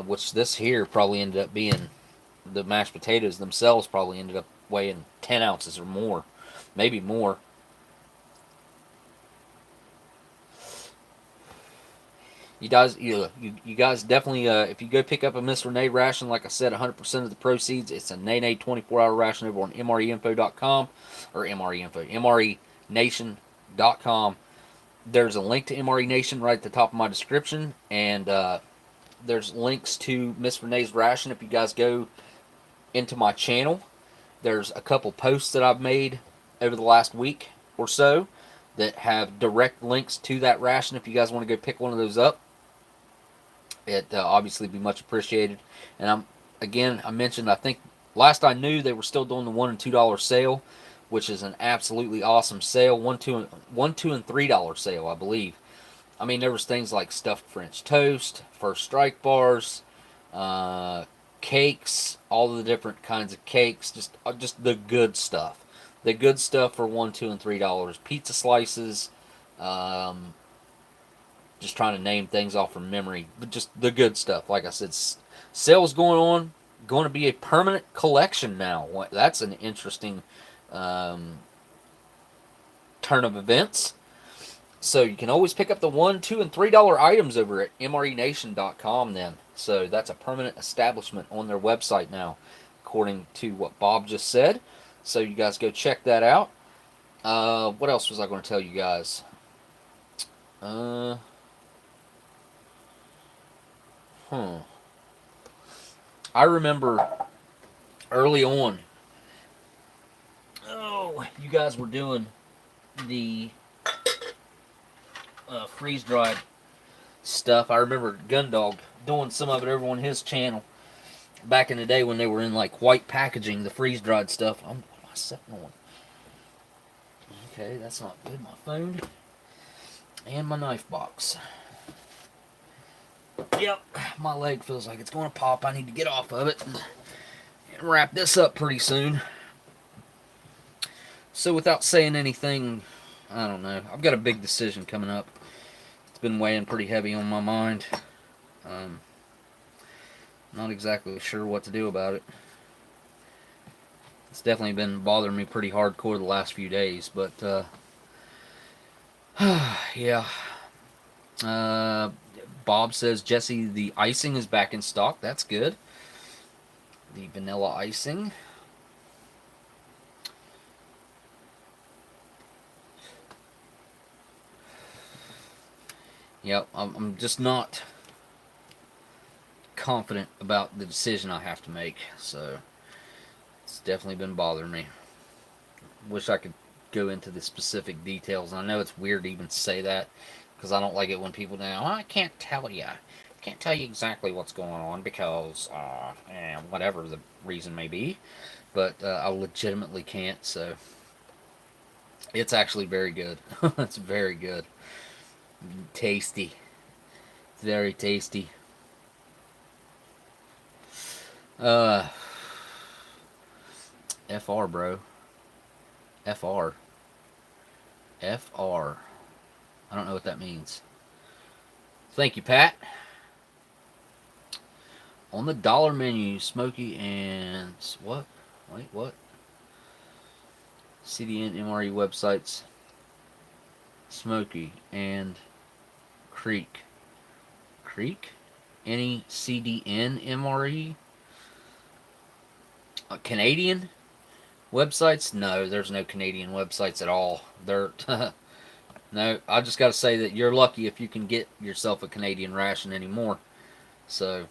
Which this here probably ended up being, the mashed potatoes themselves probably ended up weighing 10 ounces or more, maybe more. You guys definitely, if you go pick up a Miss Renee ration, like I said, 100% of the proceeds, it's a Nene 24-hour ration over on mreinfo.com, or mrenation.com. There's a link to MRE Nation right at the top of my description, and there's links to Miss Renee's ration. If you guys go into my channel, there's a couple posts that I've made over the last week or so that have direct links to that ration. If you guys want to go pick one of those up, it obviously be much appreciated. And I mentioned, I think last I knew they were still doing the $1 and $2 sale, which is an absolutely awesome sale. $1, $2, and $3 sale, I believe. I mean, there was things like stuffed French toast, First Strike bars, cakes, all the different kinds of cakes, just the good stuff. The good stuff for $1, $2, and $3. Pizza slices, just trying to name things off from memory, but just the good stuff. Like I said, sales going on, going to be a permanent collection now. That's an interesting turn of events. So you can always pick up the $1, $2, and $3 items over at mrenation.com then. So that's a permanent establishment on their website now, according to what Bob just said. So you guys go check that out. What else was I going to tell you guys? I remember early on, you guys were doing the freeze-dried stuff. I remember Gundog doing some of it over on his channel back in the day when they were in like white packaging, the freeze-dried stuff. What am I sitting on? Okay, that's not good. My phone and my knife box. Yep, my leg feels like it's going to pop. I need to get off of it. and wrap this up pretty soon. So without saying anything, I don't know. I've got a big decision coming up. It's been weighing pretty heavy on my mind. Not exactly sure what to do about it. It's definitely been bothering me pretty hardcore the last few days, but yeah. Bob says, Jesse, the icing is back in stock. That's good. The vanilla icing. Yep, I'm just not confident about the decision I have to make, so it's definitely been bothering me. Wish I could go into the specific details. I know it's weird to even say that because I don't like it when people know, I can't tell you. Can't tell you exactly what's going on because whatever the reason may be, but I legitimately can't. So it's actually very good. It's very good, tasty, very tasty. FR, bro. FR. FR. I don't know what that means. Thank you, Pat. On the dollar menu, Smokey and what? Wait, what? CDN MRE websites. Smokey and Creek. Creek? Any CDN MRE? Canadian websites? No, there's no Canadian websites at all. They're no. I just got to say that you're lucky if you can get yourself a Canadian ration anymore. So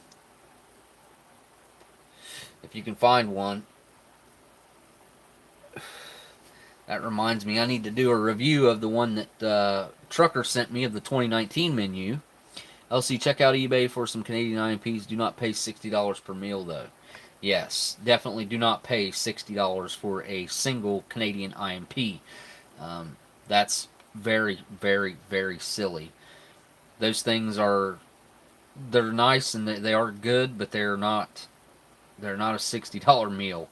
if you can find one, that reminds me, I need to do a review of the one that Trucker sent me of the 2019 menu. LC, check out eBay for some Canadian IMPs. Do not pay $60 per meal, though. Yes, definitely do not pay $60 for a single Canadian IMP. That's very, very, very silly. Those things they're nice and they are good, but they're not a $60 meal.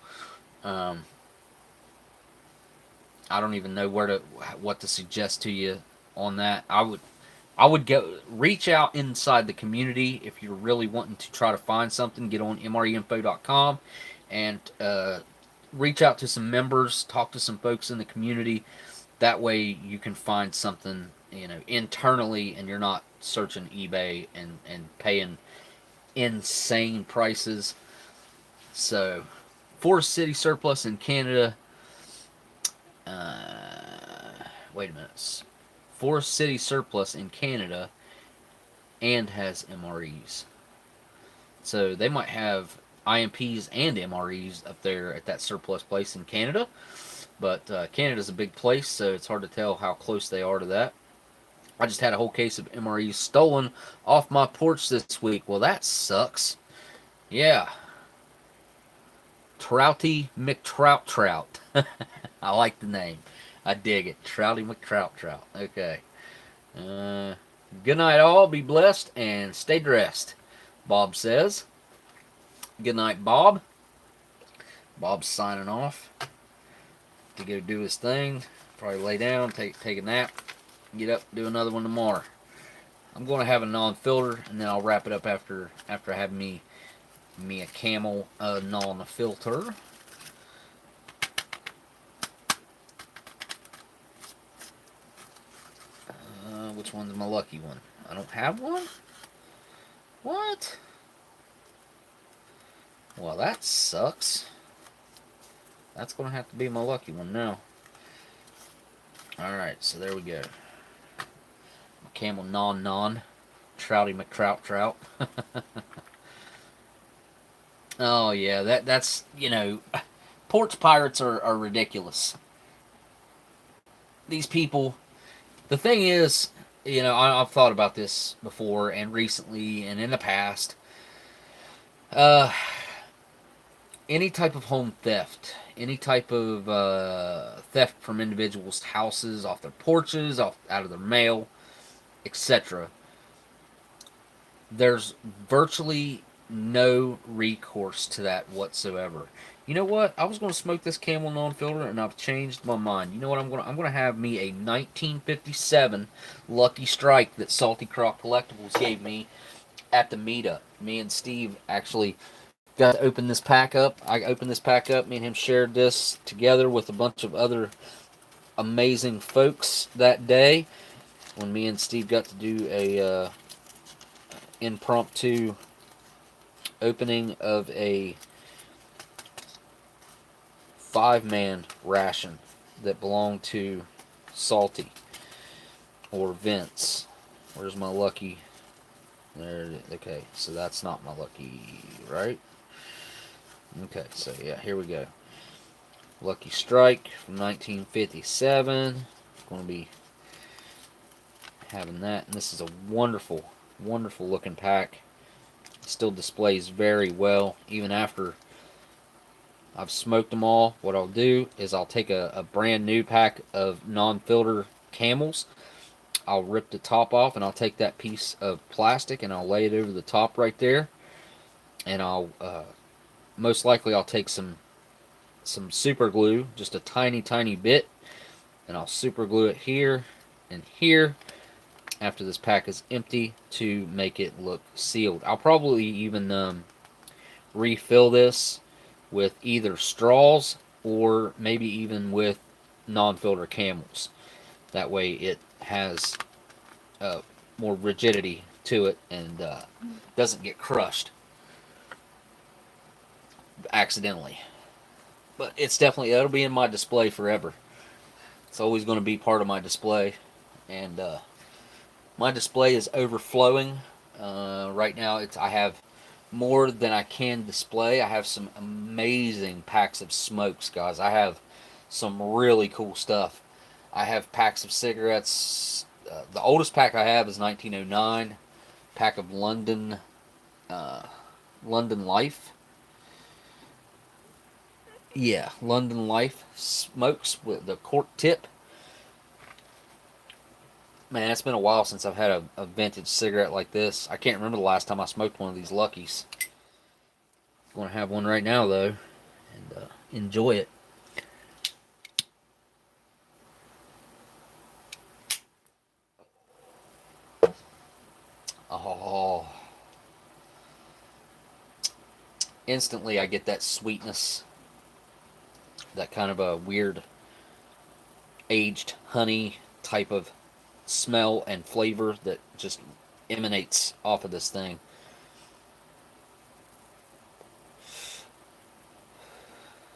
I don't even know what to suggest to you on that. I would go reach out inside the community if you're really wanting to try to find something. Get on mreinfo.com and reach out to some members, talk to some folks in the community. That way you can find something, internally, and you're not searching eBay and paying insane prices. So, Forest City surplus in Canada. Wait a minute. Forest City surplus in Canada and has MREs. So they might have IMPs and MREs up there at that surplus place in Canada. But Canada's a big place, so it's hard to tell how close they are to that. I just had a whole case of MREs stolen off my porch this week. Well, that sucks. Yeah. Trouty McTrout. I like the name. I dig it. Trouty McTrout. Okay. Good night, all. Be blessed and stay dressed, Bob says. Good night, Bob. Bob's signing off to go do his thing. Probably lay down, take a nap, get up, do another one tomorrow. I'm going to have a non-filter, and then I'll wrap it up after I have me a Camel non-filter. Which one's my lucky one? I don't have one? What? Well, that sucks. That's going to have to be my lucky one now. Alright, so there we go. Camel non. Trouty McTrout. Oh, yeah, that's, porch pirates are ridiculous. These people, the thing is, I've thought about this before and recently and in the past. Any type of home theft, any type of theft from individuals' houses, off their porches, out of their mail, etc. There's virtually no recourse to that whatsoever. You know what? I was going to smoke this Camel non-filter, and I've changed my mind. You know what? I'm going to have me a 1957 Lucky Strike that Salty Croc Collectibles gave me at the meetup. Me and Steve actually got to open this pack up. I opened this pack up. Me and him shared this together with a bunch of other amazing folks that day when me and Steve got to do a impromptu opening of a 5-man ration that belonged to Salty or Vince. Where's my lucky? There it is. Okay, so that's not my lucky, right? Okay, so yeah, here we go. Lucky Strike from 1957. Going to be having that, and this is a wonderful, wonderful looking pack. It still displays very well, even after I've smoked them all. What I'll do is I'll take a brand new pack of non-filter Camels. I'll rip the top off, and I'll take that piece of plastic and I'll lay it over the top right there. And I'll most likely I'll take some super glue, just a tiny bit, and I'll super glue it here and here after this pack is empty to make it look sealed. I'll probably even refill this with either straws or maybe even with non-filter Camels. That way it has more rigidity to it and doesn't get crushed accidentally. But it's definitely, that'll be in my display forever. It's always going to be part of my display. And my display is overflowing. Right now I have more than I can display. I have some amazing packs of smokes, guys. I have some really cool stuff. I have packs of cigarettes. The oldest pack I have is 1909. Pack of London Life. Yeah, London Life smokes with the cork tip. Man, it's been a while since I've had a vintage cigarette like this. I can't remember the last time I smoked one of these Luckies. I'm going to have one right now, though, and enjoy it. Oh. Instantly, I get that sweetness. That kind of a weird aged honey type of smell and flavor that just emanates off of this thing.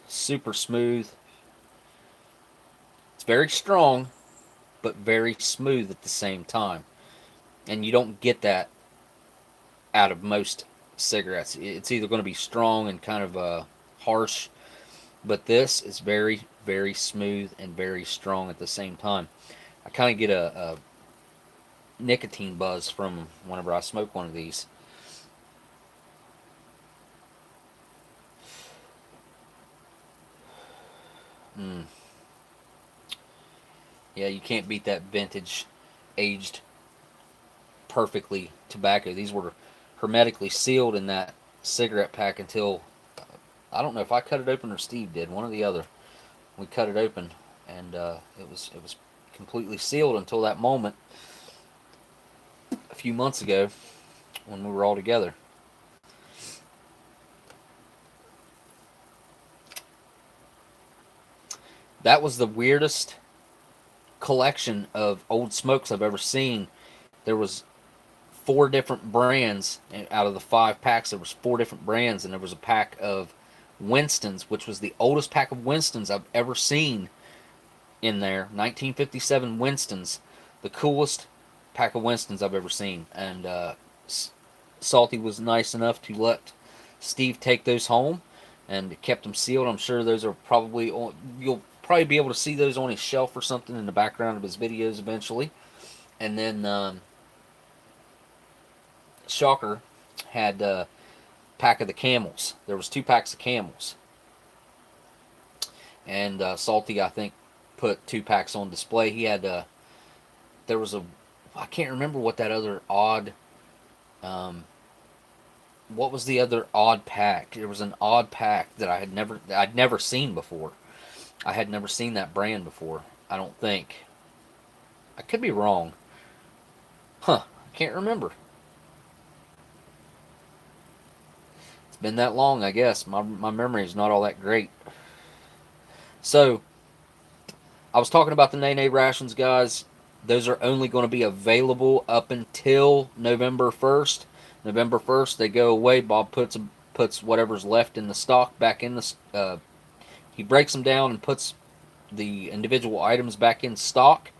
Super smooth. It's very strong, but very smooth at the same time. And you don't get that out of most cigarettes. It's either going to be strong and kind of harsh, but this is very, very smooth and very strong at the same time. I kind of get a nicotine buzz from whenever I smoke one of these. Yeah, you can't beat that vintage, aged perfectly tobacco. These were hermetically sealed in that cigarette pack until I don't know if I cut it open or Steve did, one or the other. We cut it open, and it was completely sealed until that moment a few months ago when we were all together. That was the weirdest collection of old smokes I've ever seen. There was 4 different brands out of the 5 packs. There was 4 different brands, and there was a pack of Winston's, which was the oldest pack of Winston's I've ever seen in there. 1957 Winston's, the coolest pack of Winston's I've ever seen. And Salty was nice enough to let Steve take those home and kept them sealed. I'm sure those are probably you'll probably be able to see those on his shelf or something in the background of his videos eventually. And then Shocker had a pack of the Camels. There was 2 packs of Camels. And Salty, I think, put 2 packs on display. He had there was I can't remember what that other odd what was the other odd pack? There was an odd pack that I'd never seen before. I had never seen that brand before. I don't think. I could be wrong. Huh? I can't remember. It's been that long, I guess. My memory is not all that great. So I was talking about the Nene rations, guys. Those are only going to be available up until November 1st. November 1st, they go away. Bob puts whatever's left in the stock back in the. He breaks them down and puts the individual items back in stock.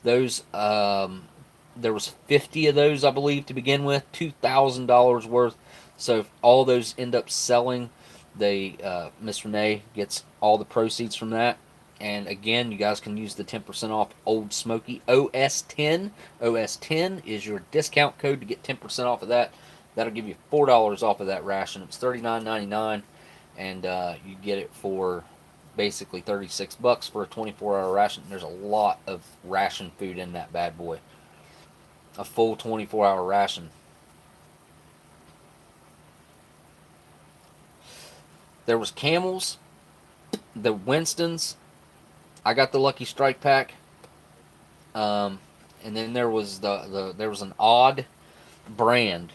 Those there was 50 of those, I believe, to begin with, $2,000 worth. So if all those end up selling, they Miss Renee gets all the proceeds from that. And again, you guys can use the 10% off Oldsmokey OS10. OS10 is your discount code to get 10% off of that. That'll give you $4 off of that ration. It's $39.99, and you get it for basically $36 for a 24-hour ration. There's a lot of ration food in that bad boy. A full 24-hour ration. There was Camels, the Winstons. I got the Lucky Strike pack. And then there was there was an odd brand.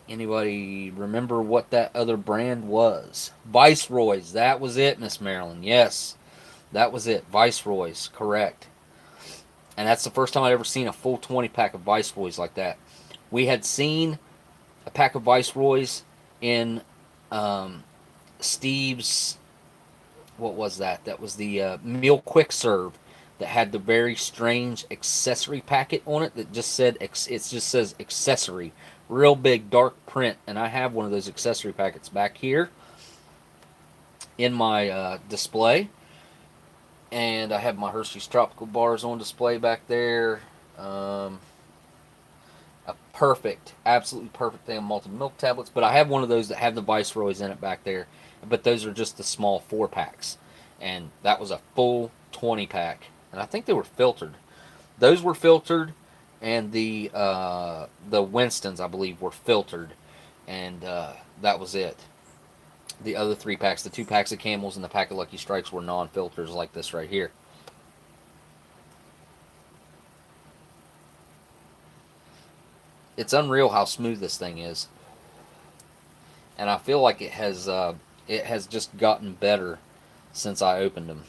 Anybody remember what that other brand was? Viceroys. That was it, Miss Marilyn. Yes, that was it. Viceroys. Correct. And that's the first time I'd ever seen a full 20 pack of Viceroys like that. We had seen a pack of Viceroys in Steve's. What was that? That was the Meal Quick Serve that had the very strange accessory packet on it that just said it just says accessory, real big dark print. And I have one of those accessory packets back here in my display. And I have my Hershey's Tropical Bars on display back there. A perfect, absolutely perfect thing of malted milk tablets. But I have one of those that have the Viceroys in it back there. But those are just the small 4-packs. And that was a full 20 pack. And I think they were filtered. Those were filtered. And the Winstons, I believe, were filtered. And that was it. The other 3 packs, the 2 packs of Camels and the pack of Lucky Strikes, were non-filters like this right here. It's unreal how smooth this thing is, and I feel like it has just gotten better since I opened them.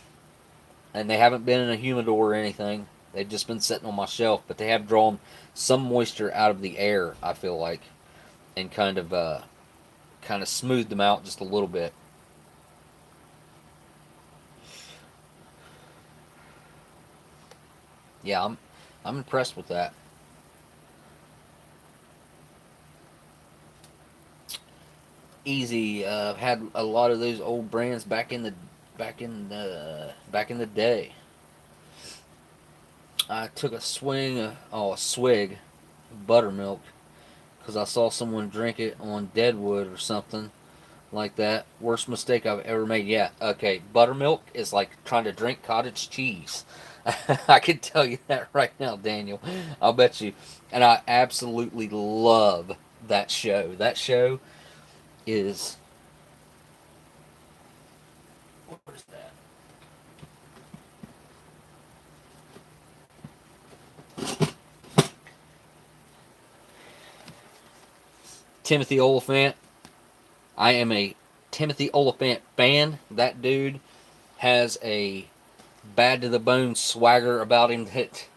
And they haven't been in a humidor or anything; they've just been sitting on my shelf. But they have drawn some moisture out of the air, I feel like, and kind of smoothed them out just a little bit. Yeah, I'm impressed with that. Easy. I've had a lot of those old brands back in the day. I took a swig of buttermilk because I saw someone drink it on Deadwood or something like that. Worst mistake I've ever made. Yeah, okay. Buttermilk is like trying to drink cottage cheese. I can tell you that right now, Daniel. I'll bet you. And I absolutely love that show. That show is. Where's that? Timothy Oliphant. I am a Timothy Oliphant fan. That dude has a bad to the bone swagger about him that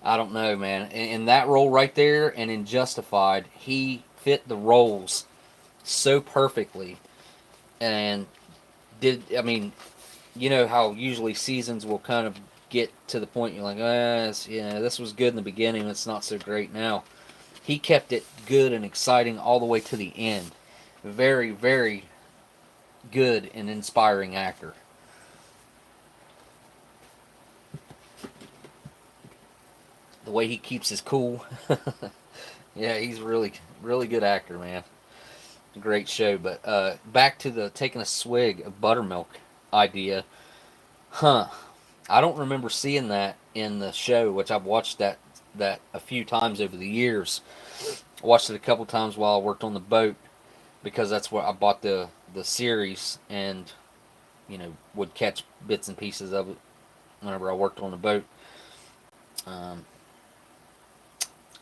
I don't know, man. In that role right there and in Justified, he fit the roles so perfectly. And I mean, you know how usually seasons will kind of get to the point you're like, this was good in the beginning, it's not so great now. He kept it good and exciting all the way to the end. Very, very good and inspiring actor. The way he keeps his cool. Yeah, he's really, really good actor, man. Great show. But back to the taking a swig of buttermilk idea. Huh. I don't remember seeing that in the show, which I've watched that a few times over the years. I watched it a couple times while I worked on the boat because that's where I bought the series, and would catch bits and pieces of it whenever I worked on the boat. Um,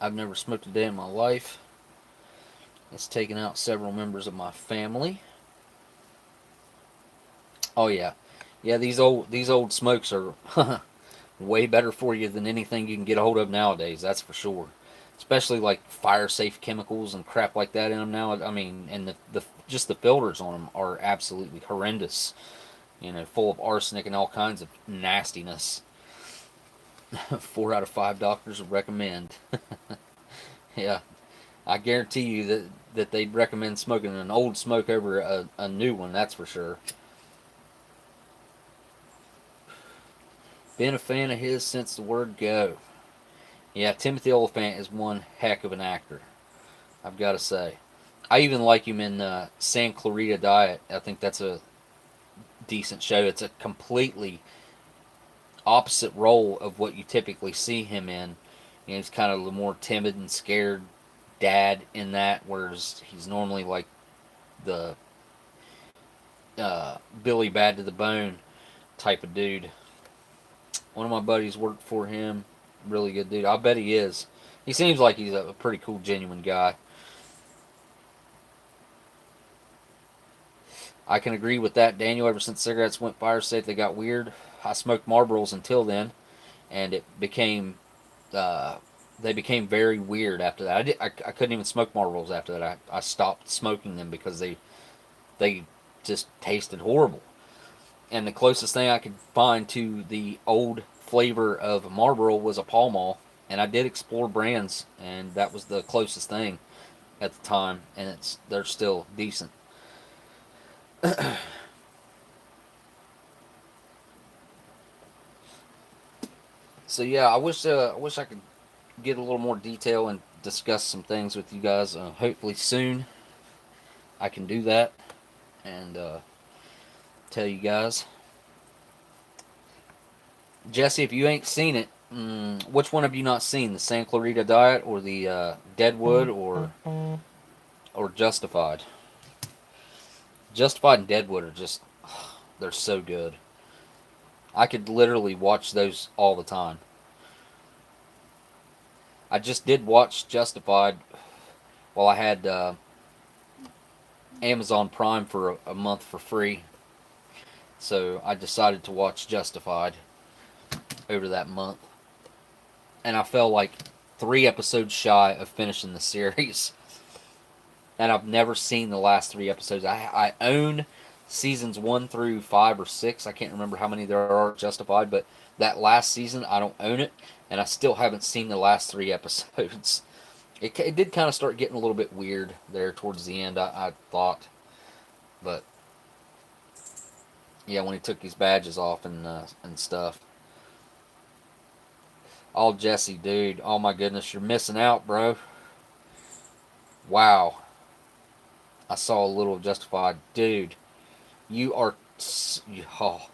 I've never smoked a day in my life. It's taken out several members of my family. Oh yeah, yeah. These old smokes are way better for you than anything you can get a hold of nowadays. That's for sure. Especially like fire safe chemicals and crap like that in them now. I mean, and the just the filters on them are absolutely horrendous. Full of arsenic and all kinds of nastiness. 4 out of 5 doctors would recommend. Yeah, I guarantee you that they'd recommend smoking an old smoke over a new one. That's for sure. Been a fan of his since the word go. Yeah, Timothy Oliphant is one heck of an actor. I've got to say. I even like him in San Clarita Diet. I think that's a decent show. It's a completely opposite role of what you typically see him in. He's kind of the more timid and scared dad in that, whereas he's normally like the Billy Bad to the Bone type of dude. One of my buddies worked for him. Really good dude. I bet he is. He seems like he's a pretty cool, genuine guy. I can agree with that, Daniel. Ever since cigarettes went fire safe, they got weird. I smoked Marlboros until then, and it became they became very weird after that. I couldn't even smoke Marlboros after that. I stopped smoking them because they just tasted horrible. And the closest thing I could find to the old flavor of Marlboro was a Pall Mall, and I did explore brands, and that was the closest thing at the time, and they're still decent. So yeah, I wish I could get a little more detail and discuss some things with you guys. Hopefully soon I can do that and tell you guys. Jesse, if you ain't seen it, which one have you not seen? The San Clarita Diet or the Deadwood or Justified? Justified and Deadwood are just they're so good. I could literally watch those all the time. I just did watch Justified while I had Amazon Prime for a month for free. So I decided to watch Justified over that month. And I felt like 3 episodes shy of finishing the series. And I've never seen the last 3 episodes. I own seasons 1 through 5 or 6. I can't remember how many there are Justified, but that last season I don't own it, and I still haven't seen the last 3 episodes. It did kind of start getting a little bit weird there towards the end, I thought. But yeah, when he took his badges off and stuff. Oh, Jesse, dude. Oh, my goodness. You're missing out, bro. Wow. I saw a little of Justified. Dude, you are... Oh,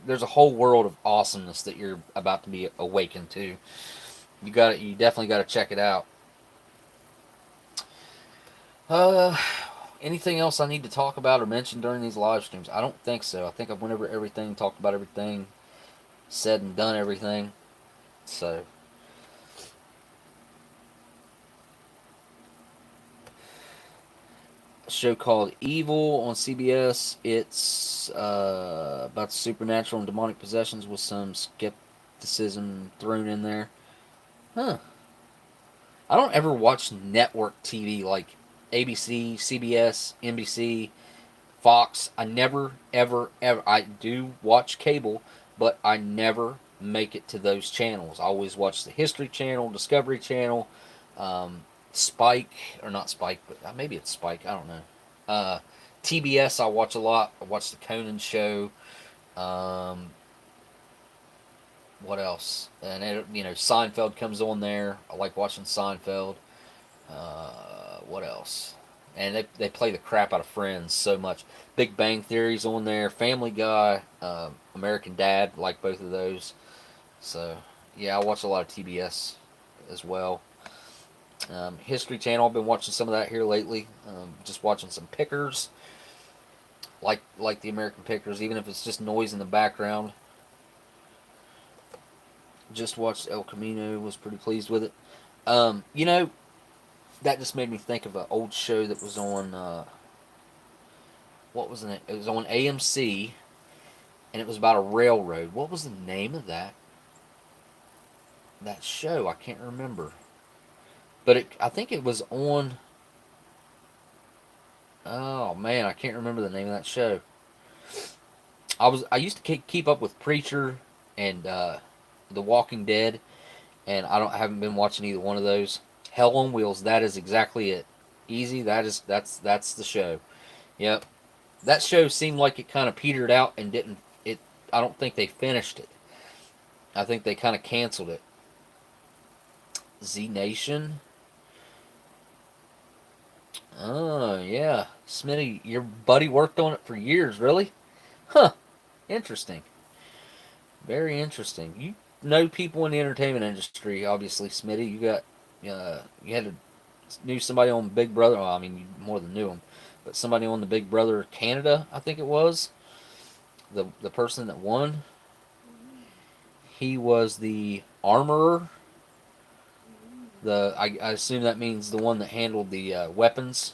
there's a whole world of awesomeness that you're about to be awakened to. You definitely got to check it out. Uh, Anything else I need to talk about or mention during these live streams? I don't think so. I think I've went over everything, talked about everything, said and done everything. So, a show called Evil on CBS. It's about supernatural and demonic possessions with some skepticism thrown in there. Huh. I don't ever watch network TV like ABC, CBS, NBC, Fox. I never, ever, ever. I do watch cable, but I never make it to those channels. I always watch the History Channel, Discovery Channel, Spike, or not Spike, but maybe it's Spike. I don't know. TBS I watch a lot. I watch the Conan Show. Um, what else? And Seinfeld comes on there. I like watching Seinfeld. What else? And they play the crap out of Friends so much. Big Bang Theory's on there. Family Guy, American Dad, like both of those. So yeah, I watch a lot of TBS as well. History Channel, I've been watching some of that here lately. Just watching some pickers, like the American pickers, even if it's just noise in the background. Just watched El Camino, was pretty pleased with it. You know, that just made me think of an old show that was on, what was it? It was on AMC, and it was about a railroad. What was the name of that show? I can't remember. But I think it was on. Oh man, I can't remember the name of that show. I used to keep up with Preacher and The Walking Dead, and I haven't been watching either one of those. Hell on Wheels, that is exactly it. Easy, that's the show. Yep, that show seemed like it kind of petered out and didn't it. I don't think they finished it. I think they kind of canceled it. Z Nation. Oh yeah, Smitty, your buddy worked on it for years, really? Huh. Interesting. Very interesting. You know people in the entertainment industry, obviously, Smitty. You had to knew somebody on Big Brother. Well, I mean, you more than knew him, but somebody on the Big Brother Canada, I think it was the person that won. He was the armorer. I assume that means the one that handled the weapons.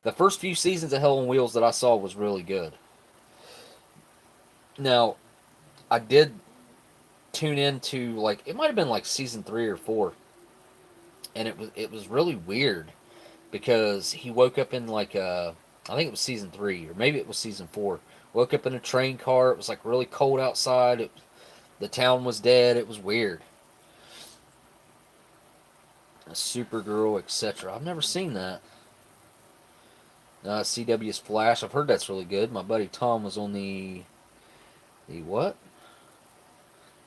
The first few seasons of Hell on Wheels that I saw was really good. Now, I did tune into like it might have been like season 3 or 4, and it was really weird because he woke up in like I think it was season 3 or maybe it was season 4. Woke up in a train car. It was like really cold outside. The town was dead. It was weird. A Supergirl, etc. I've never seen that. CW's Flash. I've heard that's really good. My buddy Tom was on the what?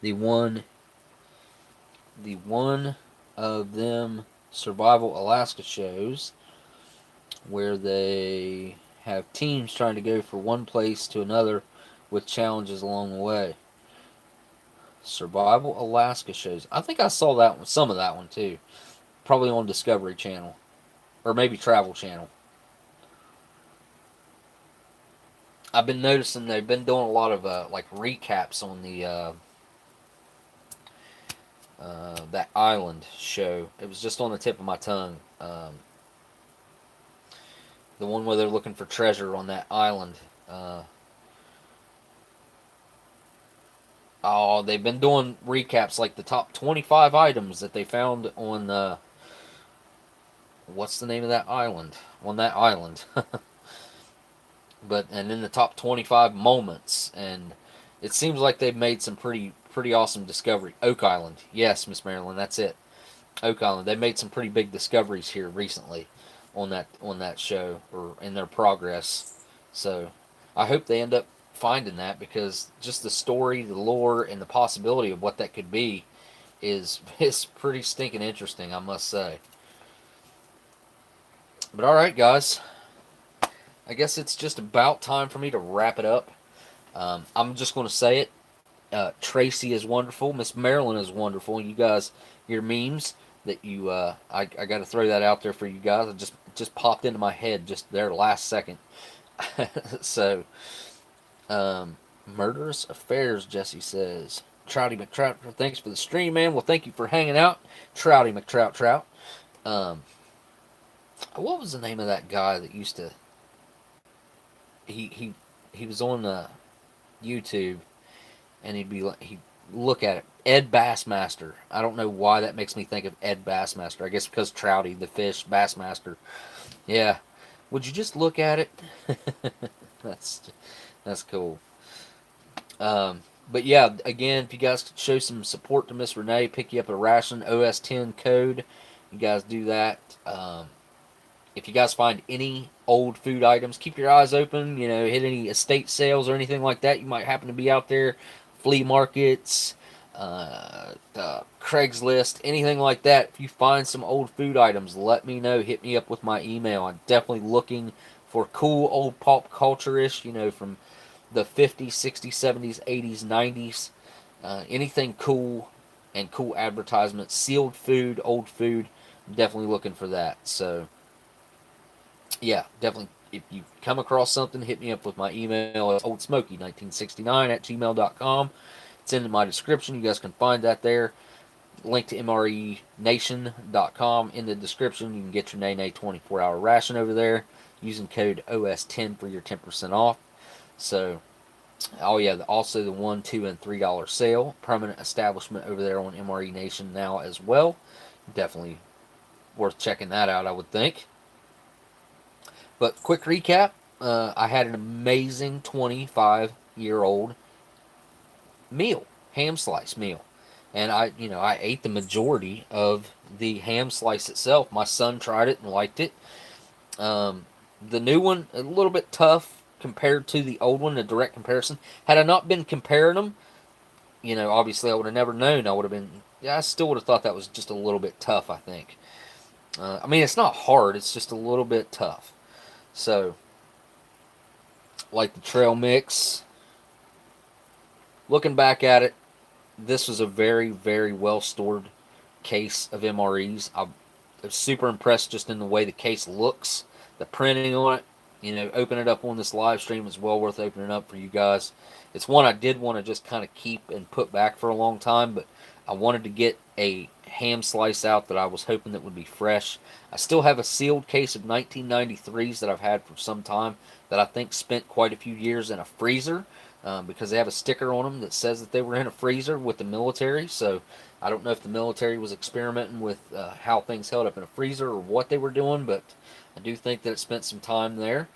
The one of them survival Alaska shows where they have teams trying to go from one place to another with challenges along the way. Survival Alaska shows. I think I saw that one, some of that one too. Probably on Discovery Channel or maybe Travel Channel. I've been noticing they've been doing a lot of like recaps on the that island show. It was just on the tip of my tongue. The one where they're looking for treasure on that island. Oh, they've been doing recaps like the top 25 items that they found on what's the name of that island? On that island. And then the top 25 moments, and it seems like they've made some pretty awesome discovery. Oak Island. Yes, Miss Marilyn, that's it. Oak Island. They made some pretty big discoveries here recently on that show or in their progress. So I hope they end up finding that because just the story, the lore, and the possibility of what that could be is pretty stinking interesting, I must say. But all right, guys. I guess it's just about time for me to wrap it up. I'm just going to say it. Tracy is wonderful. Miss Marilyn is wonderful. You guys, your memes that you, I got to throw that out there for you guys. It just popped into my head just there last second. So, murderous affairs. Jesse says, Trouty McTrout. Thanks for the stream, man. Well, thank you for hanging out, Trouty McTrout. What was the name of that guy that used to? He was on YouTube, and he'd look at it. Ed Bassmaster. I don't know why that makes me think of Ed Bassmaster. I guess because Trouty, the fish, Bassmaster. Yeah. Would you just look at it? that's cool. But yeah, again, if you guys could show some support to Miss Renee, pick you up a Ration OS 10 code. You guys do that. If you guys find any old food items, keep your eyes open. Hit any estate sales or anything like that. You might happen to be out there, flea markets, Craigslist, anything like that. If you find some old food items, let me know. Hit me up with my email. I'm definitely looking for cool old pop culture-ish, from the 50s, 60s, 70s, 80s, 90s. Anything cool. and cool advertisements. Sealed food, old food. Definitely looking for that. So, yeah, definitely. If you come across something, hit me up with my email. It's oldsmokey1969@gmail.com. It's in my description. You guys can find that there. Link to mrenation.com in the description. You can get your Nene 24-hour ration over there using code OS10 for your 10% off. So, oh yeah, also the $1, $2, and $3 sale. Permanent establishment over there on MRE Nation now as well. Definitely worth checking that out, I would think. But quick recap, I had an amazing 25-year-old meal, ham slice meal. And I ate the majority of the ham slice itself. My son tried it and liked it. The new one, a little bit tough compared to the old one, a direct comparison. Had I not been comparing them, obviously I would have never known. I still would have thought that was just a little bit tough, I think. I mean, it's not hard, it's just a little bit tough. So, like the trail mix, looking back at it, this was a very, very well stored case of MREs. I'm super impressed just in the way the case looks, the printing on it. Open it up on this live stream is well worth opening up for you guys. It's one I did want to just kind of keep and put back for a long time, but I wanted to get a ham slice out that I was hoping that would be fresh. I still have a sealed case of 1993s that I've had for some time that I think spent quite a few years in a freezer because they have a sticker on them that says that they were in a freezer with the military. So I don't know if the military was experimenting with how things held up in a freezer or what they were doing, but I do think that it spent some time there.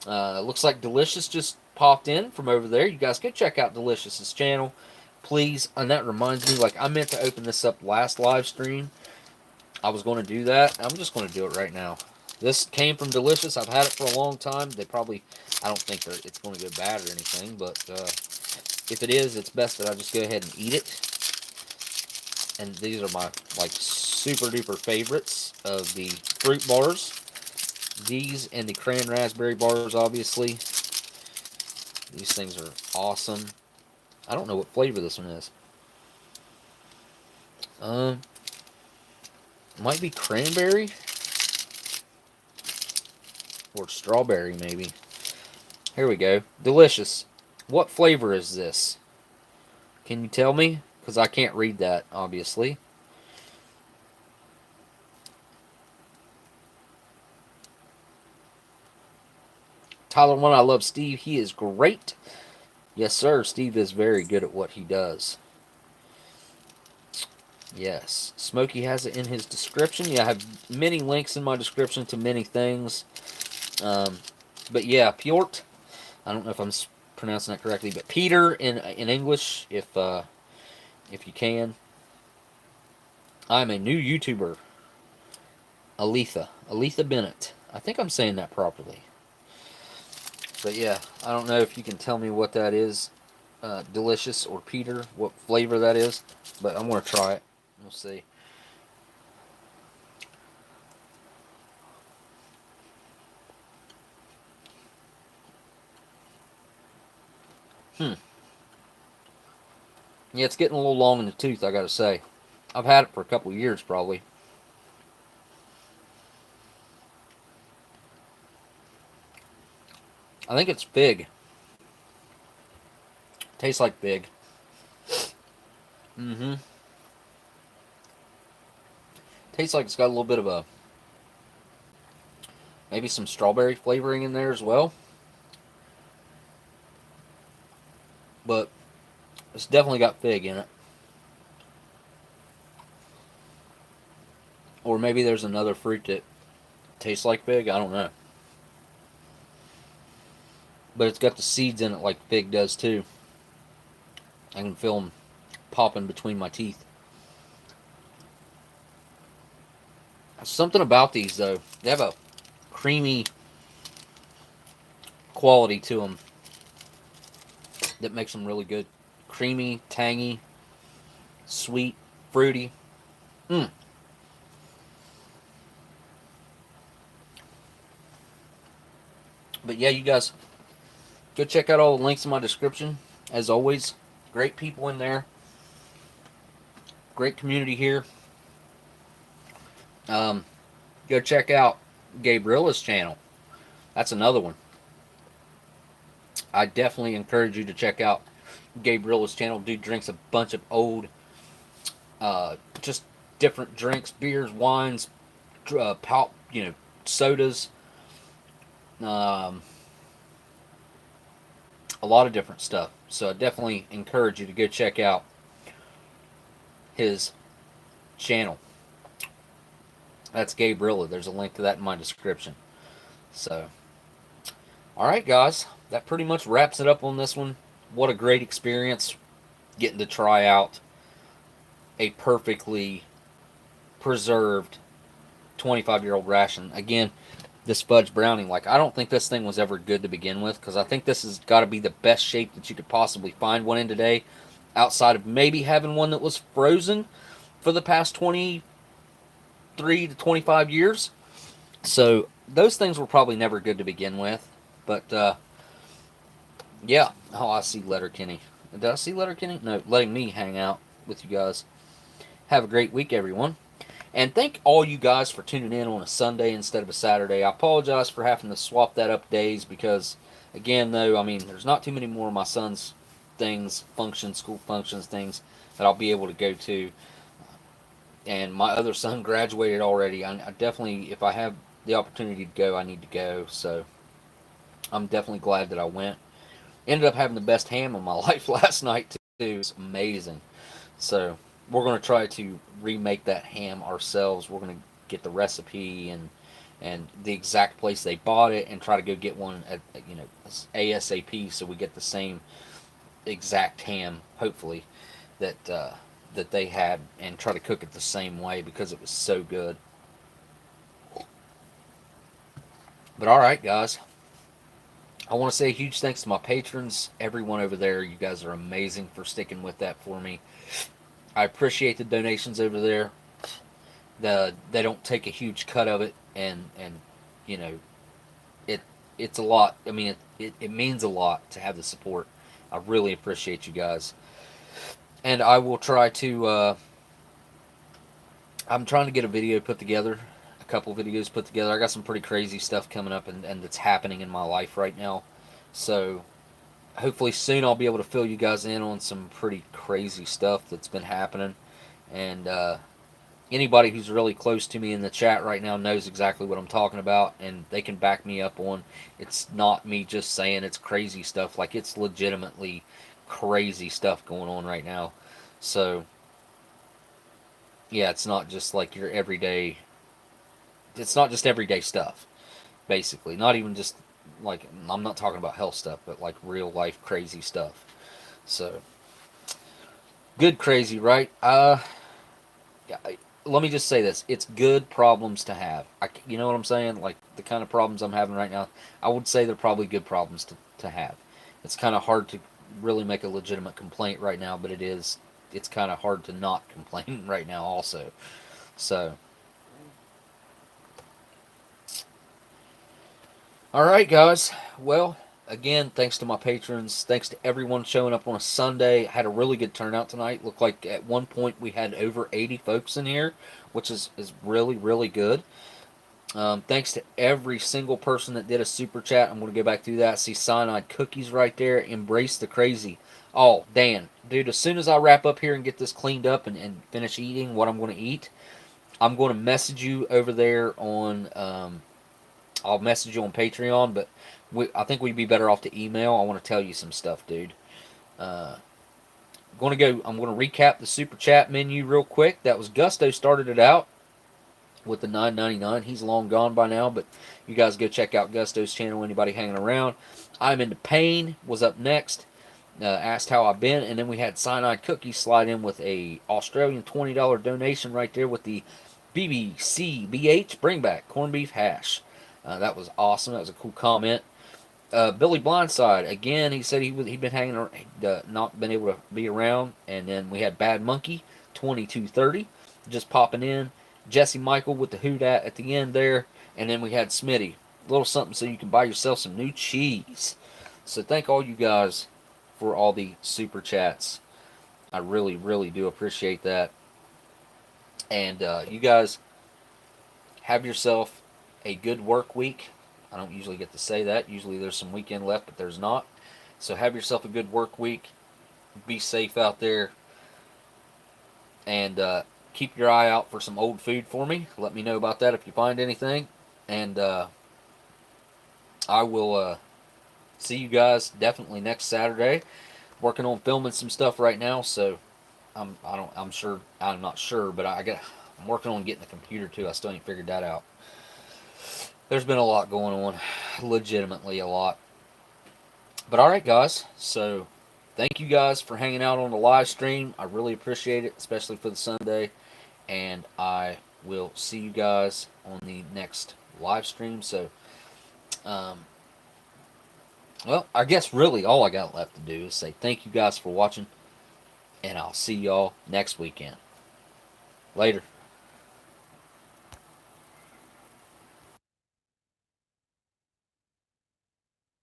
Looks like Delicious just popped in from over there. You guys go check out Delicious's channel, please. And that reminds me, like, I meant to open this up last live stream. I was going to do that. I'm just going to do it right now. This came from Delicious. I've had it for a long time. I don't think it's going to go bad or anything, but if it is, it's best that I just go ahead and eat it. And these are my, like, super duper favorites of the fruit bars. These and the cran raspberry bars, obviously. These things are awesome. I don't know what flavor this one is. Might be cranberry or strawberry, maybe. Here we go. Delicious. What flavor is this? Can you tell me? Because I can't read that, obviously. Tyler 1, I love Steve. He is great. Yes, sir. Steve is very good at what he does. Yes. Smokey has it in his description. Yeah, I have many links in my description to many things. But yeah, Pjort. I don't know if I'm pronouncing that correctly, but Peter in English, if you can. I'm a new YouTuber. Aletha Bennett. I think I'm saying that properly. But yeah, I don't know if you can tell me what that is. Delicious or Peter, what flavor that is. But I'm going to try it. We'll see. Yeah, it's getting a little long in the tooth, I gotta say. I've had it for a couple of years, probably. I think it's fig. Tastes like fig. Mm-hmm. Tastes like it's got a little bit of maybe some strawberry flavoring in there as well. But it's definitely got fig in it. Or maybe there's another fruit that tastes like fig. I don't know. But it's got the seeds in it like fig does too. I can feel them popping between my teeth. Something about these, though. They have a creamy quality to them that makes them really good. Creamy, tangy, sweet, fruity. But yeah, you guys go check out all the links in my description. As always, great people in there. Great community here. Go check out Gabriella's channel. That's another one. I definitely encourage you to check out Gabriella's channel. Dude drinks a bunch of old, just different drinks, beers, wines, sodas, um, a lot of different stuff. So I definitely encourage you to go check out his channel. That's Gabriella. There's a link to that in my description. So, all right, guys, that pretty much wraps it up on this one. What a great experience getting to try out a perfectly preserved 25-year-old ration. Again, this fudge brownie, like, I don't think this thing was ever good to begin with, because I think this has got to be the best shape that you could possibly find one in today, outside of maybe having one that was frozen for the past 23 to 25 years. So those things were probably never good to begin with. But yeah. Oh, I see Letterkenny. Did I see Letterkenny? No, letting me hang out with you guys. Have a great week, everyone. And thank all you guys for tuning in on a Sunday instead of a Saturday. I apologize for having to swap that up days because, again, though, I mean, there's not too many more of my son's things, functions, school functions, things that I'll be able to go to. And my other son graduated already. I definitely, if I have the opportunity to go, I need to go. So I'm definitely glad that I went. Ended up having the best ham of my life last night, too. It's amazing. So we're going to try to remake that ham ourselves. We're going to get the recipe and the exact place they bought it and try to go get one at ASAP so we get the same exact ham, hopefully, that they had, and try to cook it the same way because it was so good. But all right, guys. I want to say a huge thanks to my patrons, everyone over there. You guys are amazing for sticking with that for me. I appreciate the donations over there. They don't take a huge cut of it, and you know it's a lot. I mean, it means a lot to have the support. I really appreciate you guys, and I will try to. I'm trying to get a video put together, a couple videos put together. I got some pretty crazy stuff coming up, and that's happening in my life right now. So hopefully soon I'll be able to fill you guys in on some pretty crazy stuff that's been happening. And anybody who's really close to me in the chat right now knows exactly what I'm talking about, and they can back me up on. It's not me just saying it's crazy stuff. Like, it's legitimately crazy stuff going on right now. So yeah, it's not just like your everyday. It's not just everyday stuff, basically. Not even just like, I'm not talking about health stuff, but like real life crazy stuff. So good crazy, right? Yeah, let me just say this: it's good problems to have. You know what I'm saying? Like, the kind of problems I'm having right now, I would say they're probably good problems to have. It's kind of hard to really make a legitimate complaint right now, but it is. It's kind of hard to not complain right now, also. So, all right, guys. Well, again, thanks to my patrons. Thanks to everyone showing up on a Sunday. Had a really good turnout tonight. Looked like at one point we had over 80 folks in here, which is really, really good. Thanks to every single person that did a super chat. I'm going to go back through that. See Cyanide Cookies right there. Embrace the crazy. Oh, Dan, dude, as soon as I wrap up here and get this cleaned up and finish eating what I'm going to eat, I'm going to message you over there on, I'll message you on Patreon, but I think we'd be better off to email. I want to tell you some stuff, dude. I'm going to recap the super chat menu real quick. That was Gusto started it out with the $9.99. He's long gone by now, but you guys go check out Gusto's channel. Anybody hanging around? I'm Into Pain was up next. Asked how I've been, and then we had Cyanide Cookies slide in with a Australian $20 donation right there with the BBCBH Bring Back Corned Beef Hash. That was awesome. That was a cool comment. Billy Blindside, again, he said he'd been hanging around, not been able to be around. And then we had Bad Monkey 2230 just popping in. Jesse Michael with the hoot at the end there. And then we had Smitty. A little something so you can buy yourself some new cheese. So thank all you guys for all the super chats. I really, really do appreciate that. And you guys have yourself a good work week. I don't usually get to say that. Usually there's some weekend left, but there's not. So have yourself a good work week. Be safe out there. And keep your eye out for some old food for me. Let me know about that if you find anything. And I will see you guys definitely next Saturday. Working on filming some stuff right now, so I'm not sure, but I'm working on getting the computer too. I still ain't figured that out. There's been a lot going on, legitimately a lot. But all right, guys. So thank you guys for hanging out on the live stream. I really appreciate it, especially for the Sunday. And I will see you guys on the next live stream. So, well, I guess really all I got left to do is say thank you guys for watching, and I'll see y'all next weekend. Later.